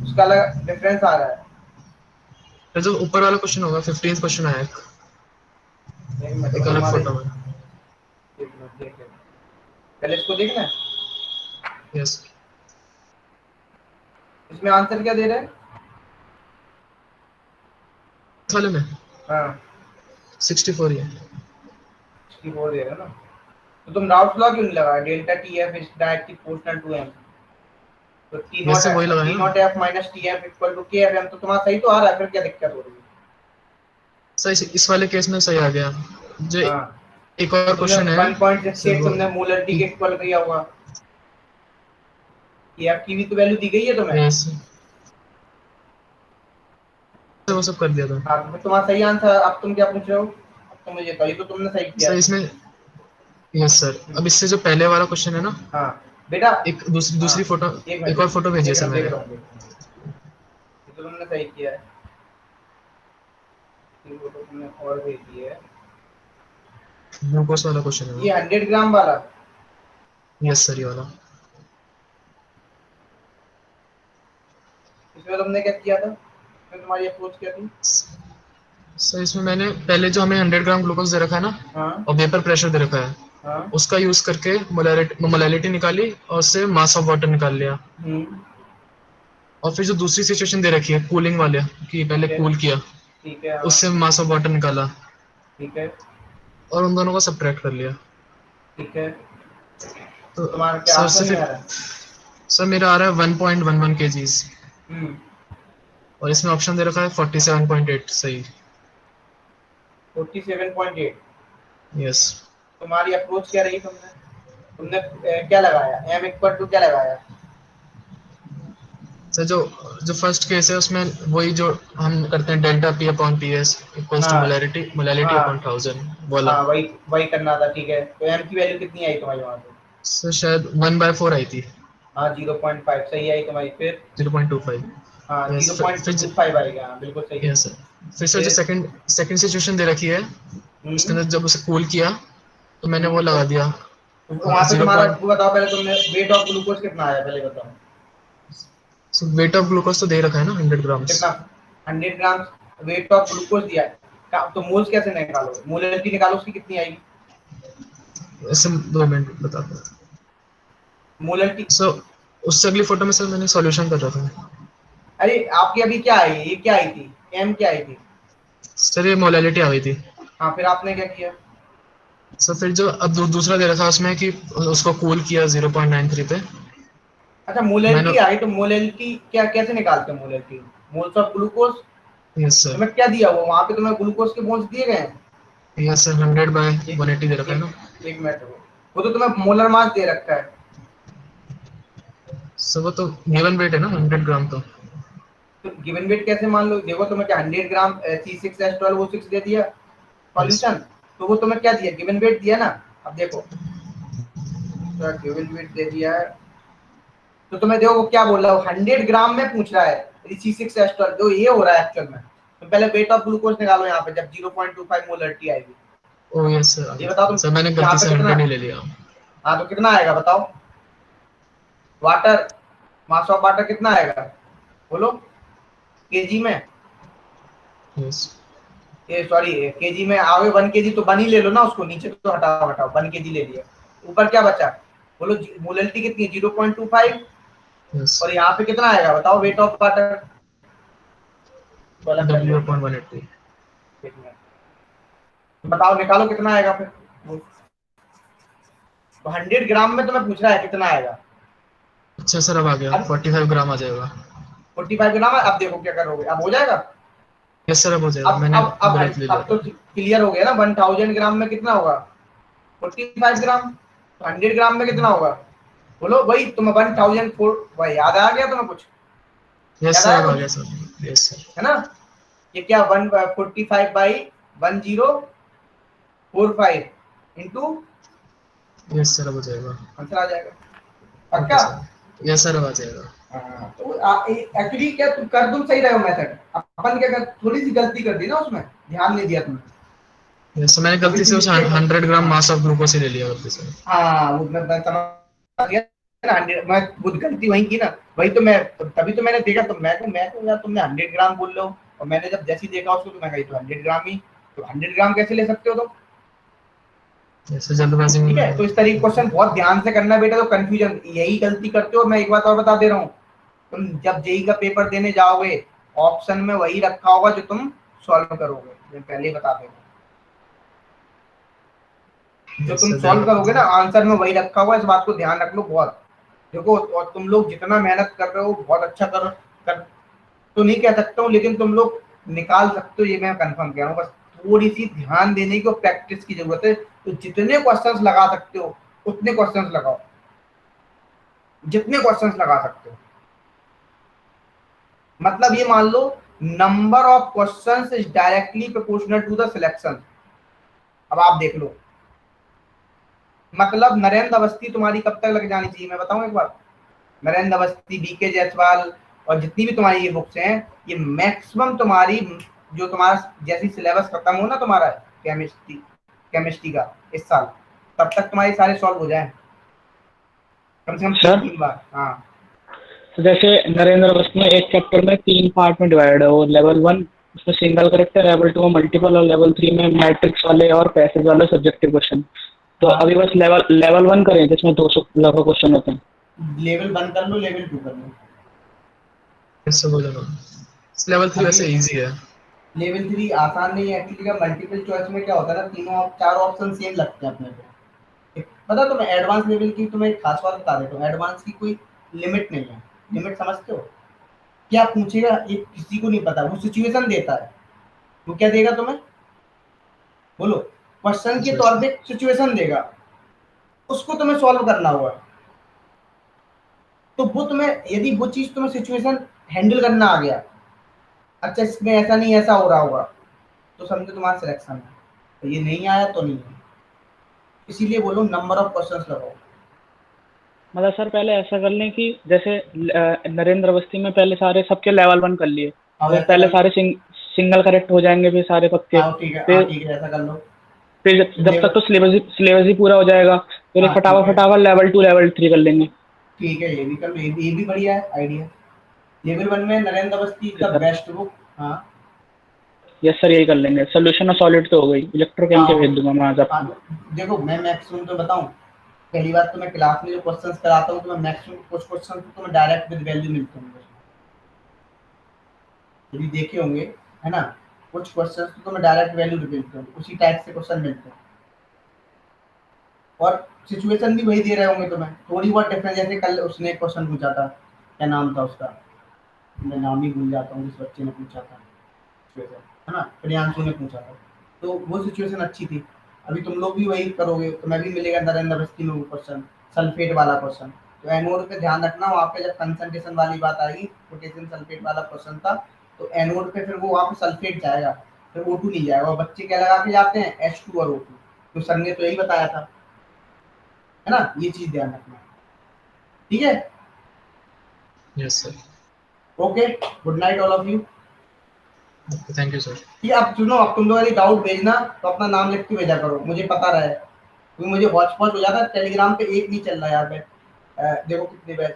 S1: उसका अलग डिफरेंस आ रहा है।
S4: तो जो ऊपर वाला क्वेश्चन होगा 15th क्वेश्चन आया एक अलग फोटो में।
S1: पहले इसको देखना है।
S4: यस
S1: इसमें आंसर क्या दे रहे हैं?
S4: वाले में
S1: हाँ
S4: 64 ही है।
S1: 64 दे रहे हैं ना, तो तुम राउल्स लॉ क्यों नहीं लगाया? Delta TF is directly proportional to M, तो T not F minus TF equal to K F M, तो तुम्हारा सही तो आ रहा है, फिर क्या दिक्कत हो रही है?
S4: सही, इस वाले केस में सही आ गया। जो एक और क्वेश्चन है
S1: 1.68 तुमने मोलरिटी के इक्वल किया होगा, ये आपकी भी तो वैल्यू दी गई है तुम्हें।
S4: वो सब कर दिया था।
S1: हाँ तो तुम्हारा सही आंसर, अब तुम क्या पूछ रहे हो? अब तुम मुझे बताइए, तो तुमने सही किया
S4: सर इसमें। यस सर, अब इससे जो पहले वाला क्वेश्चन है ना,
S1: हाँ बेटा
S4: एक दूसरी फोटो, एक और फोटो भेजिए सर मैंने।
S1: तो तुमने सही किया है, ये फोटो तुमने और भेजी है,
S4: ग्लूकोज वाला क्वेश्चन है
S1: ये 100 ग्राम वाला।
S4: यस सर ये वाला।
S1: इसमें तुमने क्या किया था? तुम्हारी अप्रोच क्या थी?
S4: सर इसमें मैंने पहले जो हमें 100 ग्राम ग्लूकोज दे रखा है ना, और वेपर प्रेशर दे रखा है, उसका यूज करके मोलैलिटी निकाली और उससे मास ऑफ वाटर निकाल लिया। और फिर जो दूसरी सिचुएशन दे रखी है कूलिंग वाले कि पहले कूल किया,
S1: ठीक है,
S4: उससे मास ऑफ वाटर निकाला,
S1: ठीक है,
S4: और उन दोनों को सब्ट्रैक्ट कर लिया।
S1: ठीक है,
S4: तो
S1: तुम्हारा क्या आंसर आ रहा है?
S4: सर मेरा आ रहा है 1.11 kgs, और इसमें ऑप्शन दे रखा है 47.8। सही
S1: 47.8।
S4: यस।
S1: तुम्हारी अप्रोच क्या रही? तुमने क्या लगाया? m इक्वल टू क्या लगाया?
S4: सर जो फर्स्ट केस है उसमें वही जो हम करते हैं, delta p upon ps equals to molality upon 1000 बोला।
S1: हाँ वही करना था। ठीक है, तो m की वैल्यू कितनी आई तुम्हारी वहां पे?
S4: सर शायद 1/4 आई थी।
S1: हाँ 0.5 सही आई तुम्हारी। फिर
S4: 0.25।
S1: हाँ
S4: Yes,
S1: 0.25 आएगा, हाँ, बिल्कुल सही है।
S4: Yes sir. फिर सर जो सेकंड सिचुएशन दे रखी है उसके अंदर जब उसे कूल किया तो मैंने वो लगा दिया
S1: वहाँ पे
S4: 0.
S1: तुम्हारा वो बताओ पहले, तुमने वेट ऑफ ग्लूकोज कितना आया पहले बताओ।
S4: So, वेट ऑफ ग्लूकोज तो दे रखा है ना 100 ग्राम्स।
S1: कितना? 100 ग्राम वेट ऑफ ग्लूकोज दिया है। तो मोल्स कैसे निकालो, मोलैलिटी निकालो, उसकी कितनी आएगी?
S4: ऐसे 2 मिनट बताता हूँ।
S1: मोलैलिटी
S4: सो उससे अगली फोटो में सर मैंने सॉल्यूशन कर रहा था।
S1: अरे आपकी अभी क्या आई, ये क्या आई थी, एम क्या आई थी?
S4: सर ये मोलैलिटी आ गई थी।
S1: हाँ फिर आपने क्या किया?
S4: सर फिर जो अब दूसरा दे रखा उसमें कि उसको कूल किया 0.93 पे।
S1: अच्छा मोलैलिटी आई, तो मोलैलिटी क्या कैसे निकालते हैं molality? Moles of glucose.
S4: Yes sir.
S1: तुम्हें क्या दिया, वो वहाँ पे तुम्हें ग्लूकोज के मोल्स दिए गए हैं?
S4: यस सर 100/180 दे रखा है ना।
S1: एक मिनट वो तो तुम्हें मोलर मास दे रखा है।
S4: सर वो तो गिवन वेट है ना 100 ग्राम तो
S1: गिवन वेट कैसे मान लो? देखो तुम्हें क्या 100 ग्राम C6H12O6 दे दिया सॉल्यूशन, तो वो तुम्हें क्या दिया, गिवन वेट दिया ना। अब देखो तो गिवन वेट दे दिया है, तो तुम्हें देखो वो क्या बोल रहा है, 100 ग्राम में पूछ रहा है C6H12, जो ये हो रहा है एक्चुअल में। तो पहले वेट ऑफ ग्लूकोज निकालो यहाँ पे, जब 0.25 मोलरिटी आएगी।
S4: Oh yes sir.
S1: ये बताओ तुम,
S4: सर मैंने गलती से 100 ही ले लिया।
S1: हाँ तो कितना आएगा बताओ? वाटर, मास ऑफ वाटर कितना आएगा बोलो केजी में?
S4: यस
S1: ये सॉरी केजी में आओगे, 1 केजी तो 1 ही ले लो ना, उसको नीचे तो हटाओ 1 केजी ले लिया, ऊपर क्या बचा बोलो? मोलरिटी कितनी? 0.25।
S4: यस
S1: और यहाँ पे कितना आएगा बताओ वेट ऑफ वाटर?
S4: 0.180।
S1: बताओ निकालो कितना आएगा फिर। तो 100 ग्राम में तुम्हें पूछ रहा है कितना आएगा।
S4: अच्छा सर अब आ गया, 45 ग्राम आ जाएगा।
S1: 45 ग्राम है। अब देखो क्या करोगे, अब हो जाएगा।
S4: यस सर अब हो जाएगा। मैंने गलत ले लिया।
S1: अब तो क्लियर हो गया ना। 1000 ग्राम में कितना होगा? 45 ग्राम। 100 ग्राम में कितना होगा बोलो? वही तुम्हें 1004, वही याद आ गया तुम्हें कुछ?
S4: यस सर अब आ गया सर। यस सर
S1: है ना। ये क्या 145/1045 इंटू,
S4: यस सर अब हो जाएगा,
S1: आंसर आ जाएगा पक्का?
S4: यस सर अब आ जाएगा।
S1: तो एक्चुअली क्या तुम कर तुम सही रहे हो मेथड, अपन क्या कर थोड़ी सी गलती कर दी ना, उसमें ध्यान नहीं दिया तुमने।
S4: यस मैंने गलती से उस 100 ग्राम मास ऑफ ग्लूकोज ही ले लिया गलती से।
S1: हाँ वो मैं समझ गया ना, 100 मैं खुद गलती वही की ना, वही तो मैं तभी तो मैंने देखा, तो मैं तो यार तुमने 100 ग्राम बोल लो, और मैंने जब जैसे ही देखा उसको तो मैं कही तो 100 ग्राम ही, तो 100 ग्राम कैसे ले सकते हो तुम?
S4: ऐसे जल्दबाजी में।
S1: ठीक है, तो इस तरीके क्वेश्चन बहुत ध्यान से करना बेटा, तो कंफ्यूजन यही गलती करते हो। मैं एक बात और बता दे रहा हूँ, तुम जब जेई का पेपर देने जाओगे ऑप्शन में वही रखा होगा जो तुम सॉल्व करोगे, मैं पहले ही बता दे रहा हूँ। जो तुम सॉल्व करोगे ना आंसर में वही रखा होगा, इस बात को ध्यान रख लो बहुत। देखो और तुम लोग जितना मेहनत कर रहे हो बहुत अच्छा कर तो नहीं कह सकता हूँ, लेकिन तुम लोग निकाल सकते हो, ये मैं कंफर्म कह रहा हूँ। बस थोड़ी सी ध्यान देने की और प्रैक्टिस की जरूरत है। तो जितने क्वेश्चंस लगा सकते हो उतने क्वेश्चंस लगाओ, जितने क्वेश्चंस लगा सकते हो। मतलब ये मान लो number of questions is directly proportional to the selection. अब आप देख लो, मतलब नरेंद्र अवस्थी तुम्हारी कब तक लग जानी चाहिए मैं बताऊं एक बार? नरेंद्र अवस्थी, बीके जायसवाल और जितनी भी तुम्हारी ये बुक्स हैं, ये मैक्सिमम तुम्हारी जो तुम्हारा जैसी सिलेबस खत्म हो ना तुम्हारा केमिस्ट्री का इस साल, तब तक तुम्हारे सारे सॉल्व हो जाए कम से कम 3 बार। हाँ
S5: तो जैसे नरेंद्र अवस्थी में एक चैप्टर में 3 पार्ट में डिवाइड है, वो लेवल 1 उसमें सिंगल करेक्ट है, लेवल 2 में मल्टीपल, और लेवल 3 में मैट्रिक्स वाले और पैसेज वाले सब्जेक्टिव क्वेश्चन। तो अभी बस लेवल 1 करें जिसमें 200 लगभग क्वेश्चन होते हैं।
S1: लेवल 1 कर लो, लेवल 2 कर लो,
S4: इससे बोलेगा लेवल 3 वैसे इजी है।
S1: लेवल 3 आसान नहीं है एक्चुअली। का मल्टीपल चॉइस में क्या होता है ना, तीनों 4 ऑप्शन सेम लगते हैं अपने को। पता तुम्हें एडवांस लेवल की तुम्हें एक खास बात बता देता हूँ, एडवांस की कोई लिमिट नहीं है। लिमिट समझते हो? क्या पूछेगा ये किसी को नहीं पता, वो सिचुएशन देता है। वो क्या देगा तुम्हें बोलो? क्वेश्चन के तौर पे सिचुएशन देगा, उसको तुम्हें सॉल्व करना होगा। तो वो तुम्हें यदि वो चीज तुम्हें सिचुएशन हैंडल करना आ गया, अच्छा इसमें ऐसा नहीं ऐसा हो रहा होगा, तो समझो तुम्हारा सिलेक्शन है। तो ये नहीं आया तो नहीं है, इसीलिए बोलो नंबर ऑफ क्वेश्चंस लगाओ।
S5: मतलब सर पहले ऐसा कर लें कि जैसे नरेंद्र अवस्थी में पहले सारे सबके लेवल 1 कर लिए, फिर पहले सारे सिंगल करेक्ट हो जाएंगे, फिर सारे पक्के,
S1: ठीक है ऐसा कर लो।
S5: फिर जब तक तो सिलेबस ही पूरा हो जाएगा, फिर फटाफट लेवल 2 लेवल 3 कर लेंगे।
S1: ठीक है, ये भी कर लो, ये भी बढ़िया है आइडिया। लेवल 1 में नरेंद्र अवस्थी का बेस्ट बुक। हाँ
S5: यस सर, यही कर लेंगे। सोल्यूशन ऑफ सॉलिड तो हो गई, इलेक्ट्रोकेम के भेज दूंगा मैं आज आपको।
S1: देखो मैं मैक्सिमम तो बताऊं, पहली बात तो मैं क्लास में जो क्वेश्चंस कराता हूं तो मैं मैक्सिमम कुछ क्वेश्चंस तो मैं डायरेक्ट विद वैल्यू मिलते हैं, यदि देखे होंगे है ना, कुछ क्वेश्चंस तो मैं डायरेक्ट वैल्यू मिलते हैं, उसी टाइप से क्वेश्चन मिलते हैं और सिचुएशन भी वही दे रहे होंगे तुम्हें, थोड़ी बहुत डिफरेंस। जैसे कल उसने एक क्वेश्चन पूछा था, क्या नाम था उसका, मैं नाम ही भूल जाता हूँ, जिस बच्चे ने पूछा था है ना, प्रियांशु ने पूछा था, तो वो सिचुएशन अच्छी थी। अभी तुम लोग भी वही करोगे तो मैं भी मिलेगा नरेंद्र अवस्थी में वो क्वेश्चन, सल्फेट वाला क्वेश्चन। तो एनोड पे ध्यान रखना, वहाँ पे जब कंसंट्रेशन वाली बात आएगी, पोटेशियम सल्फेट वाला क्वेश्चन था, तो एनोड पे फिर वो वहाँ पे सल्फेट जाएगा, फिर O2 नहीं जाएगा। और बच्चे क्या लगा के जाते हैं, H2 और O2, तो सर ने तो यही बताया था, है ना, ये चीज ध्यान रखना। ठीक है,
S4: yes sir,
S1: okay, good night all of you.
S4: Thank you sir.
S1: ठीक है, अब सुनो, अब तुम लोग यदि डाउट भेजना तो अपना नाम लिख के भेजा करो, मुझे पता रहे, क्योंकि मुझे हॉटस्पॉट हो जाता है टेलीग्राम पे, एक नहीं चल रहा है यहाँ पे। देखो कितने बैच,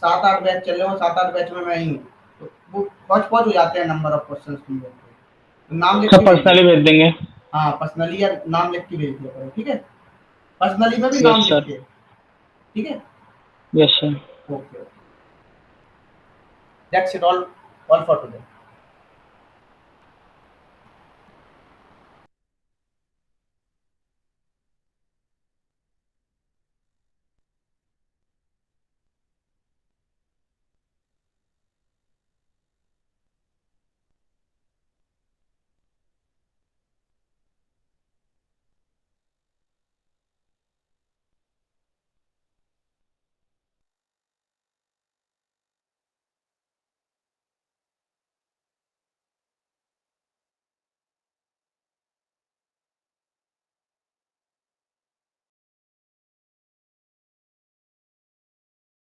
S1: 7-8 बैच चल रहे हो, 7-8 बैच में मैं ही हूँ, तो वो हॉटस्पॉट हो जाते हैं नंबर ऑफ क्वेश्चन तुम लोग, तो नाम लिख के
S5: पर्सनली भेज देंगे।
S1: हाँ पर्सनली, या नाम लिख के भेज दिया करो, ठीक है, पर्सनली में भी नाम लिख के, ठीक है।
S5: Yes sir,
S1: okay, that's it, all for today.